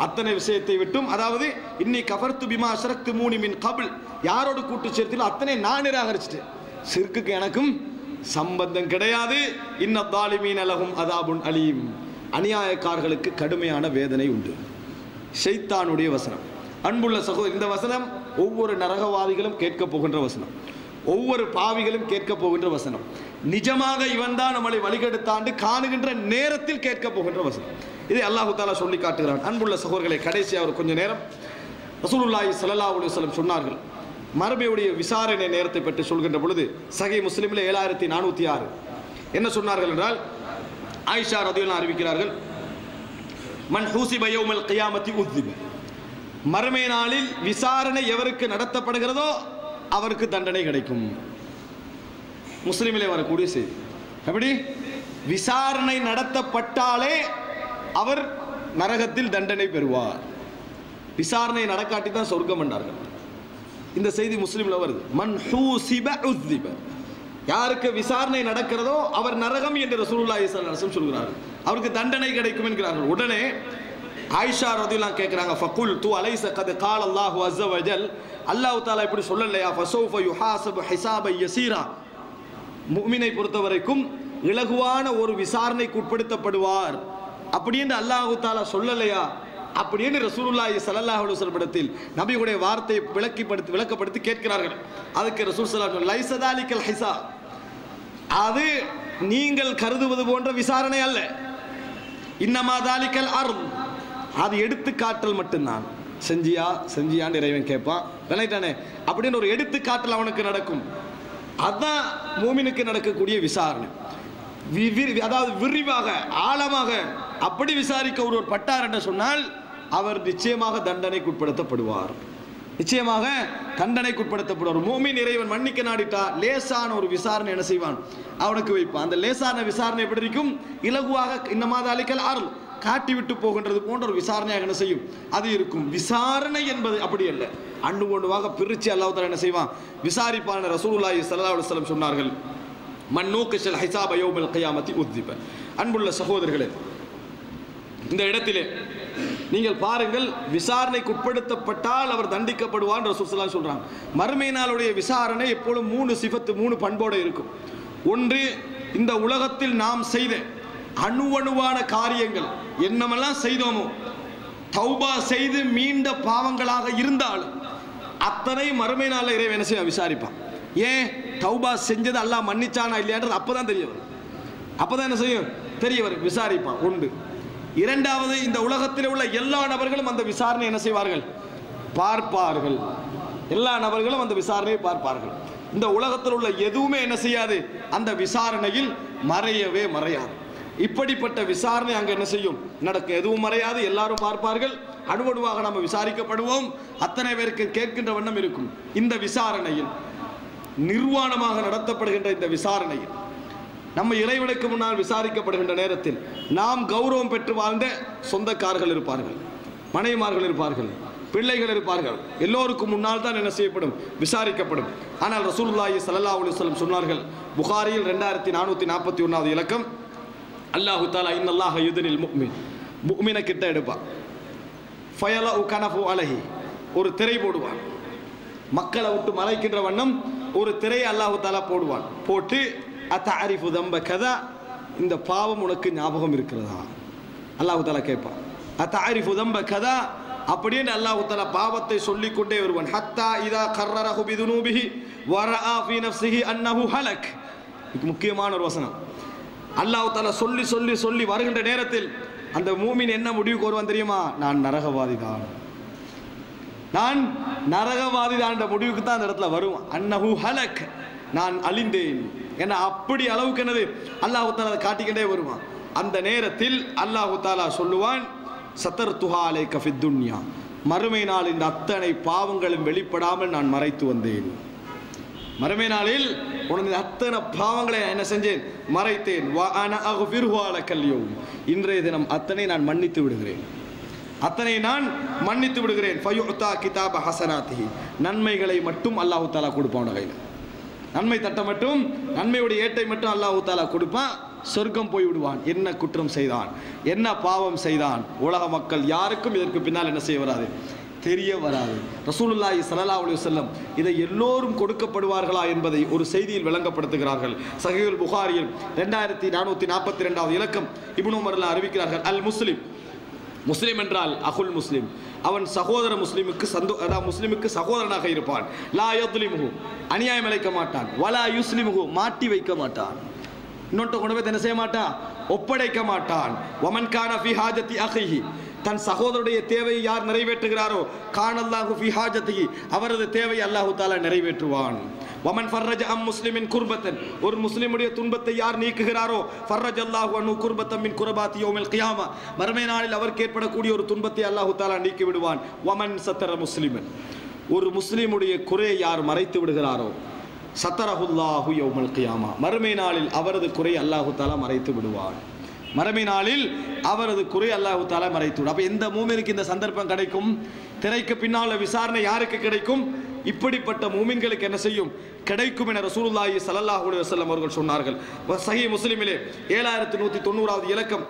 அத்தனை விஷயத்தை விட்டும், அதாவது இன்னி கஃபர்து பிமா அஷ்ரக்துமூனி மின் கபல், யாரோடு கூட்டு சேர்த்தீர்களோ அத்தனை நான் நிராகரிச்சிட்டேன். ஷிர்க்குக்கு எனக்கும் சம்பந்தம் கிடையாது. இன்ன தாலிமீன லஹும் அதாபுன் அலீம், அநியாயக்காரர்களுக்கு கடுமையான வேதனை உண்டு. ஷைத்தானுடைய வசனம். அன்புள்ள சகோதரர், இந்த வசனம் ஒவ்வொரு நரகவாதிகளும் கேட்க போகின்ற வசனம், ஒவ்வொரு பாவிகளும் கேட்க போகின்ற வசனம். நிஜமாக இவன் தான் நம்மளை வழிகெடுத்தாண்டு காணுகின்ற நேரத்தில் கேட்க போகின்ற வசனம். இதை அல்லாஹு தஆலா சொல்லி காட்டுகிறான். அன்புள்ள சகோதரர்களை, கடைசியாக ஒரு கொஞ்ச நேரம் ரசூலுல்லாஹி ஸல்லல்லாஹு அலைஹி வஸல்லம் சொன்னார்கள், மறுமையுடைய விசாரணை நேரத்தை பற்றி சொல்கின்ற பொழுது சஹீஹ் முஸ்லிமில் 7406 என்ன சொன்னார்கள் என்றால், ஆயிஷா ரலியல்லாஹு அன்ஹா அறிவிக்கிறார்கள், மன் ஹூசிப யௌமல் கியாமத்தி உத்ஸிப, மறுமை நாளில் விசாரணை எவருக்கு நடத்தப்படுகிறதோ அவருக்கு தண்டனை கிடைக்கும். முஸ்லிமிலே வரக்கூடிய செய்தி. எப்படி? விசாரணை நடத்தப்பட்டாலே அவர் நரகத்தில் தண்டனை பெறுவார். விசாரணை நடக்காட்டி தான் சொர்க்கம் என்றார்கள். இந்த செய்தி முஸ்லிம்ல வருது. மன் ஹூசிப உத்ஸிப, யாருக்கு விசாரணை நடக்கிறதோ அவர் நரகம் என்று ரசூலுல்லாஹி ஸல்லல்லாஹு அலைஹி வஸல்லம் சொல்கிறார்கள், அவருக்கு தண்டனை கிடைக்கும் என்கிறார்கள். உடனே ஆயிஷா ரலியல்லாஹு கேக்குறாங்க, ஃபகுல் து அலைஸ கத் கால அல்லாஹு அஸ்ஸ வஜல், அல்லாஹ் தஆலா இப்படி சொல்லலையா, ஃபஸௌஃப யுஹாஸபு ஹிசாபன் யஸீரா, முஃமினை பொறுத்தவரைக்கும் இலகுவான ஒரு விசாரணைக்கு உட்படுத்தப்படுவார் அப்படின்னு அல்லாஹ் தஆலா சொல்லலையா அப்படின்னு ரசூலுல்லாஹி ஸல்லல்லாஹு அலைஹி வஸல்லம் இடத்தில் நபியுடைய வார்த்தையை விளக்கப்படுத்தி கேட்கிறார்கள். அதுக்கு ரசூல் ஸல்லல்லாஹு அலைஹி வஸல்லம், லைஸ தாலிகல் ஹிசாப், அது நீங்கள் கருதுவது போன்ற விசாரணை அல்ல. இன்னமா தாலிகல் அர்த், அது எடுத்துக்காட்டல் மட்டும்தான். செஞ்சியான்னு இறைவன் கேட்பான், விளையாட்டானே அப்படின்னு ஒரு எடுத்துக்காட்டல் அவனுக்கு நடக்கும். அதான் மூமினுக்கு நடக்கக்கூடிய விசாரணை. அதாவது விரிவாக ஆழமாக அப்படி விசாரிக்க ஒருவர் பட்டார் என்று சொன்னால் அவர் நிச்சயமாக தண்டனைக்குட்படுத்தப்படுவார். நிச்சயமாக தண்டனைக்குட்படுத்தப்படுவார். மூமின் இறைவன் மன்னிக்க நாடிட்டா லேசான ஒரு விசாரணை என்ன செய்வான், அவனுக்கு வைப்பான். அந்த லேசான விசாரணை எப்படி இருக்கும், இலகுவாக இன்னமாதாலிக்கல் அருள் காட்டி விட்டு போகின்றது போன்ற ஒரு விசாரணையாக என்ன செய்யும், அது இருக்கும். விசாரணை என்பது அப்படி அல்ல, அண்டு ஒன்றுவாக பிரிச்சு அல்லாஹ் தஆலா என்ன செய்வான், விசாரிப்பான. ரசூலுல்லாஹி ஸல்லல்லாஹு அலைஹி வஸல்லம் சொன்னார்கள், மன் நூகிஷல் ஹிசாப யௌமல் கியாமத்தி உத்ஸிப. அன்புள்ள சகோதரர்களே, இந்த இடத்திலே நீங்கள் பாருங்கள், விசாரணைக்கு உட்படுத்தப்பட்டால் அவர் தண்டிக்கப்படுவார் ரசூல் ஸல்லல்லாஹு அலைஹி வஸல்லம் சொல்றாங்க. மறுமை நாளுடைய விசாரணை எப்பொழுதும் 3 சிஃபத்து 3 பண்போடு இருக்கும். ஒன்று, இந்த உலகத்தில் நாம் செய்த அணுவணுவான காரியங்கள் என்னமெல்லாம் செய்தோமோ, தௌபா செய்து மீண்ட பாவங்களாக இருந்தாலும் அத்தனை மறுமை நாளில் இறைவன் என்ன செய்ய விசாரிப்பான். ஏன் தௌபா செஞ்சது அல்லாஹ் மன்னிச்சானா இல்லையான்றது அப்பதான் தெரிய வரும். அப்பதான் என்ன செய்யும், தெரிய வரும், விசாரிப்பான். உண்டு. இரண்டாவது, இந்த உலகத்தில் உள்ள எல்லா நபர்களும் அந்த விசாரணை என்ன செய்வார்கள், பார்ப்பார்கள். எல்லா நபர்களும் அந்த விசாரணையை பார்ப்பார்கள். இந்த உலகத்தில் உள்ள எதுவுமே என்ன செய்யாது, அந்த விசாரணையில் மறையவே மறையாது. இப்படிப்பட்ட விசாரணை அங்க என்ன செய்யும் நடக்கும். எதுவும் மறையாது, எல்லாரும் பார்ப்பார்கள். அணுவணுவாக நம்ம விசாரிக்கப்படுவோம். அத்தனை பேருக்கு கேட்கின்ற வண்ணம் இருக்கும். இந்த விசாரணையில் நிர்வாணமாக நடத்தப்படுகின்ற இந்த விசாரணையில் நம்ம இறைவனுக்கு முன்னால் விசாரிக்கப்படுகின்ற நேரத்தில் நாம் கௌரவம் பெற்று வாழ்ந்த சொந்தக்காரர்கள் இருப்பார்கள், மனைவிமார்கள் இருப்பார்கள், பிள்ளைகள் இருப்பார்கள். எல்லோருக்கும் முன்னால் தான் என்ன செய்யப்படும், விசாரிக்கப்படும். ஆனால் ரசூலுல்லாஹி ஸல்லல்லாஹு அலைஹி வஸல்லம் சொன்னார்கள், புகாரியில் 2441வது இலக்கம், அல்லாஹு தஆலா இன்னல்லாஹ யுத்னில் முஃமின், முஃமினை கிட்ட எடுப்பான். ஃபயலஉ கனஃபு அலைஹி, ஒரு திரை போடுவான். மக்களை விட்டு மறைக்கின்ற வண்ணம் ஒரு திரையை அல்லாஹு தஆலா போடுவான். போட்டு அத்தஅரிஃபு தம்ப கதா, இந்த பாவம் உனக்கு ஞாபகம் இருக்கிறதா? அல்லாஹு தஆலா கேட்பான். அத்தஅரிஃபு தம்ப கதா, அப்படின்னு அல்லாஹு தஆலா பாவத்தை சொல்லிக் கொண்டே வருவான். ஹத்தா இதா கர்ரரஹு பிதுனூபிஹி வரஆ ஃபீ நஃப்ஸிஹி அன்னஹு ஹலக். இது முக்கியமான ஒரு வசனம். அல்லாஹு தஆலா சொல்லி சொல்லி சொல்லி வருகின்ற நேரத்தில் அந்த மூமின் என்ன முடிவுக்கு வருவான் தெரியுமா? நான் நரகவாதி தான், நான் நரகவாதி தான் என்ற முடிவுக்கு தான் அந்த இடத்துல வருவான். அன்னஹு ஹலக், நான் அழிந்தேன் என அப்படி அளவுக்கு என்னது அல்லாஹு தஆலா காட்டிக்கிட்டே வருவான். அந்த நேரத்தில் அல்லாஹு தஆலா சொல்லுவான், சதர்துஹா அலைக ஃபித் துன்யா, மறுமை நாள் இந்த அத்தனை பாவங்களும் வெளிப்படாமல் நான் மறைத்து வந்தேன். மறுமை நாளில் உனது அத்தனை பாவங்களை என்ன செஞ்சேன், மறைத்தேன். வ அன அக்ஃபிருஹு அலக்கல் யௌம், இன்றைய தினம் அத்தனை நான் மன்னித்து விடுகிறேன், அத்தனை நான் மன்னித்து விடுகிறேன். ஃபயுத்தா கிதாப ஹஸனாத்திஹி, நன்மைகளை மட்டும் அல்லாஹு தஆலா கொடுப்பான் கையில். நன்மை தட்ட மட்டும், நன்மையுடைய ஏட்டை மட்டும் அல்லாஹு தஆலா கொடுப்பான். சொர்க்கம் போய் விடுவான். என்ன குற்றம் செய்தான், என்ன பாவம் செய்தான், உலக மக்கள் யாருக்கும் இதற்கு பின்னால் என்ன செய்ய வராது, தெரிய வராது. ரசூலுல்லாஹி ஸல்லல்லாஹு அலைஹி வஸல்லம் இதை எல்லோரும் கொடுக்கப்படுவார்களா என்பதை ஒரு செய்தியில் விளங்கப்படுத்துகிறார்கள். சஹீஹுல் புகாரியில் 2442வது இலக்கம் இப்னு உமர் அறிவிக்கிறார்கள், அல் முஸ்லிம், முஸ்லிம் என்றால் அகுல் முஸ்லிம், அவன் சகோதர முஸ்லிமுக்கு அதாவது முஸ்லிமுக்கு சகோதரனாக இருப்பான். லா யத்லிமுஹு, அநியாயம் இழைக்க மாட்டான். வலா யுஸ்லிமுஹு, மாட்டி வைக்க மாட்டான். இன்னொன்று கொண்டு போய் என்ன செய்ய மாட்டான், ஒப்படைக்க மாட்டான். வமன் கான ஃபி ஹாஜத்தி அஹிஹி, தன் சகோதரருடைய தேவையை யார் நிறைவேற்றுகிறாரோ, கானல்லாஹு ஃபி ஹாஜத்திஹி, அவரது தேவையை அல்லாஹு தஆலா நிறைவேற்றுவான். வமன் ஃபர்ரஜ அம் முஸ்லிமின் குர்பத்தன், ஒரு முஸ்லிமுடைய துன்பத்தை யார் நீக்குகிறாரோ, ஃபர்ரஜல்லாஹு அன்ஹு குர்பத்தம் மின் குர்பாத்தி யௌமில் கியாமா, மறுமை நாளில் அவருக்கு ஏற்படக்கூடிய ஒரு துன்பத்தை அல்லாஹு தஆலா நீக்கி விடுவான். வமன் சத்தர முஸ்லிமன், ஒரு முஸ்லிமுடைய குறையை யார் மறைத்து விடுகிறாரோ, சத்தரஹுல்லாஹு யௌமல் கியாமா, மறுமை நாளில் அவரது குறை அல்லாஹு தஆலா மறைத்து விடுவான். மறுமை நாளில் அவரது குறை அல்லாஹு தஆலா மறைத்து விடும். அப்ப எந்த மூமினுக்கு இந்த சந்தர்ப்பம் கிடைக்கும்? திரைக்கு பின்னால் விசாரணை யாருக்கு கிடைக்கும்? இப்படிப்பட்ட மூமின்களுக்கு என்ன செய்யும், கிடைக்கும் என ரசூலுல்லாஹி ஸல்லல்லாஹு அலைஹி வஸல்லம் அவர்கள் சொன்னார்கள். சஹீஹ் முஸ்லிமிலே 7190வது இலக்கம்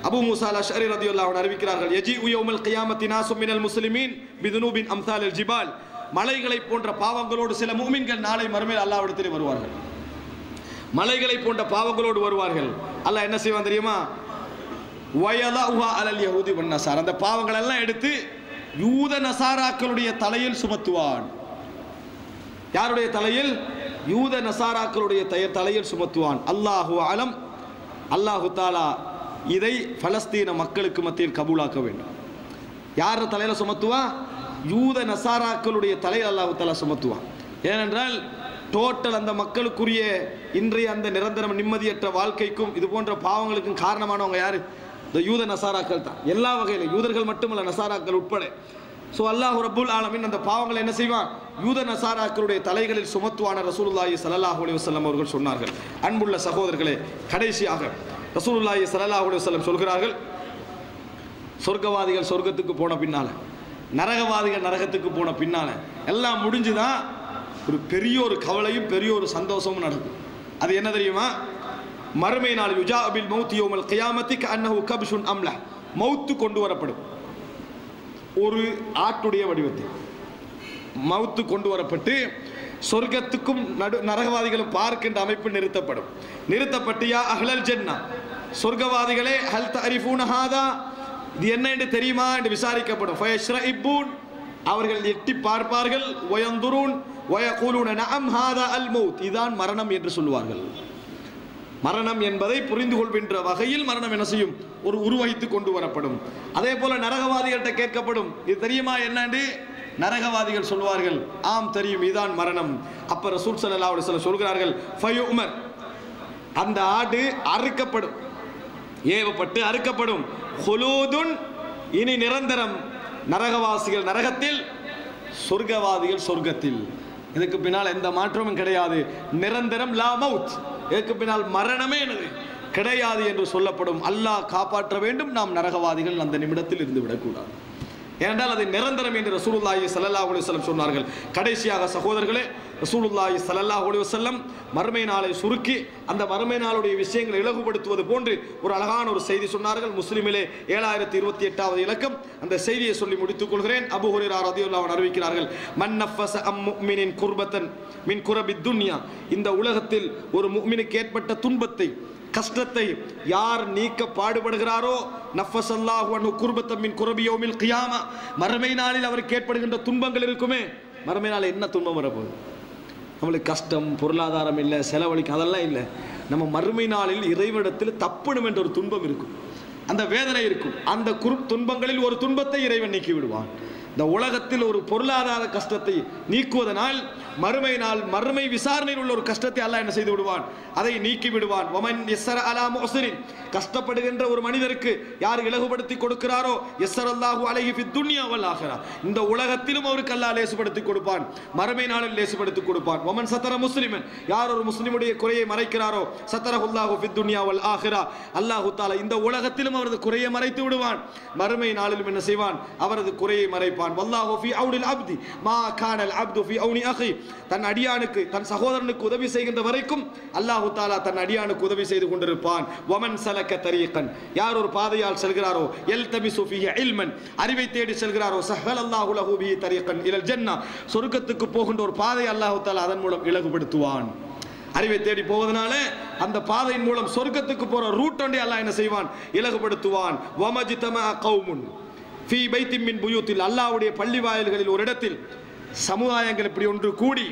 அபூ மூஸா அல்-அஷ்அரி ரலியல்லாஹு அன்ஹு அறிவிக்கிறார்கள், யஜீஉ யௌமல் கியாமத்தி நாஸும் மினல் முஸ்லிமீன் பிதுனூபின் அம்சாலில் ஜிபால், மலைகளை போன்ற பாவங்களோடு சில மூமின்கள் நாளை மறுமையில் அல்லாஹ்விடத்திலே வருவார்கள். மலைகளை போன்ற பாவங்களோடு வருவார்கள். அல்லாஹ் என்ன செய்வான் தெரியுமா? வயலஹா அலல் யஹூதி வன் நஸாரா, அந்த பாவங்கள் எல்லாம் எடுத்து யூத நசாராக்களுடைய தலையில் சுமத்துவான். யாருடைய தலையில்? யூத நசாராக்களுடைய தலையில் சுமத்துவான். அல்லாஹு அலம், அல்லாஹு தஆலா இதை பலஸ்தீன மக்களுக்கு மத்தியில் கபூலாக்க வேண்டும். யார் தலையில சுமத்துவா? யூத நசாராக்களுடைய தலையில் அல்லாஹு தஆலா சுமத்துவான். ஏனென்றால் டோட்டல் அந்த மக்களுக்குரிய இன்றைய அந்த நிரந்தரம் நிம்மதியற்ற வாழ்க்கைக்கும் இது போன்ற பாவங்களுக்கும் காரணமானவங்க யாரு? இந்த யூத நசாராக்கள் தான். எல்லா வகையிலும் யூதர்கள் மட்டுமல்ல, நசாராக்கள் உட்பட. ஸோ அல்லாஹ் ரப்புல் ஆலமீன் அந்த பாவங்களை என்ன செய்வான்? யூத நசாராக்களுடைய தலைகளில் சுமத்துவான ரசூலுல்லாஹி ஸல்லல்லாஹு அலைஹி வஸல்லம் அவர்கள் சொன்னார்கள். அன்புள்ள சகோதரர்களே, கடைசியாக ரசூலுல்லாஹி ஸல்லல்லாஹு அலைஹி வஸல்லம் சொல்கிறார்கள், சொர்க்கவாதிகள் சொர்க்கத்துக்கு போன பின்னால, நரகவாதிகள் நரகத்துக்கு போன பின்னால எல்லாம் முடிஞ்சுதான் ஒரு பெரிய ஒரு கவலையும் பெரிய ஒரு சந்தோஷமும் நடக்கும். அது என்ன தெரியுமா? மறுமை நாள் யுஜாஅ பில் மௌத் யௌமல் கியாமத்தி கஅன்னஹு கப்ஷுன் அம்லஹ், மௌத் கொண்டு வரப்படும். ஒரு ஆட்டுடைய வடிவத்தில் மௌத் கொண்டு வரப்பட்டு சொர்க்கத்துக்கும் நரகவாதிகளும் பார்க்கின்ற அமைப்பு நிறுத்தப்படும். நிறுத்தப்பட்டு யா அஹ்லல் ஜன்னா, சொர்க்கவாதிகளே, ஹல் தஅரிஃபூன ஹாதா, இது என்ன என்று தெரியுமா என்று விசாரிக்கப்படும். ஃபயஷ்ரஇபூன், அவர்கள் எட்டி பார்ப்பார்கள். வயந்துரூன் வயகூலுன நஅம் ஹாதா அல் மௌத், இதான் மரணம் என்று சொல்வார்கள். மரணம் என்பதை புரிந்து கொள்கின்ற வகையில் மரணம் என்ன செய்யும்? ஒரு உருவகித்து கொண்டு வரப்படும். அதே போல நரகவாதிகள்கிட்ட கேட்கப்படும், இது தெரியுமா என்னன்னு? நரகவாதிகள் சொல்வார்கள், ஆம் தெரியும், இதுதான் மரணம். அப்ப ரசூல் ஸல்லல்லாஹு அலைஹி வஸல்லம் சொல்கிறார்கள், ஃபயுமர், அந்த ஆடு அறுக்கப்படும், ஏவப்பட்டு அறுக்கப்படும். ஹுலூதுன், இனி நிரந்தரம். நரகவாசிகள் நரகத்தில், சொர்க்கவாதிகள் சொர்க்கத்தில். இதுக்கு பின்னால் எந்த மாற்றமும் கிடையாது. நிரந்தரம், லா மவுத். இதுக்கு பின்னால் மரணமே கிடையாது என்று சொல்லப்படும். அல்லாஹ் காப்பாற்ற வேண்டும். நாம் நரகவாதிகள் அந்த நிமிடத்தில் இருந்து விடக்கூடாது. ஏனென்றால் அது நிரந்தரம் என்று ரசூலுல்லாஹி ஸல்லல்லாஹு அலைஹி வஸல்லம் சொன்னார்கள். கடைசியாக சகோதரர்களே, ரசூலுல்லாஹி ஸல்லல்லாஹு அலைஹி வஸல்லம் மறுமை நாளை சுருக்கி அந்த மறுமை நாளுடைய விஷயங்களை இலகுபடுத்துவது போன்று ஒரு அழகான ஒரு செய்தி சொன்னார்கள். முஸ்லிமிலே 7028வது இலக்கம். அந்த செய்தியை சொல்லி முடித்துக் கொள்கிறேன். அபூ ஹுரைரா ரலியல்லாஹு அன்ஹு அறிவிக்கிறார்கள், மன் நஃபஸ அம் முஃமினின் குர்பத்தன் மின் குரபித் துன்யா. இந்த உலகத்தில் ஒரு முஃமினுக்கு ஏற்பட்ட துன்பத்தை, கஷ்டத்தை யார் நீக்க பாடுபடுகிறாரோ, நஃபஸல்லாஹு அன்ஹு குர்பத்தன் மின் குரபி யௌமில் கியாமா. மறுமை நாளில் அவருக்கு ஏற்படுகின்ற துன்பங்கள் இருக்குமே, மறுமை நாளில் என்ன துன்பம் வரப்போகுது? நம்மளுக்கு கஷ்டம், பொருளாதாரம் இல்லை, செலவழிக்க, அதெல்லாம் இல்லை. நம்ம மறுமை நாளில் இறைவனிடத்தில் தப்பணும் என்ற ஒரு துன்பம் இருக்கும், அந்த வேதனை இருக்கும். அந்த துன்பங்களில் ஒரு துன்பத்தை இறைவன் நீக்கி விடுவான். இந்த உலகத்தில் ஒரு பொருளாதார கஷ்டத்தை நீக்குவதனால் மறுமை நாள், மறுமை விசாரணையில் உள்ள ஒரு கஷ்டத்தை அல்லாஹ் என்ன செய்து விடுவான், அதை நீக்கி விடுவான். வமன் யஸ்ஸர அலா முஸ்ரின், கஷ்டப்படுகின்ற ஒரு மனிதருக்கு யார் இலகுபடுத்தி கொடுக்கிறாரோ, யஸ்ஸரல்லாஹு அலைஹி ஃபித் துன்யா வல் ஆகிரா, இந்த உலகத்திலும் அவருக்கு அல்லாஹ் லேசுபடுத்தி கொடுப்பான், மறுமை நாளில் லேசுபடுத்தி கொடுப்பான். வமன் சத்தர முஸ்லிமன், யார் ஒரு முஸ்லிமுடைய குறையை மறைக்கிறாரோ, சத்தரஹுல்லாஹு ஃபித் துன்யா வல் ஆகிரா, அல்லாஹ் தஆலா இந்த உலகத்திலும் அவரது குறையை மறைத்து விடுவான், மறுமை நாளிலும் என்ன செய்வான், அவரது குறையை மறைப்பான். வல்லாஹு ஃபீ அவுனில் அப்தி மா கானல் அப்து ஃபீ அவுனி அகி. தன் அடியானுக்கு, தன் சகோதரனுக்கு உதவி செய்கின்ற வரைக்கும் அல்லாஹ் தஆலா தன் அடியானுக்கு உதவி செய்து கொண்டிருப்பான். வமன் சலக தரீகன், யார் ஒரு பாதையால் செல்கிறாரோ, யல்தமிசு ஃபீஹி இல்மன், அறிவை தேடி செல்கிறாரோ, ஸஹலல்லாஹு லஹு பிஹி தரீகன் இலல் ஜன்னah, சொர்க்கத்துக்கு போகின்ற ஒரு பாதை அல்லாஹ் தஆலா அதன் மூலம் இலகுபடுத்துவான். அறிவை தேடி போவதனால அந்த பாதையின் மூலம் சொர்க்கத்துக்கு போற ரூட் ஒன்றை அல்லாஹ் என்ன செய்வான், இலகுபடுத்துவான். வமஜ்தமா கௌமுன் ஃபீ பைத்தின் மின் புயூத்தில், அல்லாஹ்வுடைய பள்ளி வாயில்களில் ஒரு இடத்தில் சமுதாயங்கள் இப்படி ஒன்று கூடி,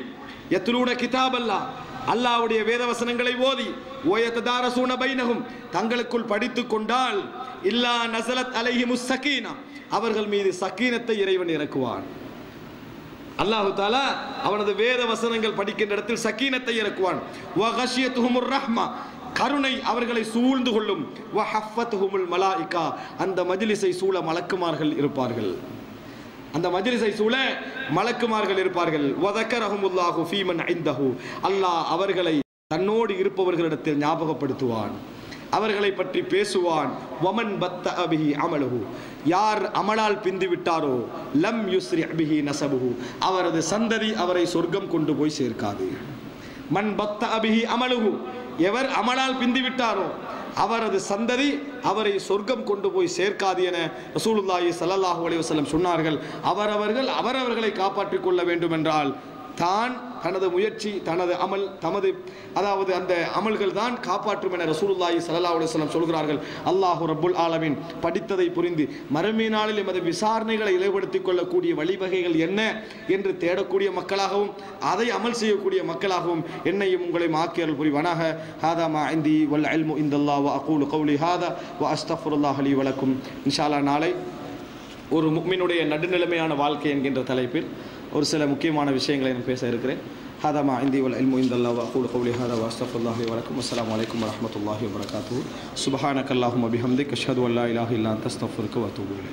யத்லூன கிதாபல்லாஹ், அல்லாஹ்வுடைய வேத வசனங்களை ஓதி, வயததாரசூன பைனஹும், தங்களுக்குள் படித்துக் கொண்டால், இல்லா நஸலத் அலைஹிமுஸ் ஸகீனா, அவர்கள் மீது சக்கீனத்தை இறைவன் இறக்குவான். அல்லாஹ் தஆலா அவனது வேத வசனங்கள் படிக்கின்ற இடத்தில் சக்கீனத்தை இறக்குவான். வ கஷியத்துஹுமுர் ரஹ்மா, கருணை அவர்களை சூழ்ந்து கொள்ளும். வ ஹஃபத்துஹுமுல் மலாயிகா, அந்த மஜ்லிஸை சூழ மலக்குமார்கள் இருப்பார்கள், அந்த மஜ்லிஸை சூழ மலக்குமார்கள் இருப்பார்கள். வ ذكرஹுமுல்லாஹு ஃபீமன் இன்தஹு, அல்லாஹ் அவர்களை தன்னோடு இருப்பவர்களிடத்தில் ஞாபகப்படுத்துவான், அவர்களை பற்றி பேசுவான். வமன் பத்தஅ பிஹி அமலுஹு, யார் அமலால் பிந்தி விட்டாரோ, லம் யுஸ்ரி பிஹி நஸபுஹு, அவரது சந்ததி அவரை சொர்க்கம் கொண்டு போய் சேர்க்காது. மன் பத்தஅ பிஹி அமலுஹு, எவர் அமலால் பிந்தி விட்டாரோ அவரது சந்ததி அவரை சொர்க்கம் கொண்டு போய் சேர்க்காது என ரசூலுல்லாஹி ஸல்லல்லாஹு அலைஹி வஸல்லம் சொன்னார்கள். அவரவர்களை காப்பாற்றிக் கொள்ள வேண்டும் என்றால் தான் தனது முயற்சி, தனது அமல், அதாவது அந்த அமல்கள் தான் காப்பாற்றும் என ரசூலுல்லாஹி ஸல்லல்லாஹு அலைஹி வஸல்லம் சொல்கிறார்கள். அல்லாஹு ரப்புல் ஆலமீன் படித்ததை புரிந்து மறுமை நாளில் எமது விசாரணைகளை இலகுபடுத்திக் கொள்ளக்கூடிய வழிவகைகள் என்ன என்று தேடக்கூடிய மக்களாகவும் அதை அமல் செய்யக்கூடிய மக்களாகவும் என்னையும் உங்களையும் ஆக்கி அருள் புரிவானாக. ஹாதா மா இந்தி வல் இல்மு இந்தல்லாஹ் வ அகூலு கௌலி ஹாதா வ அஸ்தக்ஃபிருல்லாஹ் லி வ லக்கும். இன்ஷா அல்லாஹ் நாளை ஒரு முஃமினுடைய நடுநிலைமையான வாழ்க்கை என்கின்ற தலைப்பில் ஒரு சில முக்கியமான விஷயங்களை நான் பேச இருக்கிறேன். ஹாதா மா இந்தி வல் இல்மு இந்தல்லாஹ் வ அகூலு கௌலி ஹாதா வ அஸ்தக்ஃபிருல்லாஹ் லி வ லக்கும். அஸ்ஸலாமு அலைக்கும் வ ரஹ்மத்துல்லாஹி வ பரகாத்துஹு. சுப்ஹானக அல்லாஹும்ம பிஹம்திக அஷ்ஹது அன் லா இலாஹா இல்லா அன்த அஸ்தக்ஃபிருக வ அத்தூபு இலைக்.